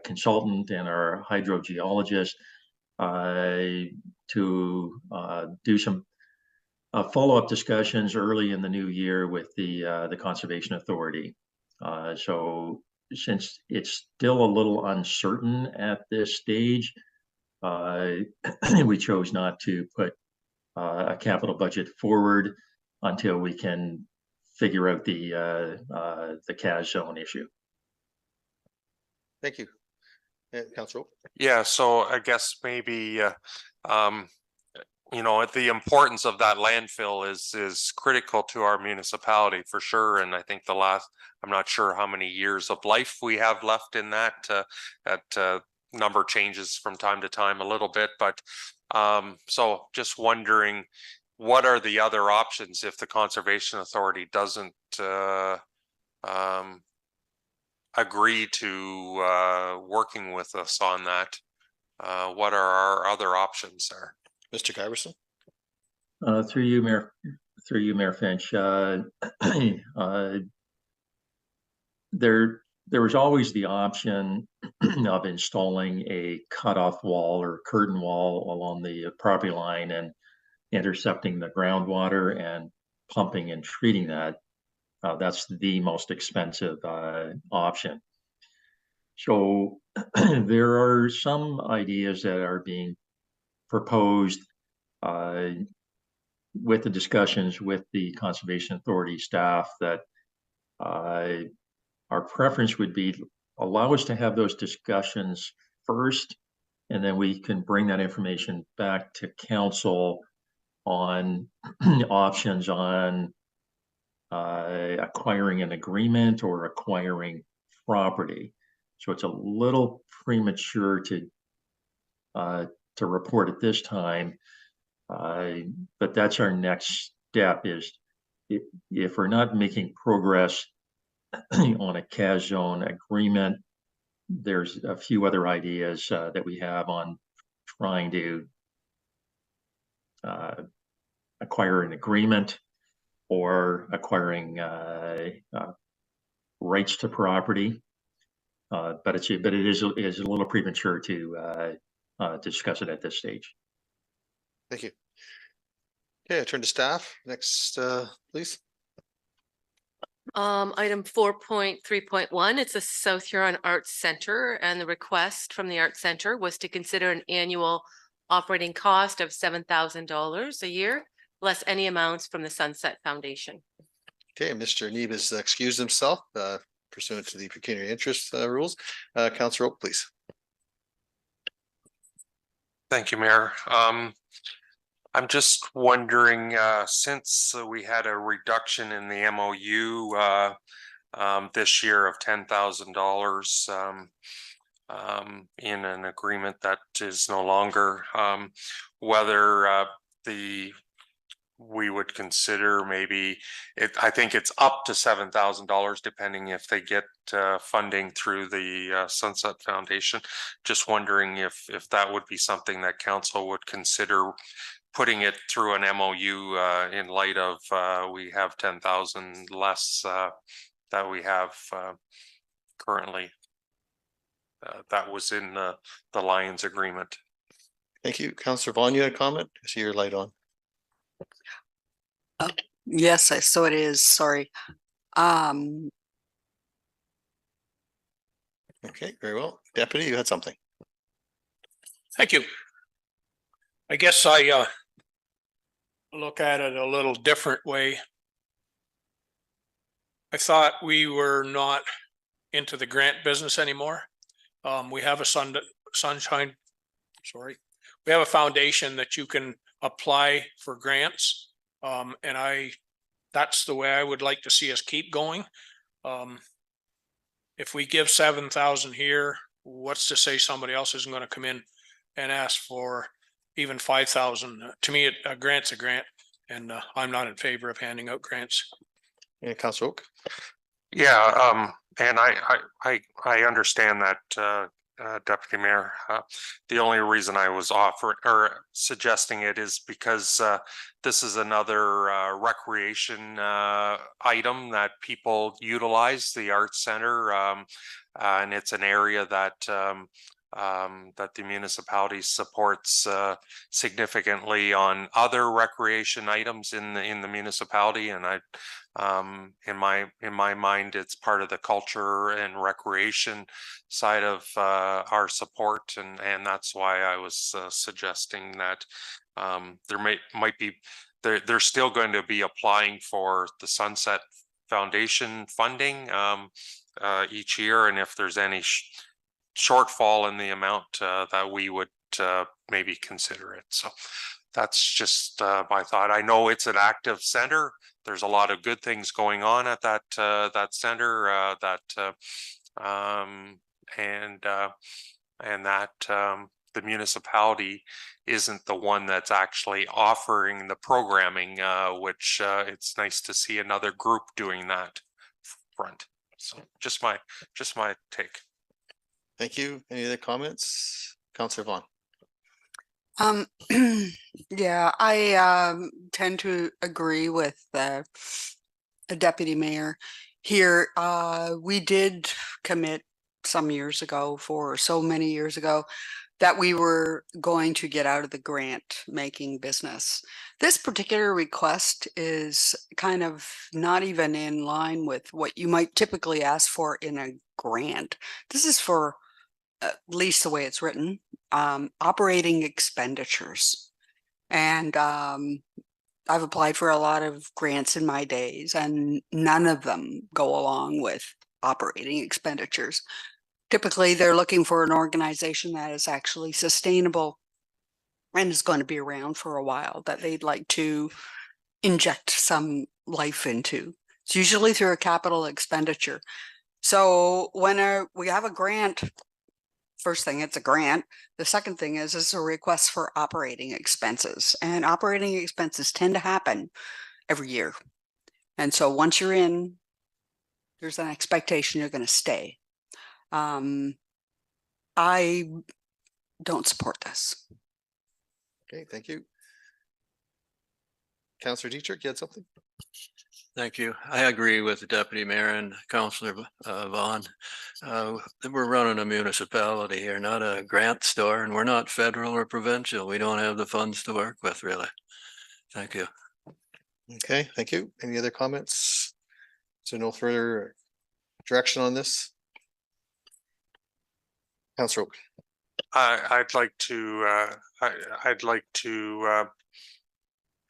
consultant and our hydrogeologist to do some follow-up discussions early in the new year with the Conservation Authority. So since it's still a little uncertain at this stage, we chose not to put a capital budget forward until we can figure out the CAS zone issue. Thank you. Councilor Oak. Yeah, so I guess maybe you know, the importance of that landfill is critical to our municipality for sure. And I think I'm not sure how many years of life we have left in that. That number changes from time to time a little bit, but so just wondering, what are the other options if the Conservation Authority doesn't agree to working with us on that? What are our other options there? Mr. Giverson. Through you, Mayor Finch. There was always the option of installing a cutoff wall or curtain wall along the property line and intercepting the groundwater and pumping and treating that. That's the most expensive option. So there are some ideas that are being proposed with the discussions with the Conservation Authority staff that our preference would be allow us to have those discussions first, and then we can bring that information back to council on options on acquiring an agreement or acquiring property. So it's a little premature to report at this time, but that's our next step. Is if we're not making progress on a CAS zone agreement, there's a few other ideas that we have on trying to acquire an agreement or acquiring rights to property. But it is a little premature to discuss it at this stage. Thank you. Okay, I turn to staff. Next, please. Item 4.3.1, it's a South Huron Arts Center, and the request from the Arts Center was to consider an annual operating cost of $7,000 a year, less any amounts from the Sunset Foundation. Okay, Mr. Neeb has excused himself pursuant to the pecuniary interest rules. Councilor Oak, please. Thank you, Mayor. I'm just wondering, since we had a reduction in the MOU this year of $10,000 in an agreement that is no longer, whether we would consider maybe I think it's up to $7,000 depending if they get funding through the Sunset Foundation. Just wondering if that would be something that council would consider putting it through an MOU in light of we have 10,000 less that we have currently. That was in the Lions agreement. Thank you. Councilor Vaughn, you had a comment? I see your light on. Yes, so it is. Sorry. Okay, very well. Deputy, you had something. Thank you. I guess I look at it a little different way. I thought we were not into the grant business anymore. We have a sunshine, sorry. We have a foundation that you can apply for grants. And that's the way I would like to see us keep going. If we give 7,000 here, what's to say somebody else isn't going to come in and ask for even 5,000? To me, a grant's a grant, and I'm not in favor of handing out grants. Yeah, Councillor Oak. Yeah, and I understand that, Deputy Mayor. The only reason I was offering or suggesting it is because this is another recreation item that people utilize, the Arts Center, and it's an area that that the municipality supports significantly on other recreation items in the municipality, and in my mind, it's part of the culture and recreation side of our support, and that's why I was suggesting that there might be they're still going to be applying for the Sunset Foundation funding each year, and if there's any shortfall in the amount that we would maybe consider it. So that's just my thought. I know it's an active center. There's a lot of good things going on at that center and that the municipality isn't the one that's actually offering the programming, which it's nice to see another group doing that front. So just my take. Thank you. Any other comments? Councillor Um, yeah, I tend to agree with the deputy mayor here. We did commit some years ago, so many years ago, that we were going to get out of the grant making business. This particular request is kind of not even in line with what you might typically ask for in a grant. This is for, at least the way it's written, operating expenditures. And I've applied for a lot of grants in my days, and none of them go along with operating expenditures. Typically, they're looking for an organization that is actually sustainable and is going to be around for a while, that they'd like to inject some life into. It's usually through a capital expenditure. So when we have a grant, first thing, it's a grant. The second thing is it's a request for operating expenses, and operating expenses tend to happen every year. And so once you're in, there's an expectation you're going to stay. I don't support this. Okay, thank you. Councillor Dietrich, you had something? Thank you. I agree with the deputy mayor and Councillor Vaughn. We're running a municipality here, not a grant store, and we're not federal or provincial. We don't have the funds to work with, really. Thank you. Okay, thank you. Any other comments? So no further direction on this? Councillor Oak. I'd like to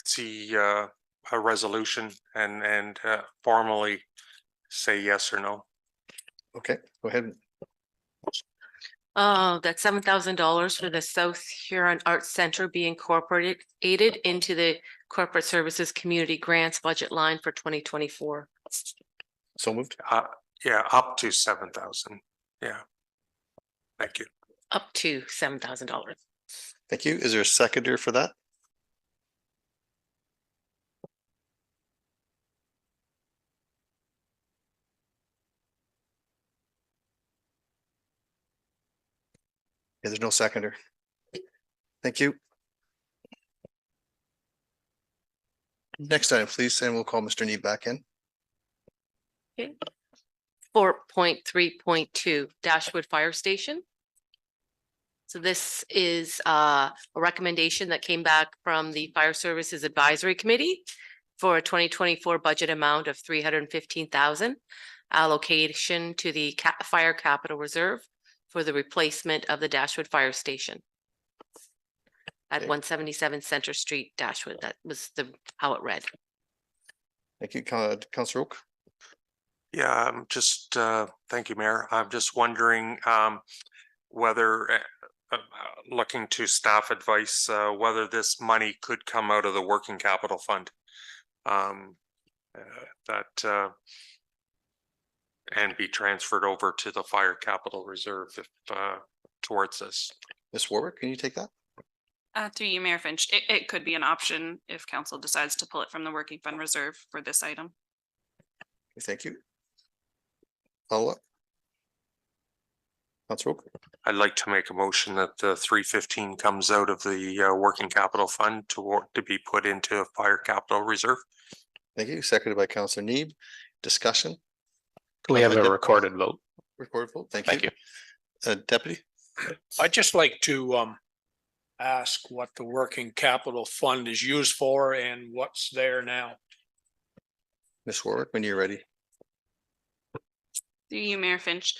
see a resolution and formally say yes or no. Okay, go ahead. That $7,000 for the South Huron Arts Center be incorporated into the Corporate Services Community Grants budget line for 2024. So moved. Yeah, up to 7,000. Yeah. Thank you. Up to $7,000. Thank you. Is there a seconder for that? Yeah, there's no seconder. Thank you. Next item, please, and we'll call Mr. Need back in. Okay. 4.3.2 Dashwood Fire Station. So this is a recommendation that came back from the Fire Services Advisory Committee for a 2024 budget amount of $315,000, allocation to the Fire Capital Reserve for the replacement of the Dashwood Fire Station at Okay. 177 Center Street, Dashwood. That was how it read. Thank you, Councillor Oak. Yeah, I'm just, thank you, Mayor. I'm just wondering, whether, looking to staff advice, whether this money could come out of the working capital fund. And be transferred over to the fire capital reserve if, towards this. Ms. Warwick, can you take that? Through you, Mayor Finch, it could be an option if council decides to pull it from the working fund reserve for this item. Thank you. Follow up. Councillor Oak. I'd like to make a motion that the 315 comes out of the working capital fund to be put into a fire capital reserve. Thank you. Seconded by Councillor Neeb. Discussion. Can we have a Dep- recorded vote? Recorded vote. Thank Thank you. you. Deputy. I'd just like to ask what the working capital fund is used for and what's there now. Ms. Warwick, when you're ready. Through you, Mayor Finch.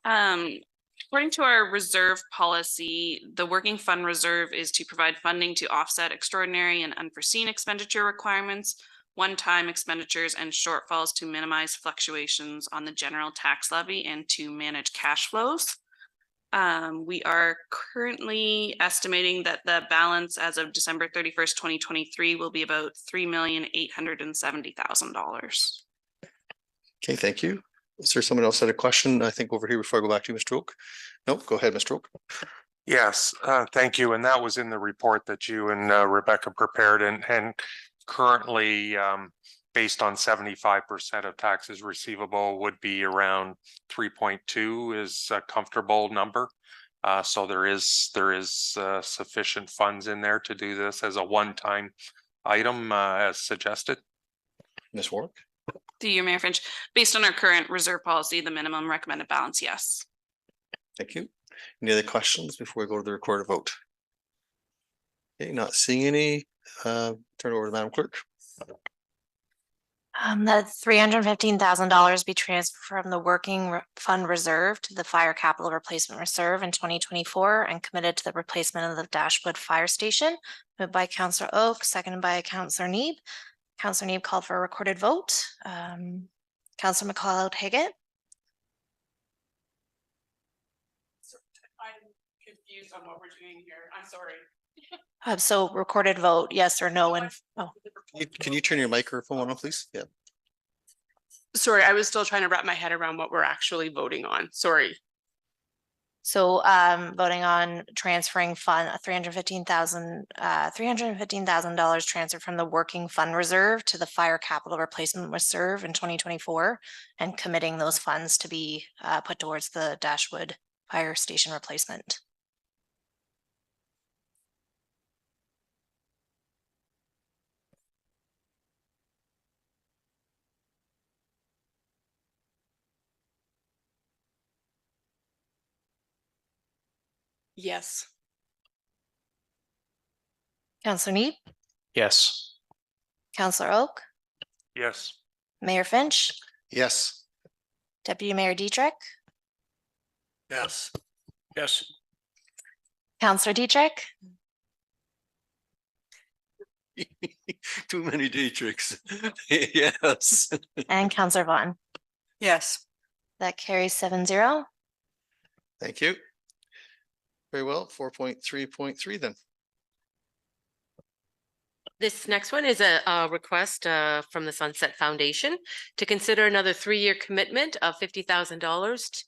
According to our reserve policy, the working fund reserve is to provide funding to offset extraordinary and unforeseen expenditure requirements, one-time expenditures and shortfalls to minimize fluctuations on the general tax levy and to manage cash flows. We are currently estimating that the balance as of December 31st, 2023 will be about $3,870,000. Okay, thank you. Is there someone else that had a question? I think over here before I go back to you, Mr. Oak. No, go ahead, Mr. Oak. Yes, thank you. And that was in the report that you and Rebecca prepared, and currently based on 75% of taxes receivable would be around 3.2 is a comfortable number. So there is sufficient funds in there to do this as a one-time item as suggested. Ms. Warwick. Through you, Mayor Finch, based on our current reserve policy, the minimum recommended balance, yes. Thank you. Any other questions before we go to the recorded vote? Okay, not seeing any. Turn it over to Madam Clerk. That $315,000 be transferred from the working fund reserve to the fire capital replacement reserve in 2024 and committed to the replacement of the Dashwood Fire Station. Moved by Councillor Oak, seconded by Councillor Neeb. Councillor Neeb called for a recorded vote. Councillor McLeod-Higgett. I'm confused on what we're doing here. I'm sorry. So recorded vote, yes or no, and Can you turn your microphone on, please? Yeah. Sorry, I was still trying to wrap my head around what we're actually voting on. Sorry. so voting on transferring fund $315,000 transferred from the working fund reserve to the fire capital replacement reserve in 2024 and committing those funds to be put towards the Dashwood Fire Station replacement. Yes. Councillor Neeb, Yes. Councillor Oak, Yes. Mayor Finch, Yes. Deputy Mayor Dietrich, Yes. Yes. Councillor Dietrich, Too many Dietrichs. Yes. and Councillor Vaughn. Yes. That carries 7-0. Thank you. Very well. 4.3.3 then. This next one is a request from the Sunset Foundation to consider another 3-year commitment of $50,000.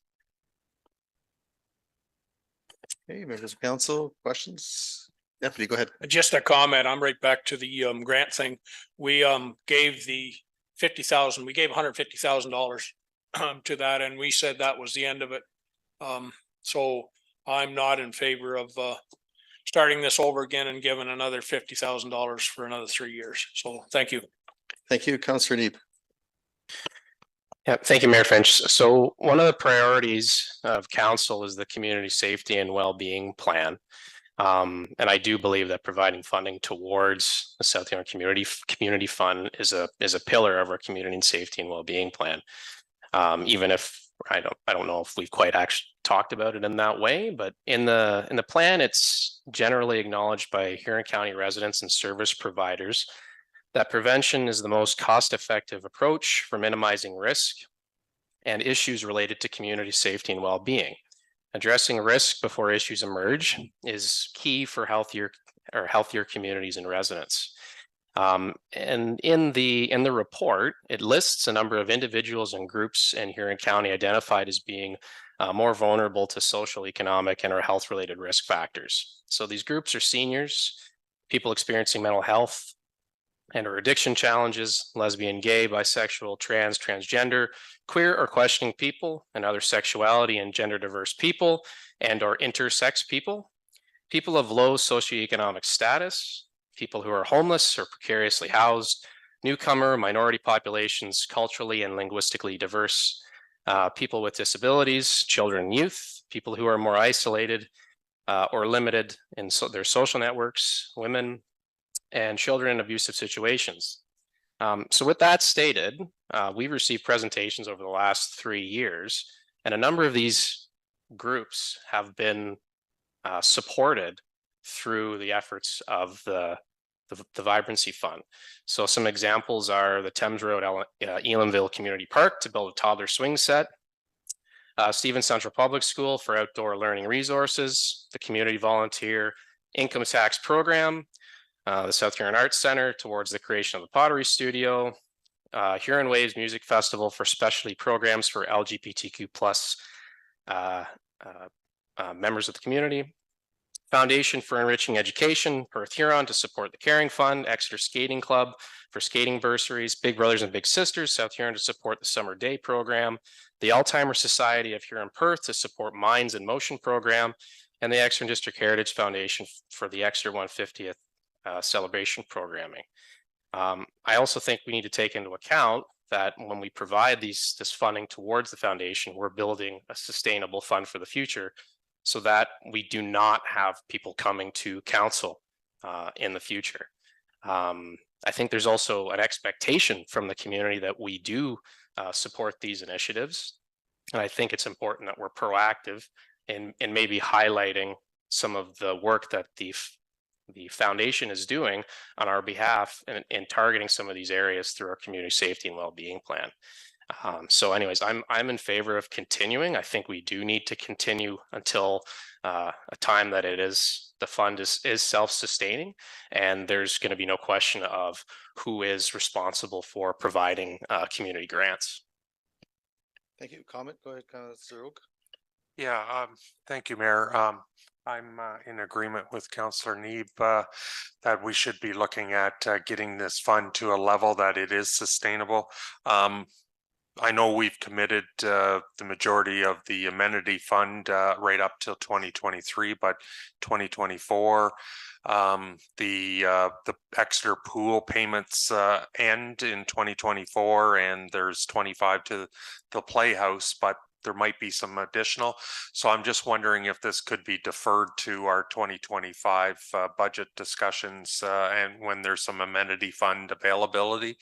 Okay, members of council, questions? Deputy, go ahead. Just a comment. I'm right back to the grant thing. We gave the 50,000, we gave $150,000 to that, and we said that was the end of it. So I'm not in favor of starting this over again and giving another $50,000 for another 3 years. So thank you. Thank you, Councillor Neeb. Yeah, thank you, Mayor Finch. So one of the priorities of council is the community safety and well-being plan. And I do believe that providing funding towards the South York Community Fund is a pillar of our community and safety and well-being plan. Even if I don't know if we've quite actually talked about it in that way, but in the plan, it's generally acknowledged by Huron County residents and service providers that prevention is the most cost-effective approach for minimizing risk and issues related to community safety and well-being. Addressing risk before issues emerge is key for healthier communities and residents. And in the report, it lists a number of individuals and groups in Huron County identified as being more vulnerable to social, economic, and or health-related risk factors. So these groups are seniors, people experiencing mental health and or addiction challenges, lesbian, gay, bisexual, trans, transgender, queer or questioning people, and other sexuality and gender diverse people, and or intersex people, people of low socioeconomic status, people who are homeless or precariously housed, newcomer, minority populations, culturally and linguistically diverse, people with disabilities, children and youth, people who are more isolated or limited in their social networks, women, and children in abusive situations. So with that stated, we've received presentations over the last 3 years, and a number of these groups have been supported through the efforts of the Vibrancy Fund. So some examples are the Thames Road Elanville Community Park to build a toddler swing set, Stevens Central Public School for outdoor learning resources, the Community Volunteer Income Tax Program, the South Huron Arts Center towards the creation of the Pottery Studio, Huron Waves Music Festival for specialty programs for LGBTQ plus members of the community, Foundation for Enriching Education, Perth Huron to support the Caring Fund, Exeter Skating Club for skating bursaries, Big Brothers and Big Sisters, South Huron to support the Summer Day Program, the Alzheimer's Society of Huron Perth to support Minds in Motion Program, and the Exeter District Heritage Foundation for the Exeter 150th celebration programming. I also think we need to take into account that when we provide this funding towards the foundation, we're building a sustainable fund for the future so that we do not have people coming to council in the future. I think there's also an expectation from the community that we do support these initiatives. And I think it's important that we're proactive in maybe highlighting some of the work that the foundation is doing on our behalf in targeting some of these areas through our community safety and well-being plan. So anyways, I'm in favor of continuing. I think we do need to continue until a time that the fund is self-sustaining, and there's going to be no question of who is responsible for providing community grants. Thank you. Comment? Go ahead, Councillor Oak. Yeah, thank you, Mayor. I'm in agreement with Councillor Neeb that we should be looking at getting this fund to a level that it is sustainable. I know we've committed the majority of the amenity fund right up till 2023, but 2024, the Exeter pool payments end in 2024, and there's 25 to the Playhouse, but there might be some additional. So I'm just wondering if this could be deferred to our 2025 budget discussions and when there's some amenity fund availability.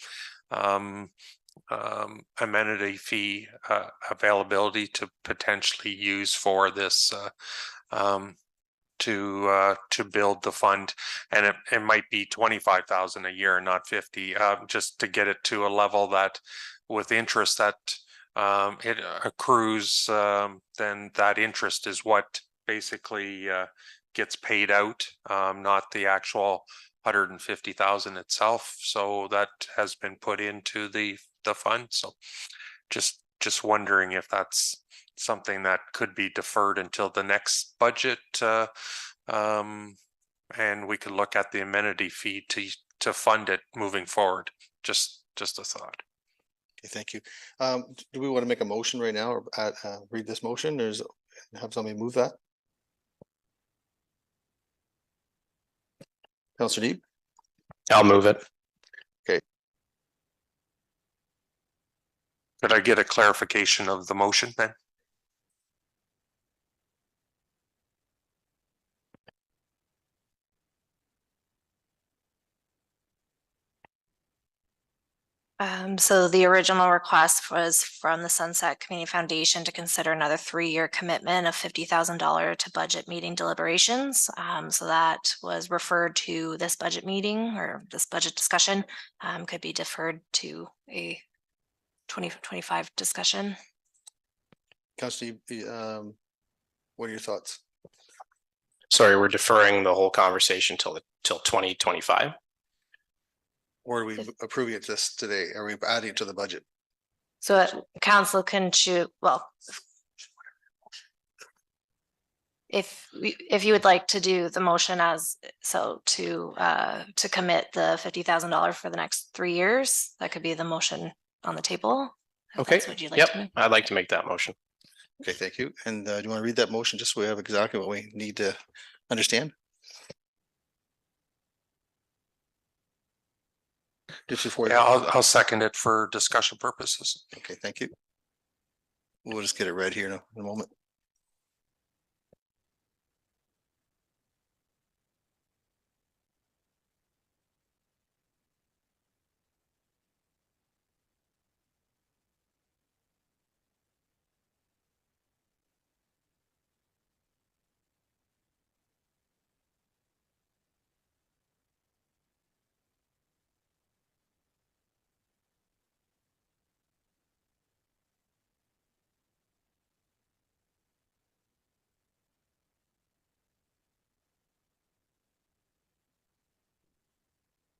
Amenity fee availability to potentially use for this to build the fund, and it might be 25,000 a year, not 50, just to get it to a level that with interest that it accrues, then that interest is what basically gets paid out, not the actual 150,000 itself. So that has been put into the fund. So just wondering if that's something that could be deferred until the next budget, and we could look at the amenity fee to fund it moving forward. Just a thought. Okay, thank you. Do we want to make a motion right now or read this motion, or have somebody move that? Councillor Neeb? I'll move it. Okay. Could I get a clarification of the motion then? So the original request was from the Sunset Community Foundation to consider another 3-year commitment of $50,000 to budget meeting deliberations. So that was referred to this budget meeting or this budget discussion, could be deferred to a 2025 discussion. Councillor, what are your thoughts? Sorry, we're deferring the whole conversation till 2025. Or are we approving it this today? Are we adding it to the budget? So council can choose, well, if you would like to do the motion as so to commit the $50,000 for the next 3 years, that could be the motion on the table. Okay. That's what you'd like Yep. to do. I'd like to make that motion. Okay, thank you. And do you want to read that motion just so we have exactly what we need to understand? Just before. Yeah, I'll second it for discussion purposes. Okay, thank you. We'll just get it read here in a moment.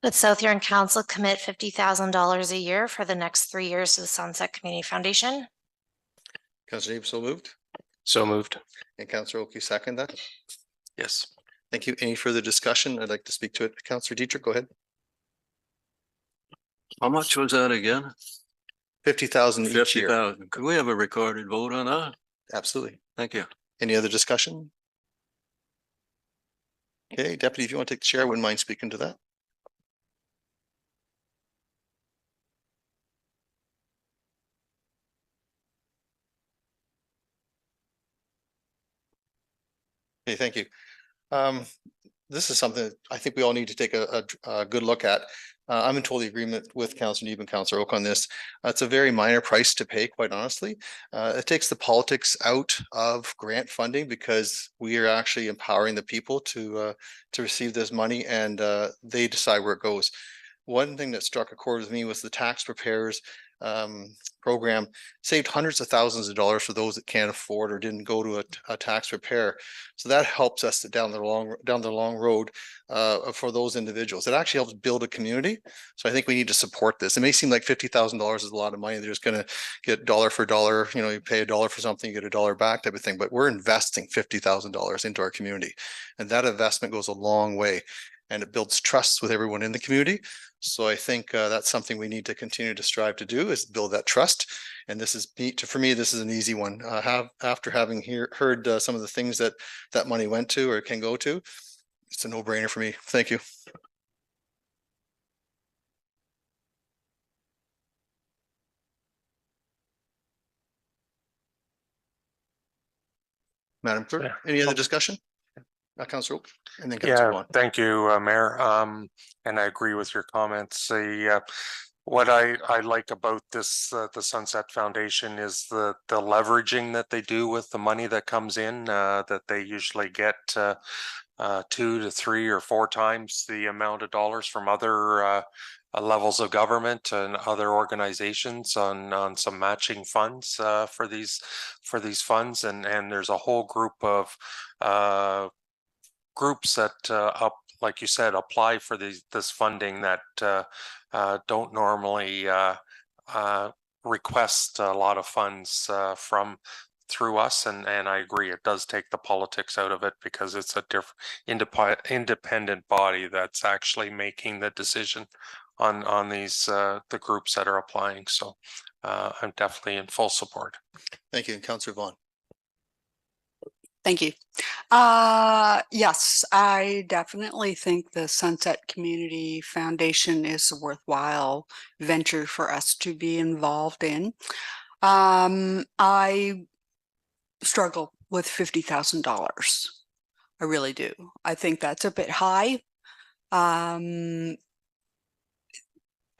That South Huron Council commit $50,000 a year for the next 3 years to the Sunset Community Foundation. Councillor Abe, so moved. So moved. And Councillor Oki, second that. Yes. Thank you. Any further discussion? I'd like to speak to it. Councillor Dietrich, go ahead. How much was that again? 50,000 each year. 50,000. Could we have a recorded vote on that? Absolutely. Thank you. Any other discussion? Okay, Deputy, if you want to take the chair, I wouldn't mind speaking to that. Okay, thank you. This is something that I think we all need to take a good look at. I'm in total agreement with Councillor Neeb and Councillor Oak on this. It's a very minor price to pay, quite honestly. It takes the politics out of grant funding because we are actually empowering the people to receive this money and they decide where it goes. One thing that struck a chord with me was the tax preparers program saved hundreds of thousands of dollars for those that can't afford or didn't go to a tax preparer. So that helps us down the long road for those individuals. It actually helps build a community. So I think we need to support this. It may seem like $50,000 is a lot of money. They're just going to get dollar for dollar. You know, you pay $1 for something, you get $1 back type of thing. But we're investing $50,000 into our community, and that investment goes a long way, and it builds trust with everyone in the community. So I think that's something we need to continue to strive to do, is build that trust. And this is, for me, this is an easy one. After having heard some of the things that money went to or can go to, it's a no-brainer for me. Thank you. Madam Clerk, any other discussion? Councillor Oak, and then Councillor Yeah, Vaughn. thank you, Mayor. And I agree with your comments. What I like about this, the Sunset Foundation, is the leveraging that they do with the money that comes in, that they usually get 2 to 3 or 4 times the amount of dollars from other levels of government and other organizations on some matching funds for these funds, and there's a whole group of groups that like you said, apply for this funding that don't normally request a lot of funds through us, and I agree, it does take the politics out of it because it's a different independent body that's actually making the decision on these the groups that are applying. So I'm definitely in full support. Thank you, Councillor Vaughn. Thank you. Yes, I definitely think the Sunset Community Foundation is a worthwhile venture for us to be involved in. I struggle with $50,000. I really do. I think that's a bit high.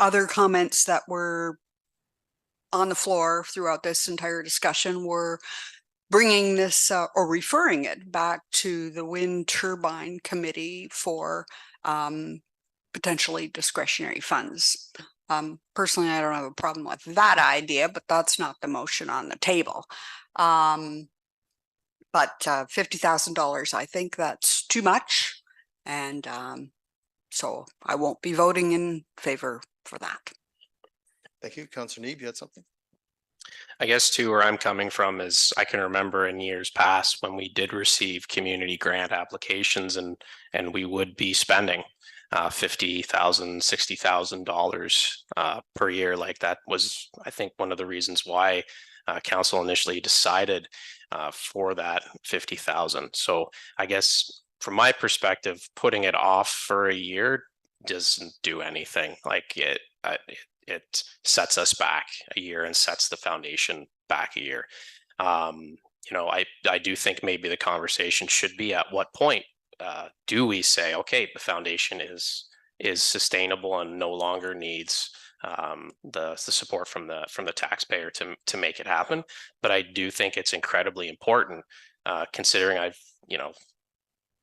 other comments that were on the floor throughout this entire discussion were bringing this or referring it back to the wind turbine committee for potentially discretionary funds. Personally, I don't have a problem with that idea, but that's not the motion on the table. But $50,000, I think that's too much. And so I won't be voting in favor for that. Thank you. Councillor Need, you had something? I guess too, where I'm coming from is I can remember in years past when we did receive community grant applications and we would be spending $50,000, $60,000 per year. Like that was, I think, one of the reasons why council initially decided for that 50,000. So I guess from my perspective, putting it off for a year doesn't do anything. Like it sets us back a year and sets the foundation back a year. You know, I do think maybe the conversation should be at what point do we say, okay, the foundation is sustainable and no longer needs the support from the taxpayer to make it happen. But I do think it's incredibly important, considering I've, you know,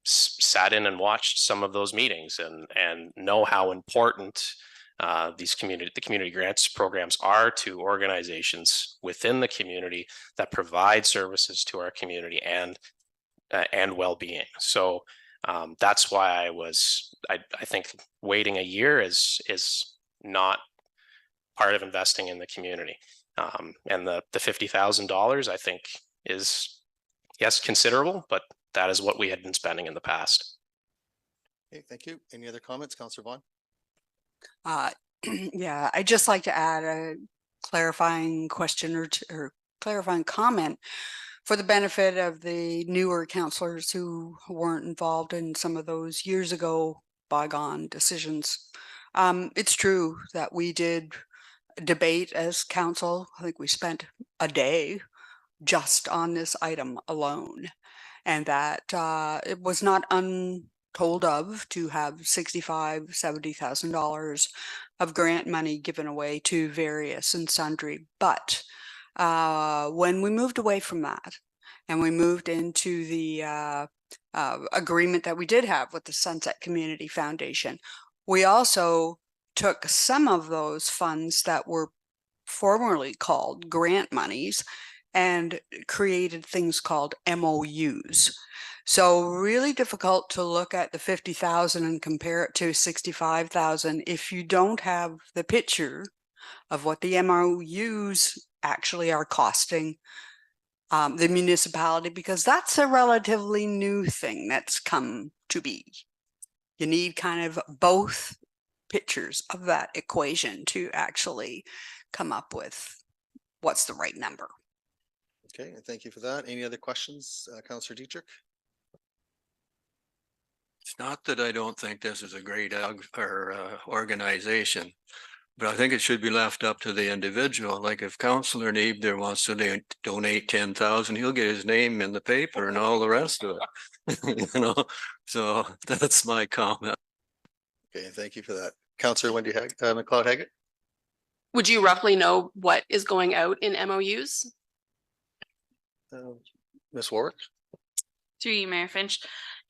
sat in and watched some of those meetings and know how important the community grants programs are to organizations within the community that provide services to our community and well-being. So that's why I think waiting a year is not part of investing in the community. And the $50,000 I think is, yes, considerable, but that is what we had been spending in the past. Okay, thank you. Any other comments, Councillor Vaughn? Yeah, I'd just like to add a clarifying question or clarifying comment for the benefit of the newer councillors who weren't involved in some of those years ago bygone decisions. It's true that we did debate as council. I think we spent a day just on this item alone, and that it was not untold of to have $65,000, $70,000 of grant money given away to various and sundry. But when we moved away from that and we moved into the agreement that we did have with the Sunset Community Foundation, we also took some of those funds that were formerly called grant monies and created things called MOUs. So really difficult to look at the 50,000 and compare it to 65,000 if you don't have the picture of what the MOUs actually are costing the municipality, because that's a relatively new thing that's come to be. You need kind of both pictures of that equation to actually come up with what's the right number. Okay, and thank you for that. Any other questions, Councillor Dietrich? It's not that I don't think this is a great organization, but I think it should be left up to the individual. Like if Councillor Neeb there wants to donate 10,000, he'll get his name in the paper and all the rest of it. You know, so that's my comment. Okay, thank you for that. Councillor Wendy McLeod-Haggett. Would you roughly know what is going out in MOUs? Ms. Warwick. Through you, Mayor Finch.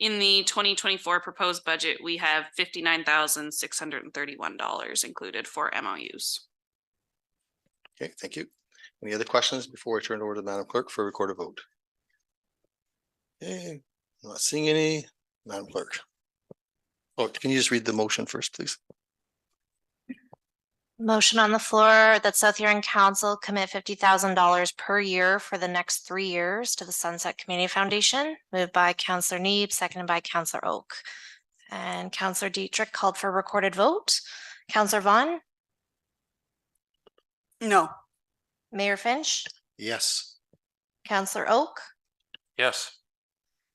In the 2024 proposed budget, we have $59,631 included for MOUs. Okay, thank you. Any other questions before I turn it over to Madam Clerk for a recorded vote? Okay, I'm not seeing any. Madam Clerk. Oh, can you just read the motion first, please? Motion on the floor that South Huron Council commit $50,000 per year for the next 3 years to the Sunset Community Foundation. Moved by Councillor Neeb, seconded by Councillor Oak. And Councillor Dietrich called for a recorded vote. Councillor Vaughn? No. Mayor Finch? Yes. Councillor Oak? Yes.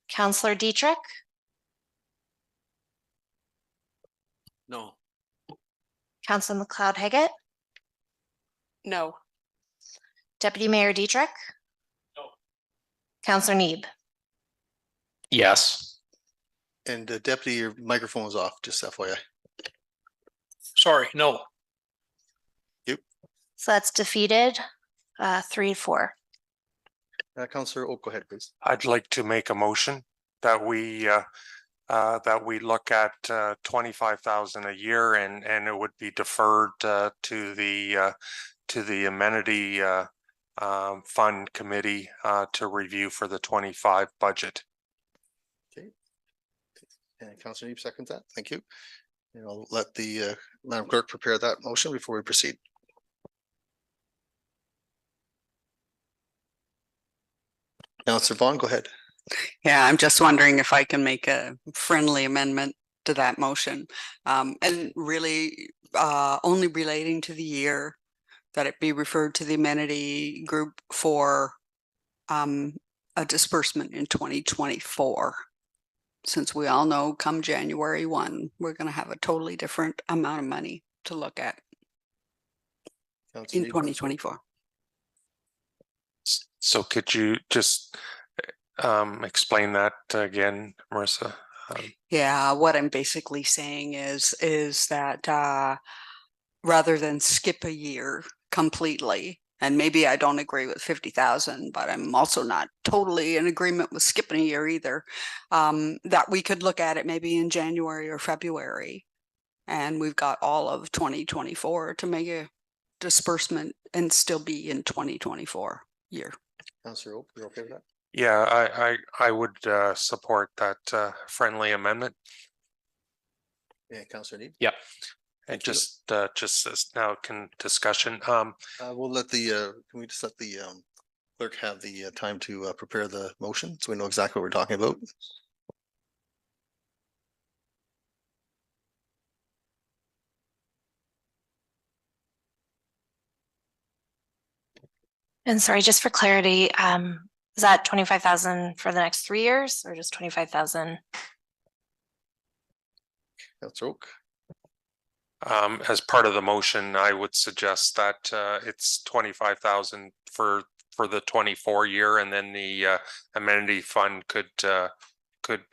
Councillor Dietrich? No. Councillor McLeod-Haggett? No. Deputy Mayor Dietrich? No. Councillor Neeb? Yes. And Deputy, your microphone is off, just FYI. Sorry, no. So that's defeated, 3-4. Councillor Oak, go ahead, please. I'd like to make a motion that we look at 25,000 a year and it would be deferred to the amenity fund committee to review for the 25 budget. Okay. And Councillor Neep seconds that. Thank you. And I'll let the Madam Clerk prepare that motion before we proceed. Councillor Vaughn, go ahead. Yeah, I'm just wondering if I can make a friendly amendment to that motion. And really, only relating to the year, that it be referred to the amenity group for a disbursement in 2024. Since we all know come January 1, we're going to have a totally different amount of money to look at in 2024. So could you just explain that again, Marissa? Yeah, what I'm basically saying is that rather than skip a year completely, and maybe I don't agree with 50,000, but I'm also not totally in agreement with skipping a year either, that we could look at it maybe in January or February, and we've got all of 2024 to make a disbursement and still be in 2024 year. Councillor Oak, you okay with that? Yeah, I would support that friendly amendment. Yeah, Councillor Neep. Yep. And just as now discussion. We'll let the can we just let the clerk have the time to prepare the motion so we know exactly what we're talking about. And sorry, just for clarity, is that 25,000 for the next 3 years or just 25,000? Councillor Oak. As part of the motion, I would suggest that it's 25,000 for the 24 year, and then the amenity fund could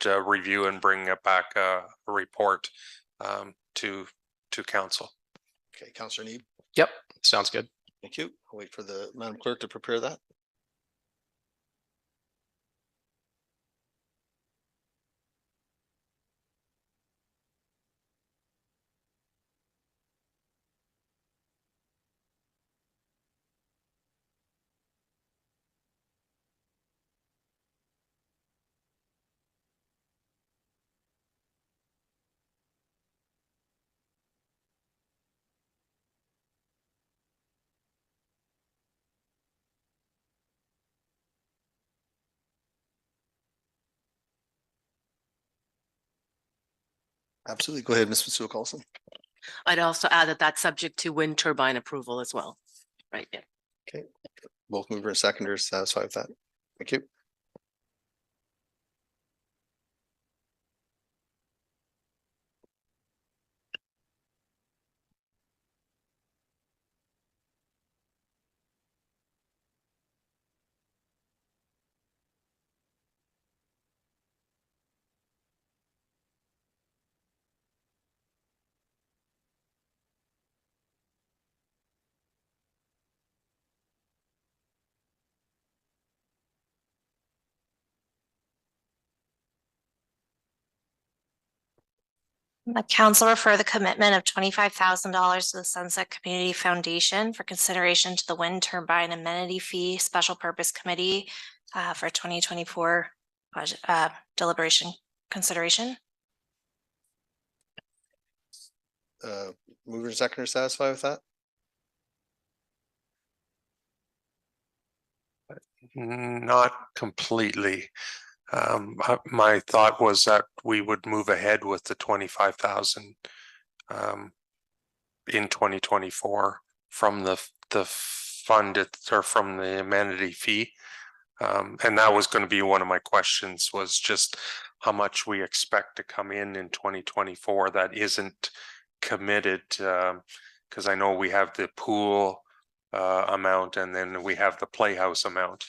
review and bring it back a report to council. Okay, Councillor Neep. Yep, sounds good. Thank you. I'll wait for the Madam Clerk to prepare that. Absolutely. Go ahead, Ms. Masuha-Carlson. I'd also add that that's subject to wind turbine approval as well. Right, yeah. Okay, both mover and seconder satisfied with that. Thank you. The council refer the commitment of $25,000 to the Sunset Community Foundation for consideration to the wind turbine amenity fee special purpose committee for 2024 budget deliberation consideration. Mover and seconder satisfied with that? Not completely. My thought was that we would move ahead with the 25,000 in 2024 from the fund or from the amenity fee. And that was going to be one of my questions, was just how much we expect to come in 2024 that isn't committed, because I know we have the pool amount and then we have the playhouse amount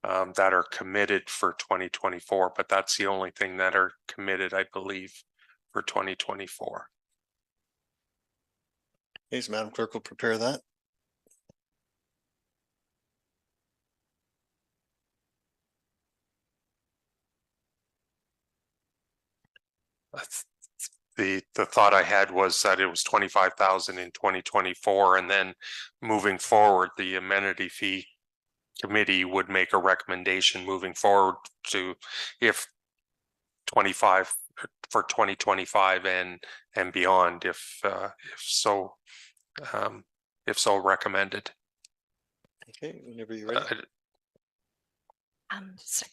that are committed for 2024, but that's the only thing that are committed, I believe, for 2024. Okay, so Madam Clerk will prepare that. The thought I had was that it was 25,000 in 2024, and then moving forward, the amenity fee committee would make a recommendation moving forward to if 25 for 2025 and beyond, if so recommended. Okay, whenever you're ready.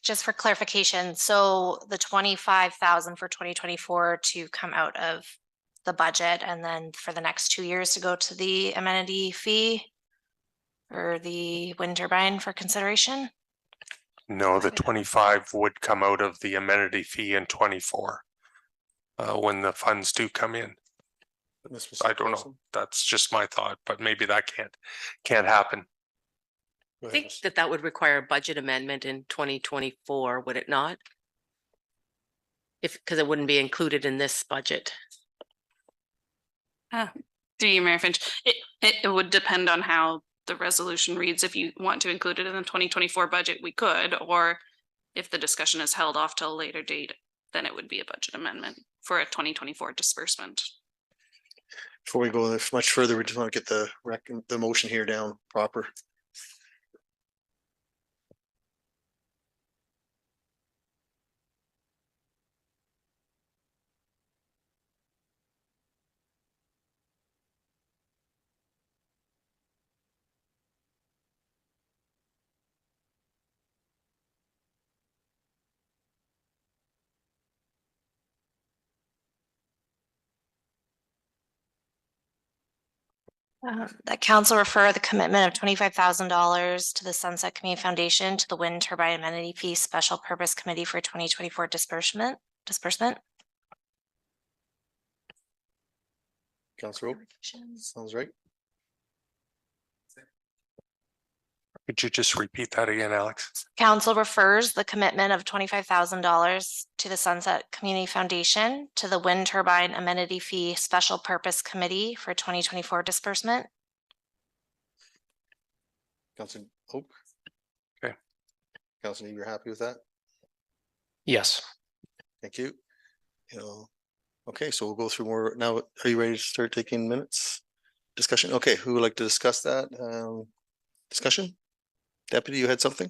Just for clarification, so the 25,000 for 2024 to come out of the budget and then for the next 2 years to go to the amenity fee or the wind turbine for consideration? No, the 25 would come out of the amenity fee in 24 when the funds do come in. I don't know. That's just my thought, but maybe that can't happen. I think that would require a budget amendment in 2024, would it not? Because it wouldn't be included in this budget. Do you, Mayor Finch? It would depend on how the resolution reads. If you want to include it in the 2024 budget, we could, or if the discussion is held off till a later date, then it would be a budget amendment for a 2024 disbursement. Before we go much further, we just want to get the motion here down proper. That council refer the commitment of $25,000 to the Sunset Community Foundation to the Wind Turbine Amenity Fee Special Purpose Committee for 2024 disbursement. Councilor Oak, sounds right. Could you just repeat that again, Alex? Council refers the commitment of $25,000 to the Sunset Community Foundation to the Wind Turbine Amenity Fee Special Purpose Committee for 2024 disbursement. Councilor Oak. Okay. Councilor, you're happy with that? Yes. Thank you. Okay, so we'll go through more now. Are you ready to start taking minutes? Discussion? Okay, who would like to discuss that? Discussion? Deputy, you had something?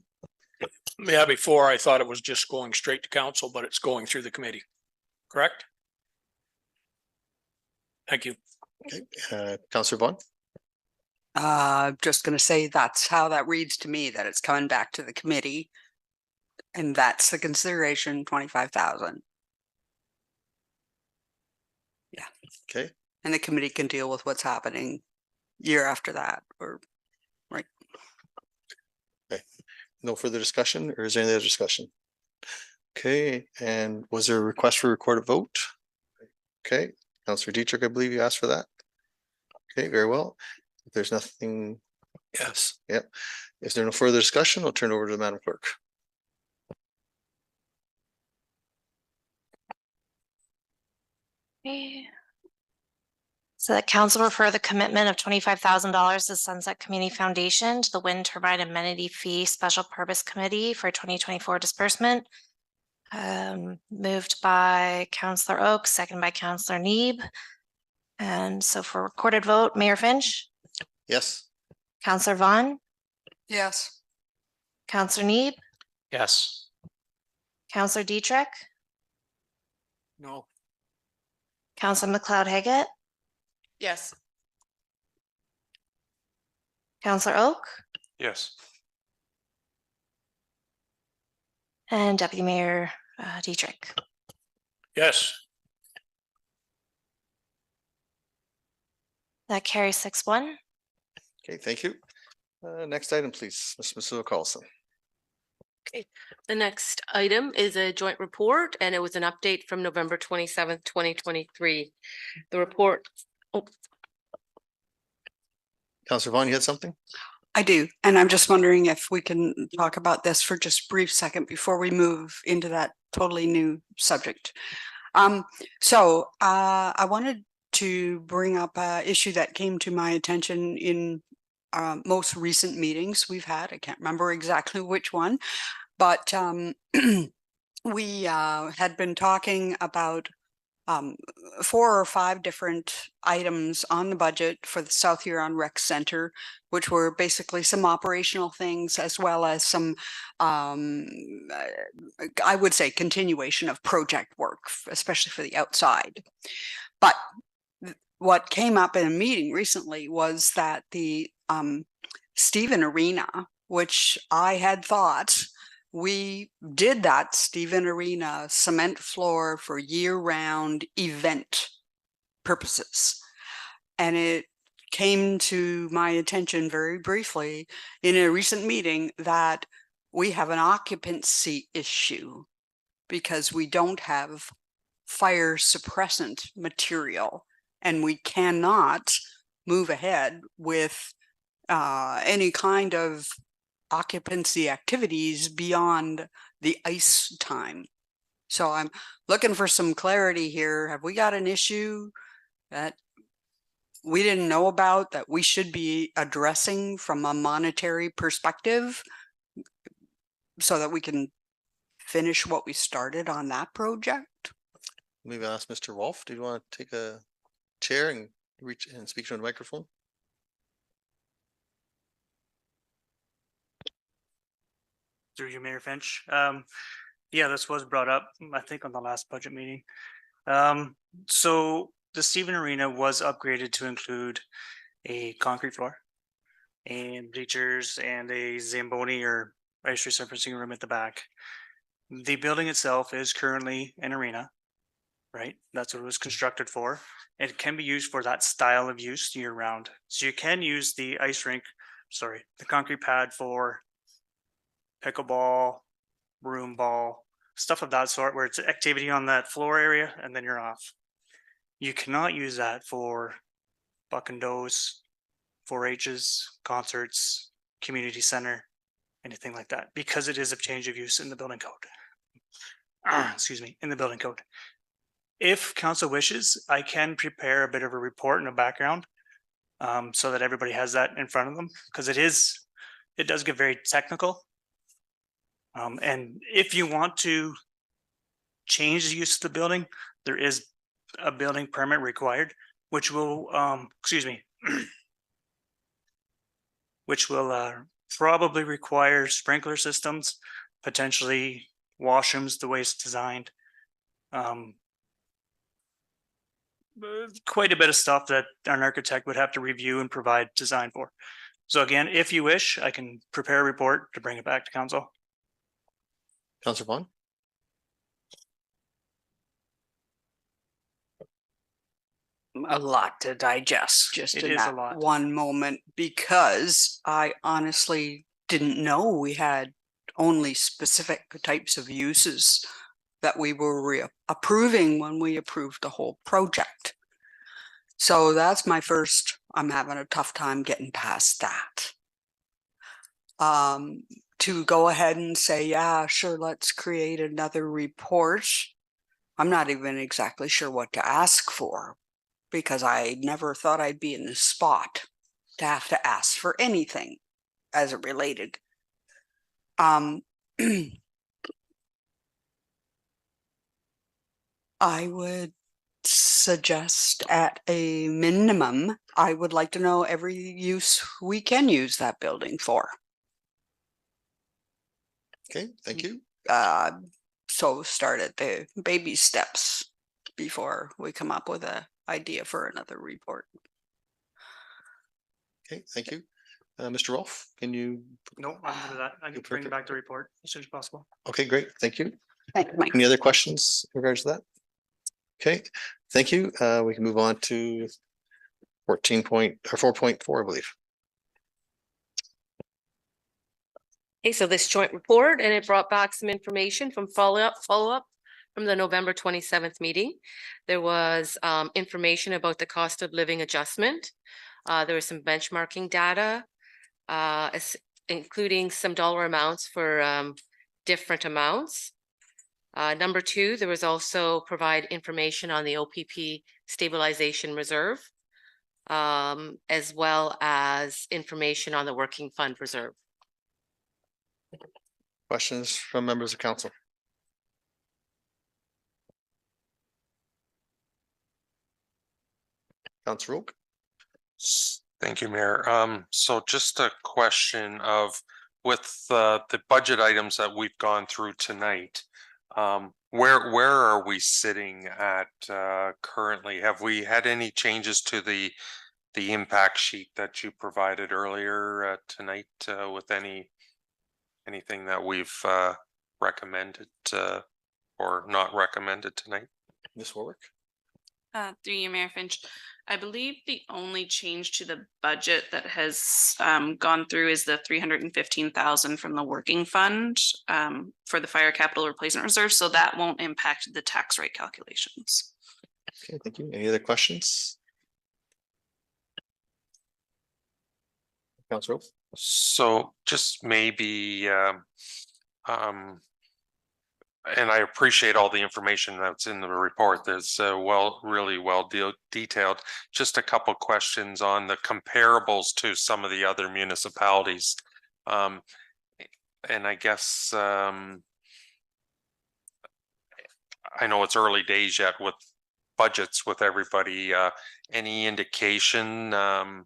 Yeah, before I thought it was just going straight to council, but it's going through the committee, correct? Thank you. Okay, Councilor Vaughn? Just gonna say that's how that reads to me, that it's coming back to the committee. And that's the consideration, 25,000. Yeah. Okay. And the committee can deal with what's happening year after that, or right. Okay. No further discussion, or is there any other discussion? Okay, and was there a request for recorded vote? Okay, Councilor Dietrich, I believe you asked for that. Okay, very well. If there's nothing. Yes. Yep. If there's no further discussion, I'll turn over to the Madam Clerk. So that council refer the commitment of $25,000 to Sunset Community Foundation to the Wind Turbine Amenity Fee Special Purpose Committee for 2024 disbursement. Moved by Councillor Oak, second by Councillor Neeb. And so for recorded vote, Mayor Finch, Yes. Councillor Vaughn, Yes. Councillor Neeb, Yes. Councillor Dietrich, No. Councillor McLeod Haggett, Yes. Councillor Oak, Yes. and Deputy Mayor Dietrich. Yes. That carries 6-1. Okay, thank you. Next item, please, Ms. Priscilla Carlson. Okay, the next item is a joint report, and it was an update from November 27th, 2023. The report. Oh. Councilor Vaughn, you had something? I do, and I'm just wondering if we can talk about this for just a brief second before we move into that totally new subject. So I wanted to bring up an issue that came to my attention in most recent meetings we've had. I can't remember exactly which one, but we had been talking about um, 4 or 5 different items on the budget for the South Huron Rec Center, which were basically some operational things as well as some, I would say, continuation of project work, especially for the outside. But what came up in a meeting recently was that the Stephen Arena, which I had thought we did that Stephen Arena cement floor for year-round event purposes. And it came to my attention very briefly in a recent meeting that we have an occupancy issue because we don't have fire suppressant material and we cannot move ahead with any kind of occupancy activities beyond the ice time. So I'm looking for some clarity here. Have we got an issue that we didn't know about that we should be addressing from a monetary perspective so that we can finish what we started on that project? Maybe ask Mr. Wolf, do you want to take a chair and reach and speak to the microphone? Through you, Mayor Finch. Yeah, this was brought up, I think, on the last budget meeting. So the Stephen Arena was upgraded to include a concrete floor and bleachers and a Zamboni or ice resurfacing room at the back. The building itself is currently an arena, right? That's what it was constructed for. It can be used for that style of use year round. So you can use the ice rink, the concrete pad for pickleball, broom ball, stuff of that sort, where it's activity on that floor area and then you're off. You cannot use that for buck and does, 4-H's, concerts, community center, anything like that, because it is a change of use in the building code. Excuse me, in the building code. If council wishes, I can prepare a bit of a report and a background so that everybody has that in front of them, because it does get very technical. And if you want to change the use of the building, there is a building permit required, which will, which will probably require sprinkler systems, potentially washrooms, the way it's designed. Quite a bit of stuff that an architect would have to review and provide design for. So again, if you wish, I can prepare a report to bring it back to council. Councillor Vaughn? A lot to digest just It in is a that lot. one moment, because I honestly didn't know we had only specific types of uses that we were approving when we approved the whole project. So that's my first, I'm having a tough time getting past that. To go ahead and say, yeah, sure, let's create another report. I'm not even exactly sure what to ask for, because I never thought I'd be in this spot to have to ask for anything as it related. I would suggest at a minimum, I would like to know every use we can use that building for. Okay, thank you. So start at the baby steps before we come up with an idea for another report. Okay, thank you. Mr. Rolfe, can you? No, I'm good with that. I can bring it back the report as soon as possible. Okay, great. Thank you. Thank you, Mike. Any other questions in regards to that? Okay, thank you. We can move on to 4.4, I believe. Okay, so this joint report, and it brought back some information from follow-up from the November 27th meeting. There was information about the cost of living adjustment. There was some benchmarking data, including some dollar amounts for different amounts. Number 2, there was also provide information on the OPP stabilization reserve, as well as information on the working fund reserve. Questions from members of council? Councillor Roque. Thank you, Mayor. So just a question of with the budget items that we've gone through tonight, where are we sitting at currently? Have we had any changes to the impact sheet that you provided earlier tonight with anything that we've recommended or not recommended tonight? Ms. Warwick. Through you, Mayor Finch. I believe the only change to the budget that has gone through is the 315,000 from the working fund for the fire capital replacement reserve. So that won't impact the tax rate calculations. Okay, thank you. Any other questions? Councillor Roque. So just maybe and I appreciate all the information that's in the report. That's really well detailed. Just a couple questions on the comparables to some of the other municipalities. And I guess I know it's early days yet with budgets with everybody. Any indication on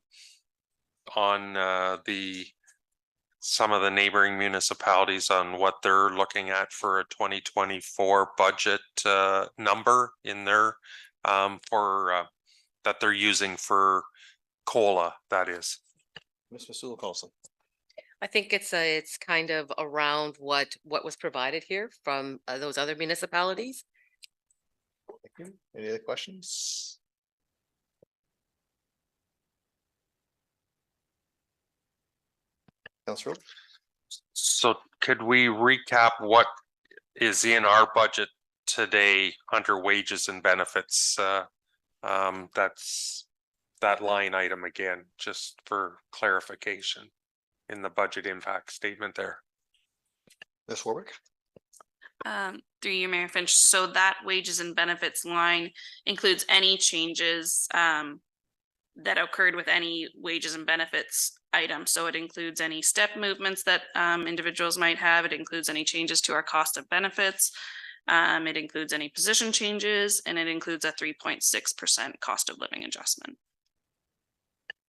some of the neighboring municipalities on what they're looking at for a 2024 budget number in their for that they're using for COLA, that is? Ms. Masula Carlson. I think it's kind of around what was provided here from those other municipalities. Thank you. Any other questions? Councillor Roque. So could we recap what is in our budget today under wages and benefits? That's that line item again, just for clarification in the budget impact statement there. Ms. Warwick. Through you, Mayor Finch. So that wages and benefits line includes any changes that occurred with any wages and benefits item. So it includes any step movements that individuals might have. It includes any changes to our cost of benefits. It includes any position changes, and it includes a 3.6% cost of living adjustment.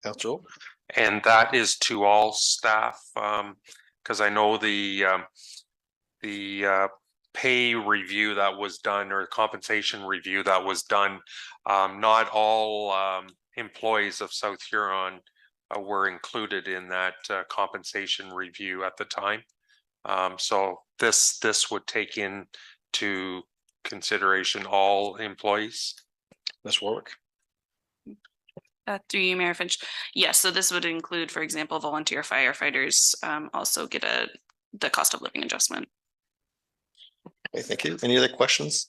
Councillor Roque. And that is to all staff, because I know the pay review that was done or compensation review that was done, not all employees of South Huron were included in that compensation review at the time. So this would take into consideration all employees. Ms. Warwick. Through you, Mayor Finch. Yes, so this would include, for example, volunteer firefighters also get the cost of living adjustment. Okay, thank you. Any other questions?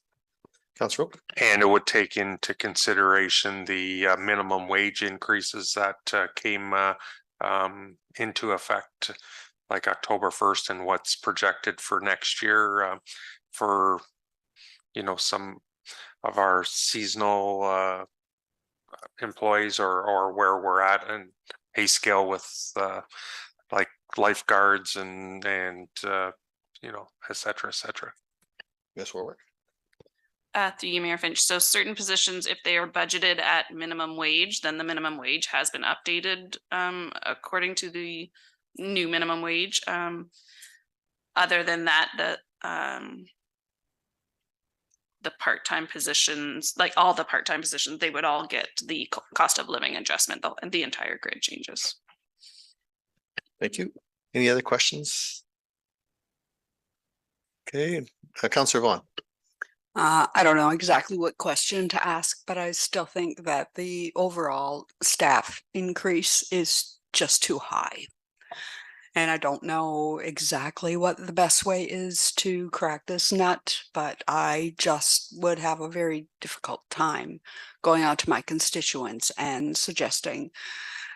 Councillor Roque. And it would take into consideration the minimum wage increases that came into effect like October 1st and what's projected for next year for, some of our seasonal employees or where we're at in pay scale with like lifeguards and et cetera, et cetera. Ms. Warwick. Through you, Mayor Finch. So certain positions, if they are budgeted at minimum wage, then the minimum wage has been updated according to the new minimum wage. Other than that, the part-time positions, like all the part-time positions, they would all get the cost of living adjustment, the entire grid changes. Thank you. Any other questions? Okay, Councillor Vaughn. I don't know exactly what question to ask, but I still think that the overall staff increase is just too high. And I don't know exactly what the best way is to crack this nut, but I just would have a very difficult time going out to my constituents and suggesting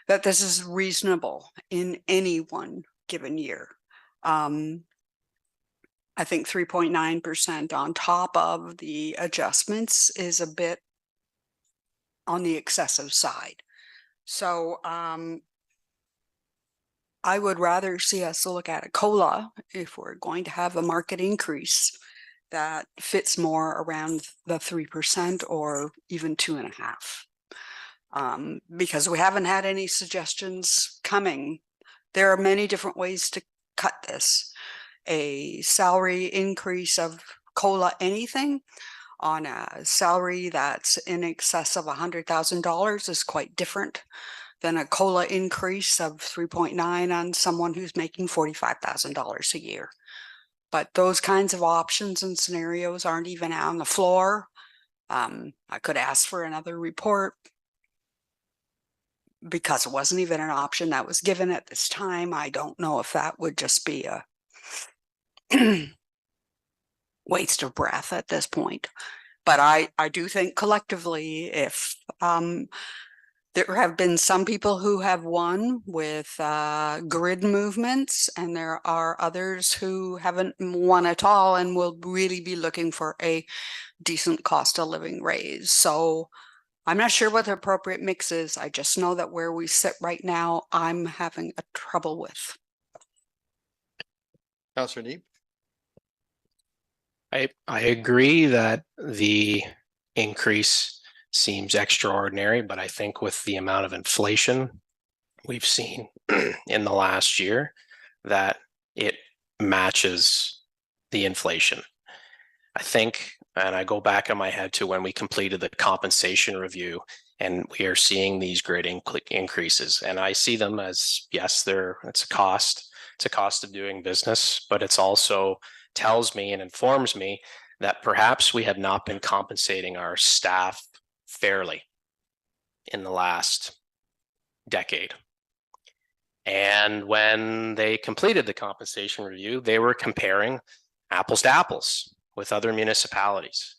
that this is reasonable in any one given year. I think 3.9% on top of the adjustments is a bit on the excessive side. So I would rather see us look at a COLA if we're going to have a market increase that fits more around the 3% or even 2.5%. Because we haven't had any suggestions coming. There are many different ways to cut this. A salary increase of COLA anything on a salary that's in excess of $100,000 is quite different than a COLA increase of 3.9 on someone who's making $45,000 a year. But those kinds of options and scenarios aren't even on the floor. I could ask for another report because it wasn't even an option that was given at this time. I don't know if that would just be a waste of breath at this point. But I do think collectively, if there have been some people who have won with grid movements, and there are others who haven't won at all and will really be looking for a decent cost of living raise. So I'm not sure what the appropriate mix is. I just know that where we sit right now, I'm having a trouble with. Councillor Neep. I agree that the increase seems extraordinary, but I think with the amount of inflation we've seen in the last year, that it matches the inflation. I think, and I go back in my head to when we completed the compensation review, and we are seeing these grid increases, and I see them as, yes, it's a cost. It's a cost of doing business, but it's also tells me and informs me that perhaps we have not been compensating our staff fairly in the last decade. And when they completed the compensation review, they were comparing apples to apples with other municipalities.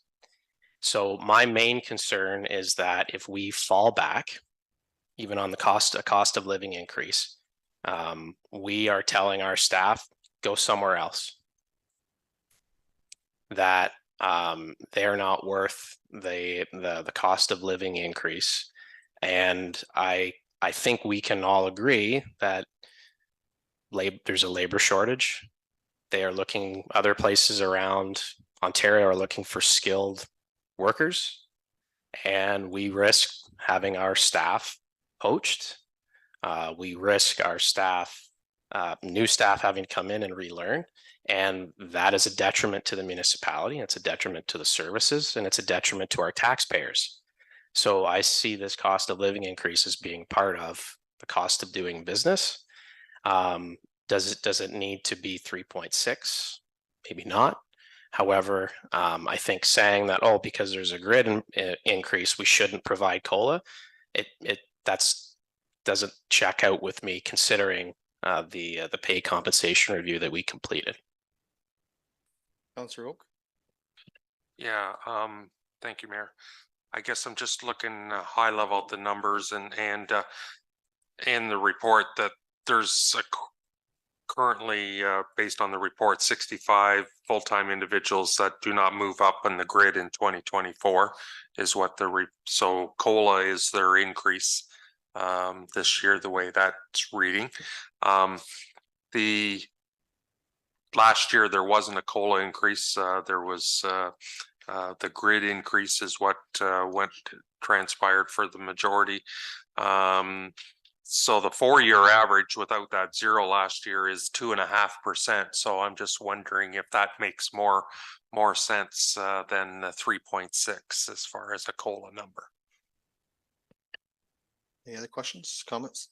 So my main concern is that if we fall back, even on the cost of living increase, we are telling our staff, go somewhere else. That they're not worth the cost of living increase. And I think we can all agree that there's a labor shortage. They are looking, other places around Ontario are looking for skilled workers, and we risk having our staff poached. We risk our staff, new staff having to come in and relearn. And that is a detriment to the municipality. It's a detriment to the services, and it's a detriment to our taxpayers. So I see this cost of living increase as being part of the cost of doing business. Does it need to be 3.6? Maybe not. However, I think saying that, oh, because there's a grid increase, we shouldn't provide COLA, that's doesn't check out with me, considering the pay compensation review that we completed. Councillor Oak. Yeah, thank you, Mayor. I guess I'm just looking high level at the numbers and in the report that there's currently based on the report 65 full-time individuals that do not move up on the grid in 2024 is what so COLA is their increase this year, the way that's reading. The last year there wasn't a COLA increase. There was the grid increase is what transpired for the majority. So the 4-year average without that zero last year is 2.5%. So I'm just wondering if that makes more sense than the 3.6 as far as a COLA number. Any other questions, comments?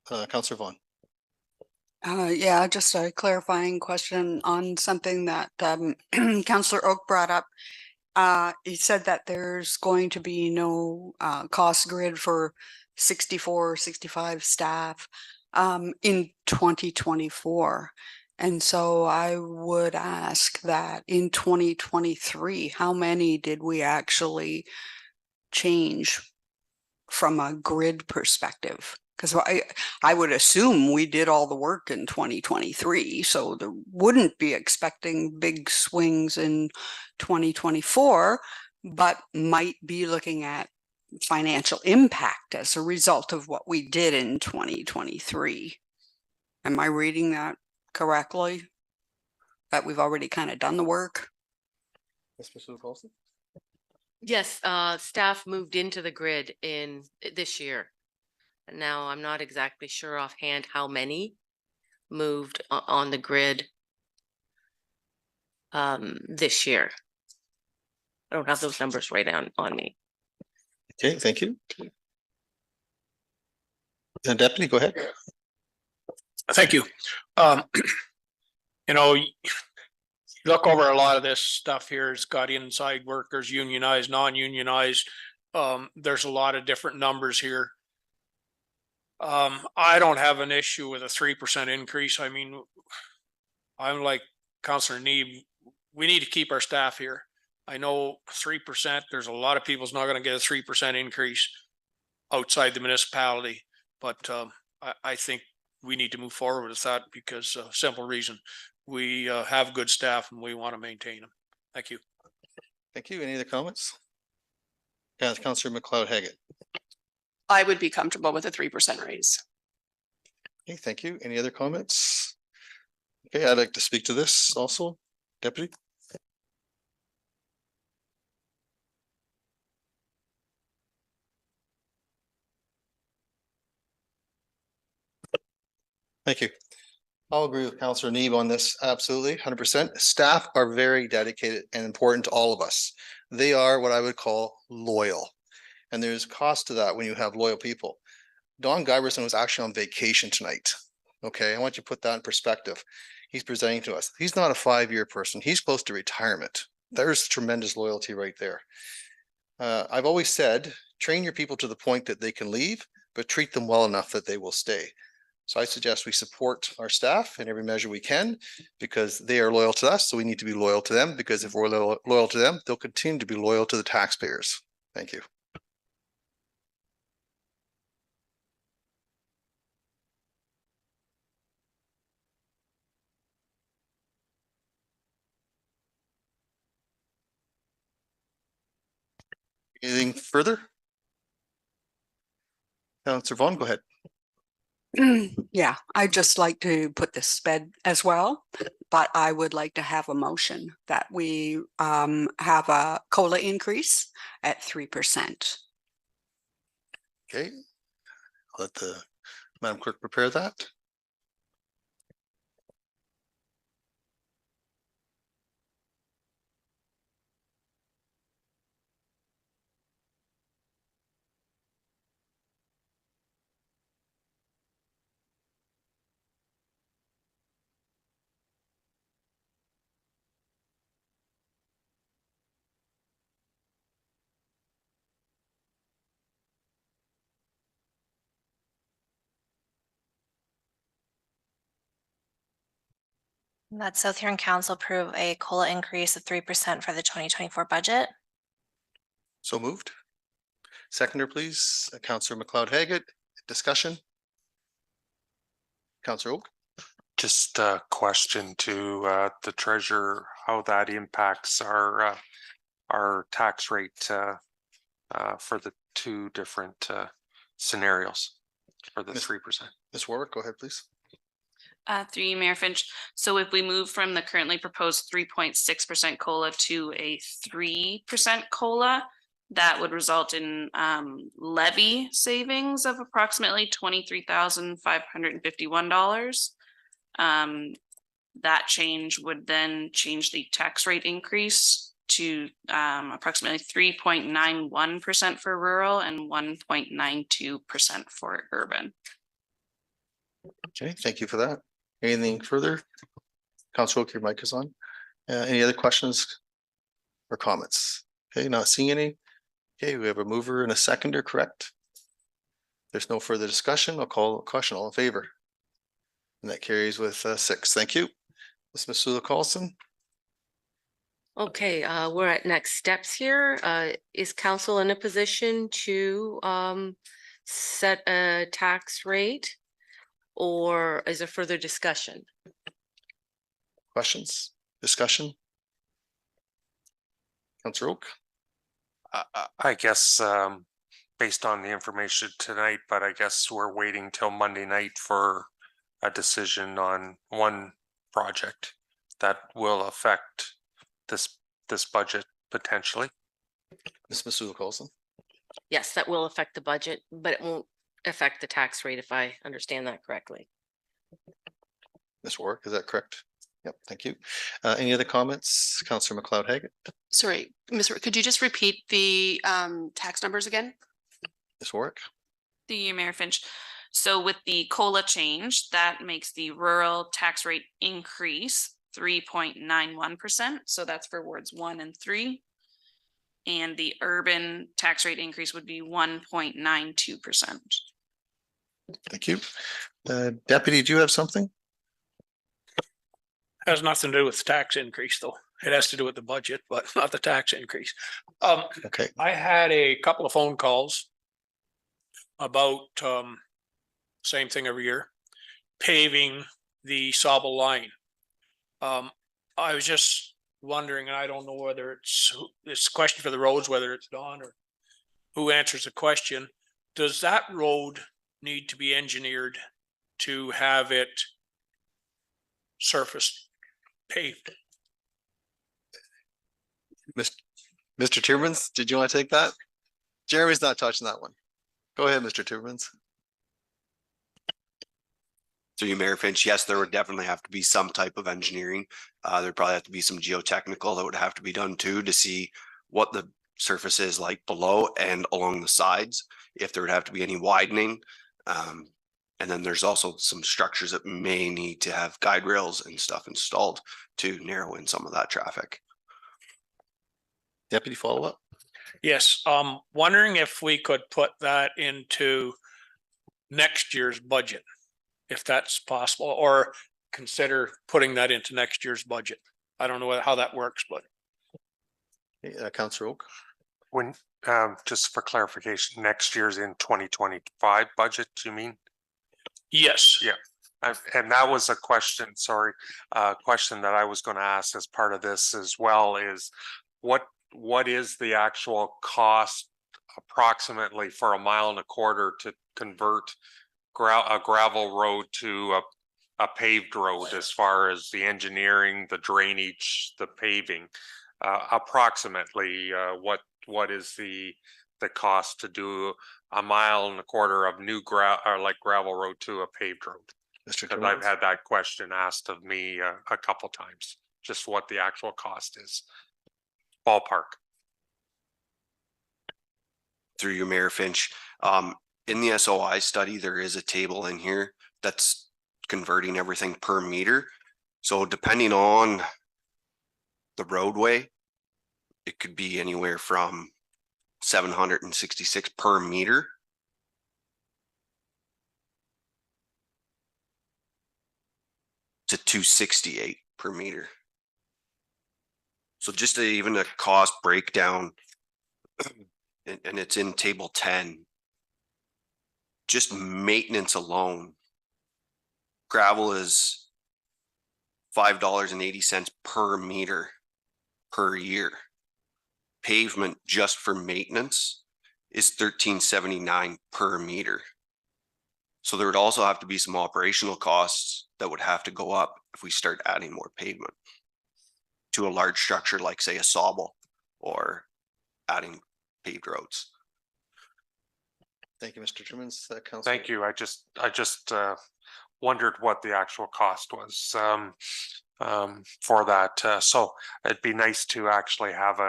Councillor Vaughan. Yeah, just a clarifying question on something that Councillor Oak brought up. He said that there's going to be no cost grid for 64, 65 staff in 2024. And so I would ask that in 2023, how many did we actually change from a grid perspective? Because I would assume we did all the work in 2023, so there wouldn't be expecting big swings in 2024, but might be looking at financial impact as a result of what we did in 2023. Am I reading that correctly? That we've already kind of done the work? Mr. Paulson. Yes, staff moved into the grid in this year. And now I'm not exactly sure offhand how many moved on the grid this year. I don't have those numbers right on me. Okay, thank you. Deputy, go ahead. Thank you. You know, you look over a lot of this stuff here. It's got inside workers, unionized, non-unionized. There's a lot of different numbers here. I don't have an issue with a 3% increase. I mean, I'm like Councillor Neeb, we need to keep our staff here. I know 3%, there's a lot of people's not going to get a 3% increase outside the municipality, but I think we need to move forward with that because simple reason, we have good staff and we want to maintain them. Thank you. Thank you. Any other comments? Councillor McLeod Haggett. I would be comfortable with a 3% raise. Okay, thank you. Any other comments? Okay, I'd like to speak to this also, Deputy. Thank you. I'll agree with Councillor Neeb on this. Absolutely, 100%. Staff are very dedicated and important to all of us. They are what I would call loyal. And there's cost to that when you have loyal people. Don Giverson was actually on vacation tonight. Okay, I want you to put that in perspective. He's presenting to us. He's not a 5-year person. He's close to retirement. There's tremendous loyalty right there. I've always said, train your people to the point that they can leave, but treat them well enough that they will stay. So I suggest we support our staff in every measure we can because they are loyal to us. So we need to be loyal to them because if we're loyal to them, they'll continue to be loyal to the taxpayers. Thank you. Anything further? Councillor Vaughn, go ahead. Yeah, I'd just like to put this sped as well, but I would like to have a motion that we have a COLA increase at 3%. Okay. I'll let the Madam Clerk prepare that. That South Huron Council approve a COLA increase of 3% for the 2024 budget. So moved. Seconder, please. Councillor McLeod Haggett. Discussion. Councillor Oak. Just a question to the treasurer, how that impacts our tax rate for the two different scenarios for the 3%. Ms. Warwick, go ahead, please. Through you, Mayor Finch. So if we move from the currently proposed 3.6% COLA to a 3% COLA, that would result in levy savings of approximately $23,551. That change would then change the tax rate increase to approximately 3.91% for rural and 1.92% for urban. Okay, thank you for that. Anything further? Councillor Oak, your mic is on. Any other questions or comments? Okay, not seeing any. Okay, we have a mover and a seconder, correct? There's no further discussion. I'll call a question. All in favor? And that carries with 6. Thank you. Ms. Missoula Carlson. Okay, we're at next steps here. Is council in a position to set a tax rate? Or is there further discussion? Questions, discussion? Councillor Oak. I guess based on the information tonight, but I guess we're waiting till Monday night for a decision on one project that will affect this budget potentially. Ms. Masuda Colson. Yes, that will affect the budget, but it won't affect the tax rate if I understand that correctly. Ms. Warwick, is that correct? Yep, thank you. Any other comments? Councillor McLeod Haggett, Sorry, could you just repeat the tax numbers again? Ms. Warwick. Through you, Mayor Finch. So with the COLA change, that makes the rural tax rate increase 3.91%. So that's for wards 1 and 3. And the urban tax rate increase would be 1.92%. Thank you. Deputy, do you have something? Has nothing to do with the tax increase, though. It has to do with the budget, but not the tax increase. Okay. I had a couple of phone calls about same thing every year, paving the Sauble line. I was just wondering, and I don't know whether it's a question for the roads, whether it's Don or who answers the question. Does that road need to be engineered to have it surfaced, paved? Mr. Tiermans, did you want to take that? Jeremy's not touching that one. Go ahead, Mr. Tiermans. So you, Mayor Finch, yes, there would definitely have to be some type of engineering. There'd probably have to be some geotechnical that would have to be done too, to see what the surface is like below and along the sides, if there would have to be any widening. And then there's also some structures that may need to have guide rails and stuff installed to narrow in some of that traffic. Deputy, follow up. Yes, wondering if we could put that into next year's budget, if that's possible, or consider putting that into next year's budget. I don't know how that works, but. Councillor Oak. When, just for clarification, next year's in 2025 budget, you mean? Yes. Yeah. And that was a question, sorry, question that I was going to ask as part of this as well is what is the actual cost approximately for 1.25 miles to convert a gravel road to a paved road, as far as the engineering, the drainage, the paving? Approximately, what is the cost to do 1.25 miles of new gravel road to a paved road? Because I've had that question asked of me a couple times, just what the actual cost is, ballpark. Through you, Mayor Finch, in the SOI study, there is a table in here that's converting everything per meter. So depending on the roadway, it could be anywhere from 766 per meter to 268 per meter. So just even a cost breakdown, and it's in table 10, just maintenance alone, gravel is $5.80 per meter per year. Pavement just for maintenance is $13.79 per meter. So there would also have to be some operational costs that would have to go up if we start adding more pavement to a large structure like, say, a Sauble, or adding paved roads. Thank you, Mr. Tiermans. Thank you. I just wondered what the actual cost was for that. So it'd be nice to actually have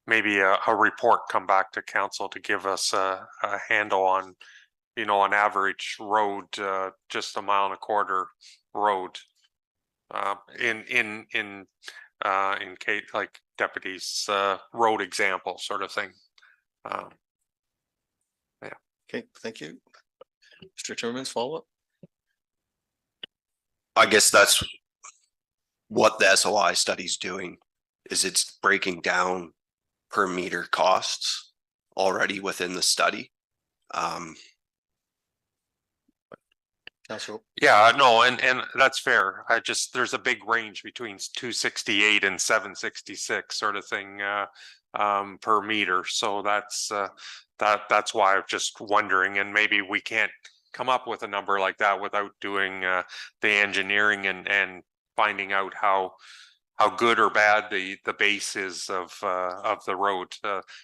maybe a report come back to council to give us a handle on, an average road, just 1.25 miles road, in case, like deputies, road example sort of thing. Yeah. Okay, thank you. Mr. Tiermans, follow up. I guess that's what the SOI study is doing, is it's breaking down per meter costs already within the study. Yeah, no, and that's fair. There's a big range between 268 and 766 sort of thing per meter. So that's why I'm just wondering, and maybe we can't come up with a number like that without doing the engineering and finding out how how good or bad the base is of the road.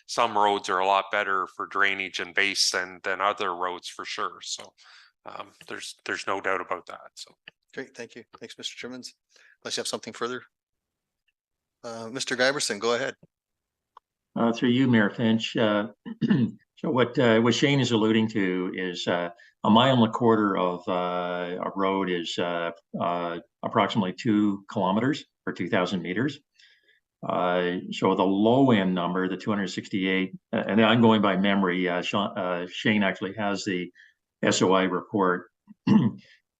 Some roads are a lot better for drainage and base than other roads for sure. So there's no doubt about that. So Great, thank you. Thanks, Mr. Trimmons. Unless you have something further. Mr. Giberson, go ahead. Through you, Mayor Finch. So what Shane is alluding to is a mile and a quarter of a road is approximately 2 kilometers or 2,000 meters. So the low end number, the 268, and I'm going by memory. Shane actually has the SOI report.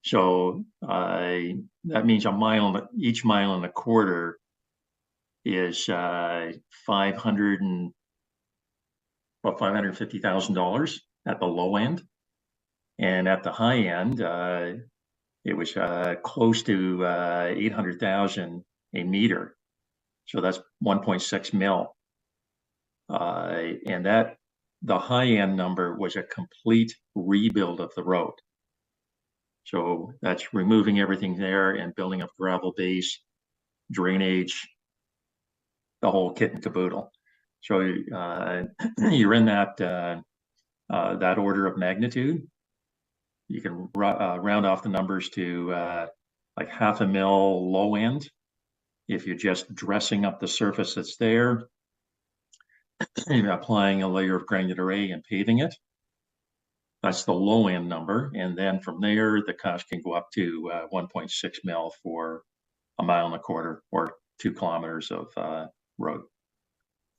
So that means each mile and a quarter is $550,000 at the low end, and at the high end, it was close to 800,000 a meter. So that's 1.6 mil, and that the high end number was a complete rebuild of the road. So that's removing everything there and building up gravel base, drainage, the whole kit and caboodle. So you're in that order of magnitude. You can round off the numbers to like $500,000 low end. If you're just dressing up the surface that's there, you're applying a layer of granular A and paving it. That's the low end number. And then from there, the cost can go up to 1.6 mil for a mile and a quarter or 2 kilometers of road.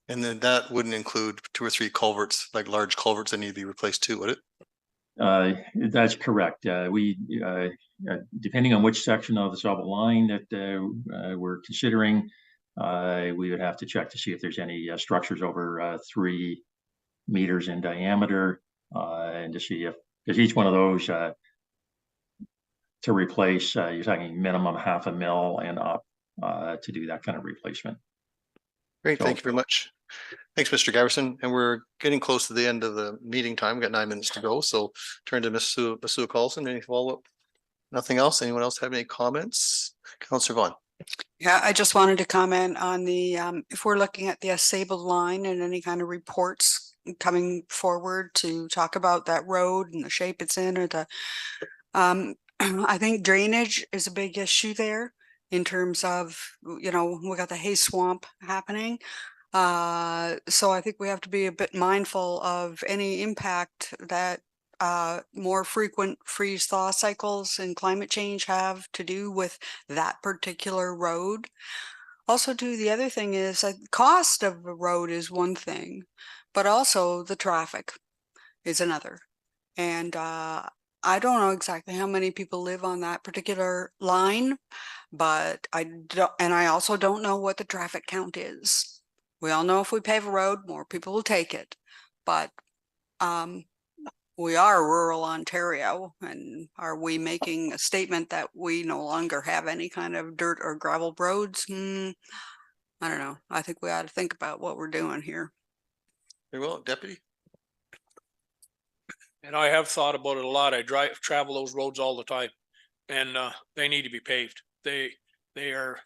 And then that wouldn't include 2 or 3 culverts, like large culverts that need to be replaced too, would it? That's correct. We, depending on which section of the Sauble line that we're considering, we would have to check to see if there's any structures over 3 meters in diameter, and to see if, because each one of those to replace, you're talking minimum $500,000 and up to do that kind of replacement. Great, thank you very much. Thanks, Mr. Giberson. And we're getting close to the end of the meeting time. We've got 9 minutes to go. So turn to Ms. Sue Carlson. Any follow-up? Nothing else? Anyone else have any comments? Councillor Vaughn. Yeah, I just wanted to comment on the, if we're looking at the Sauble line and any kind of reports coming forward to talk about that road and the shape it's in, or the, I think drainage is a big issue there in terms of, we got the hay swamp happening. So I think we have to be a bit mindful of any impact that more frequent freeze thaw cycles and climate change have to do with that particular road. Also too, the other thing is cost of the road is one thing, but also the traffic is another. And I don't know exactly how many people live on that particular line, but I also don't know what the traffic count is. We all know if we pave a road, more people will take it, but we are rural Ontario, and are we making a statement that we no longer have any kind of dirt or gravel roads? I don't know. I think we ought to think about what we're doing here. Very well, Deputy. And I have thought about it a lot. I travel those roads all the time, and they need to be paved. They are,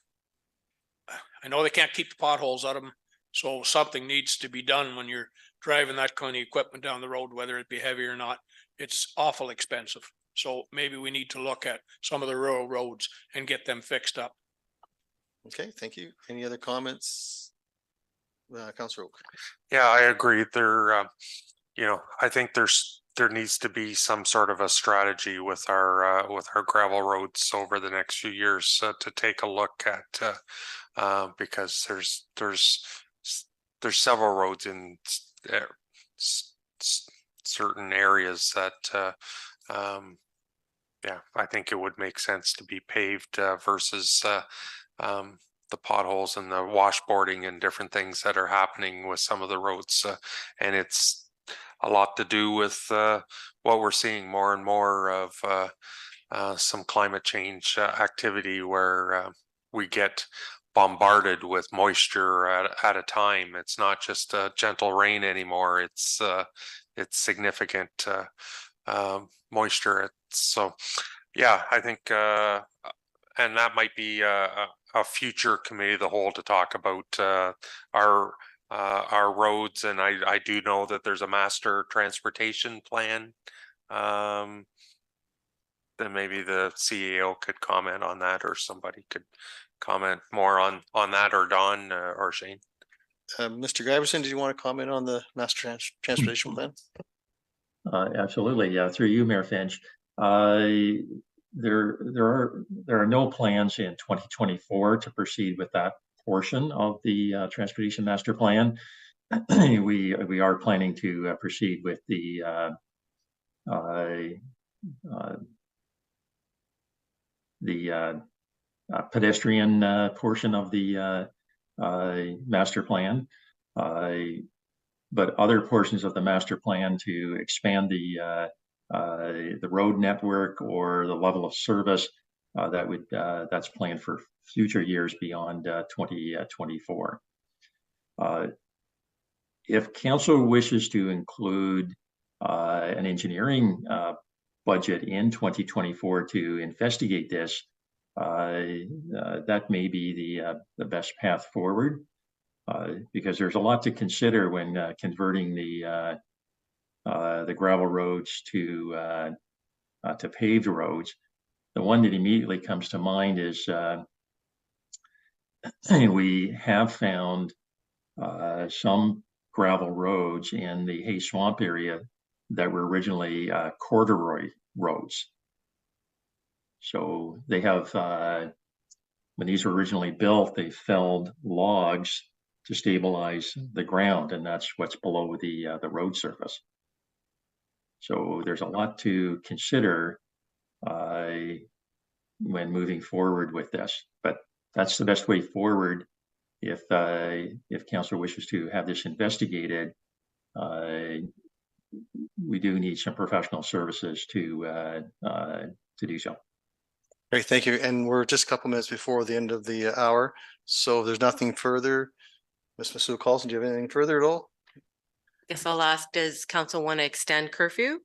I know they can't keep the potholes out of them. So something needs to be done when you're driving that kind of equipment down the road, whether it be heavy or not. It's awful expensive. So maybe we need to look at some of the rural roads and get them fixed up. Okay, thank you. Any other comments? Councillor Oak. yeah, I agree. There, I think there needs to be some sort of a strategy with our gravel roads over the next few years to take a look at because there's several roads in certain areas that I think it would make sense to be paved versus the potholes and the washboarding and different things that are happening with some of the roads, and it's a lot to do with what we're seeing more and more of some climate change activity where we get bombarded with moisture at a time. It's not just gentle rain anymore. It's significant moisture. So yeah, I think and that might be a a future committee of the whole to talk about our roads, and I do know that there's a master transportation plan. Then maybe the CEO could comment on that, or somebody could comment more on that, or Don or Shane. Mr. Giverson, did you want to comment on the master transportation plan? Absolutely. Yeah, through you, Mayor Finch. There are no plans in 2024 to proceed with that portion of the transportation master plan. We are planning to proceed with the pedestrian portion of the master plan. But other portions of the master plan to expand the road network or the level of service that's planned for future years beyond 2024. If council wishes to include an engineering budget in 2024 to investigate this, that may be the best path forward. Because there's a lot to consider when converting the gravel roads to paved roads. The one that immediately comes to mind is we have found some gravel roads in the Hay Swamp area that were originally corduroy roads. So they have, when these were originally built, they felled logs to stabilize the ground, and that's what's below the road surface. So there's a lot to consider when moving forward with this, but that's the best way forward. If council wishes to have this investigated, we do need some professional services to do so. Great, thank you. And we're just a couple minutes before the end of the hour, so if there's nothing further. Ms. Masuda-Carlson, do you have anything further at all? Guess I'll ask, does council want to extend curfew?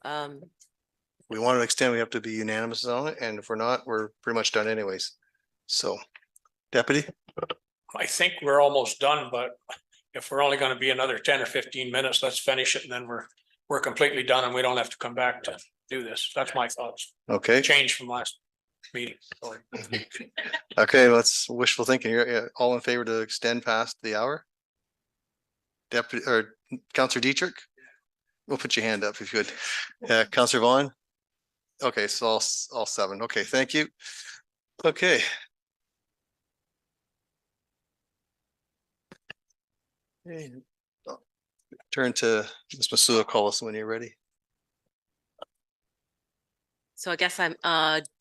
We want to extend, we have to be unanimous on it, and if we're not, we're pretty much done anyways. So, Deputy? I think we're almost done, but if we're only going to be another 10 or 15 minutes, let's finish it and then we're completely done and we don't have to come back to do this. That's my thoughts. Okay. Change from last meeting. Sorry. Okay, let's wishful thinking. You're all in favor to extend past the hour? Deputy or Councillor Dietrich? We'll put your hand up if you could. Councillor Vaughn? Okay, so all seven. Okay, thank you. Okay. Okay. Turn to Ms. Masuda-Carlson when you're ready. So I guess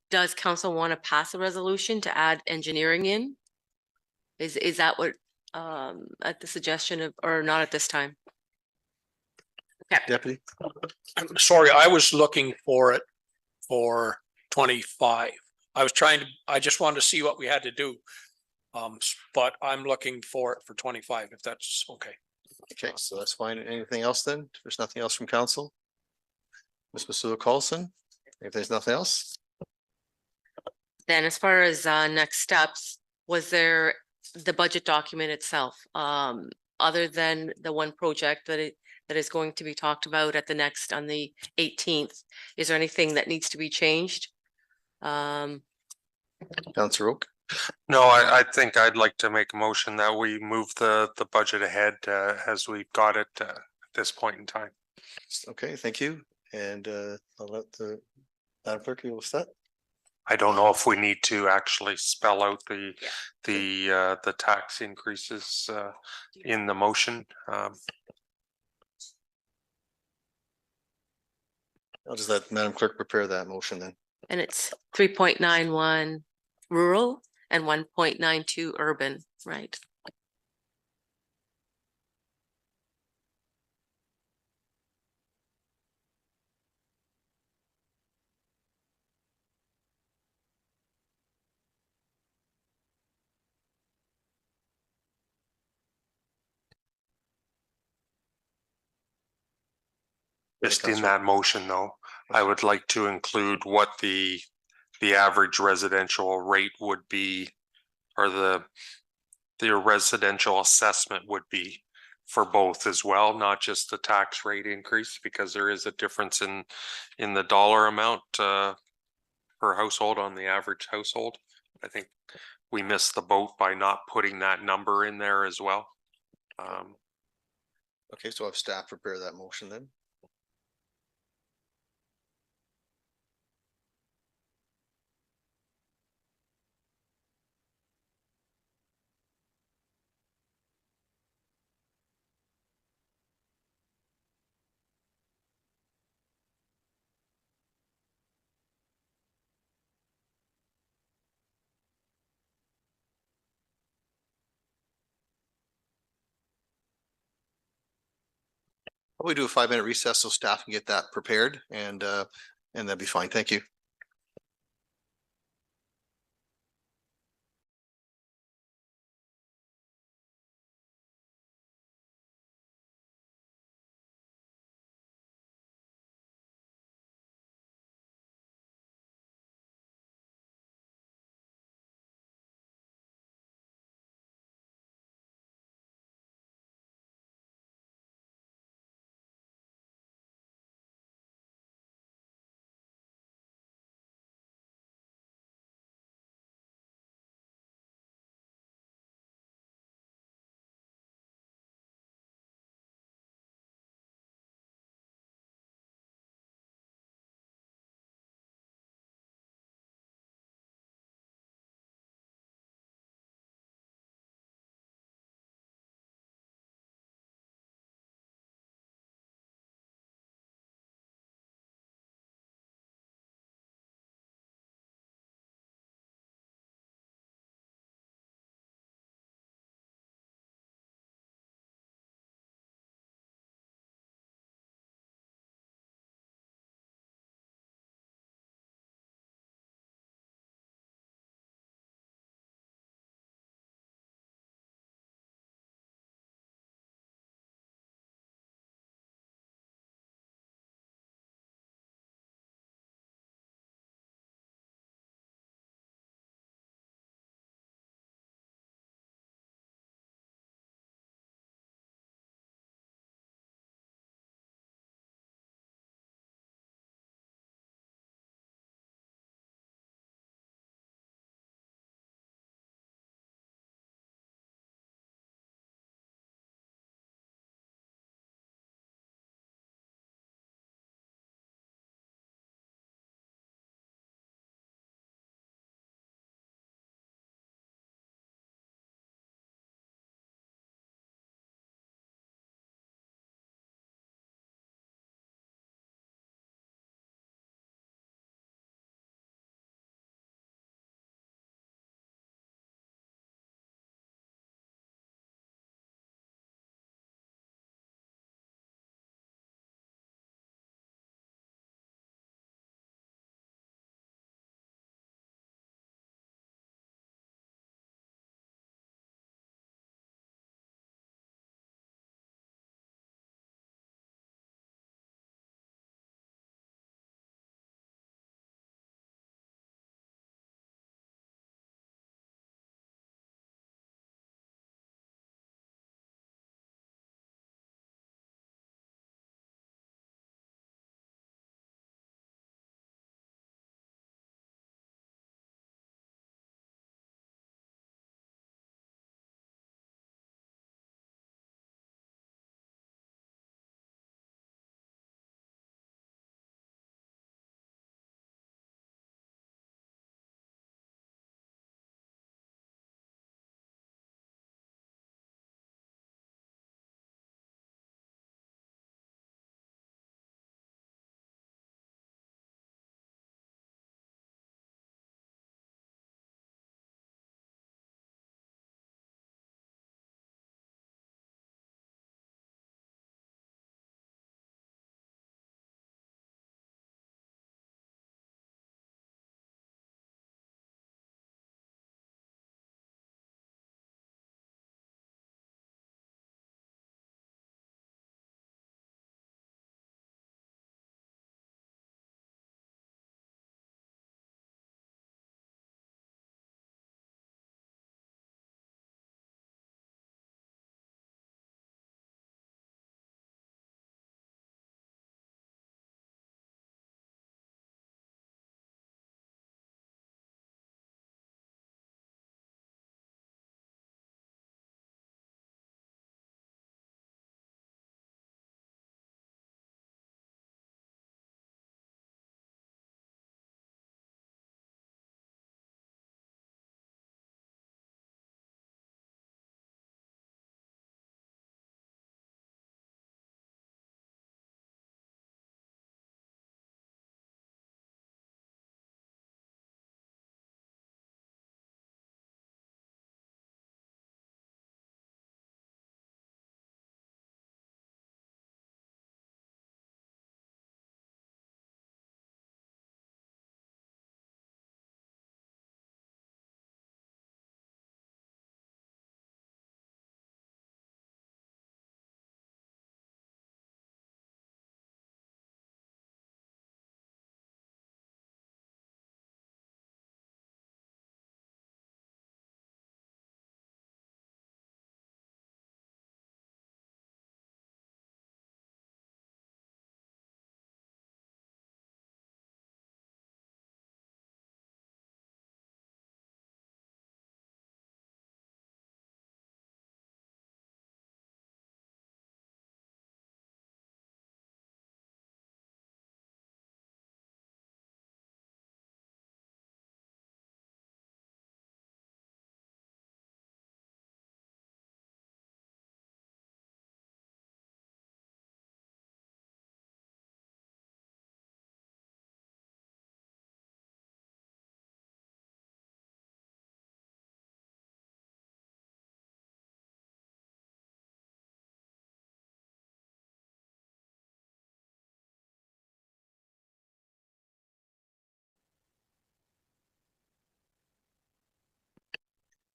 does council want to pass a resolution to add engineering in? Is that what, at the suggestion of, or not at this time? Okay. Deputy? I'm sorry, I was looking for it for 25. I just wanted to see what we had to do. But I'm looking for it for 25, if that's okay. Okay, so that's fine. Anything else then? There's nothing else from council? Ms. Masuda-Carlson, if there's nothing else? Then as far as next steps, was there the budget document itself, other than the one project that is going to be talked about at the next on the 18th? Is there anything that needs to be changed? Councillor Oak? No, I think I'd like to make a motion that we move the budget ahead as we've got it at this point in time. Okay, thank you. And I'll let the Madam Clerk, you will set. I don't know if we need to actually spell out the tax increases in the motion. I'll just let Madam Clerk prepare that motion then. And it's 3.91 rural and 1.92 urban, right? Just in that motion though, I would like to include what the the average residential rate would be, or the residential assessment would be for both as well, not just the tax rate increase, because there is a difference in the dollar amount per household on the average household. I think we missed the boat by not putting that number in there as well. Okay, so I'll have staff prepare that motion then. We do a 5-minute recess so staff can get that prepared and that'd be fine. Thank you.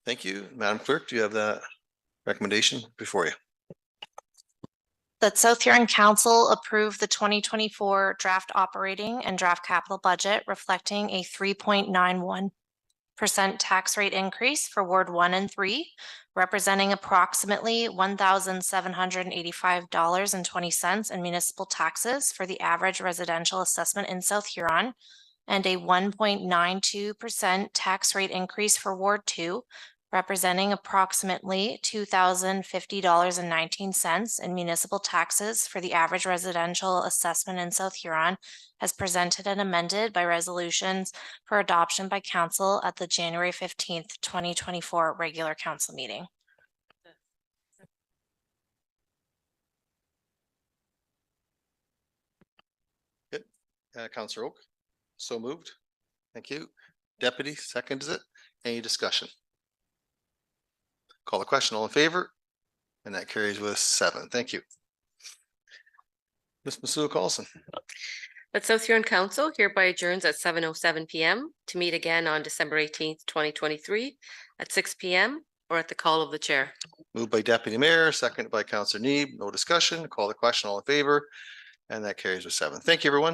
Thank you. Madam Clerk, do you have that recommendation before you? That South Huron Council approve the 2024 draft operating and draft capital budget reflecting a 3.91% tax rate increase for Ward 1 and 3, representing approximately $1,785.20 in municipal taxes for the average residential assessment in South Huron, and a 1.92% tax rate increase for Ward 2, representing approximately $2,050.19 in municipal taxes for the average residential assessment in South Huron, as presented and amended by resolutions for adoption by council at the January 15th, 2024 regular council meeting. Good. Councillor Oak, so moved. Thank you. Deputy, seconds it. Any discussion? Call the question. All in favor? And that carries with 7. Thank you. Ms. Masula Carlson. The South Huron Council hereby adjourns at 7:07 PM to meet again on December 18th, 2023 at 6 PM or at the call of the chair. Moved by Deputy Mayor, seconded by Councillor Neeb. No discussion. Call the question. All in favor? And that carries with 7. Thank you, everyone.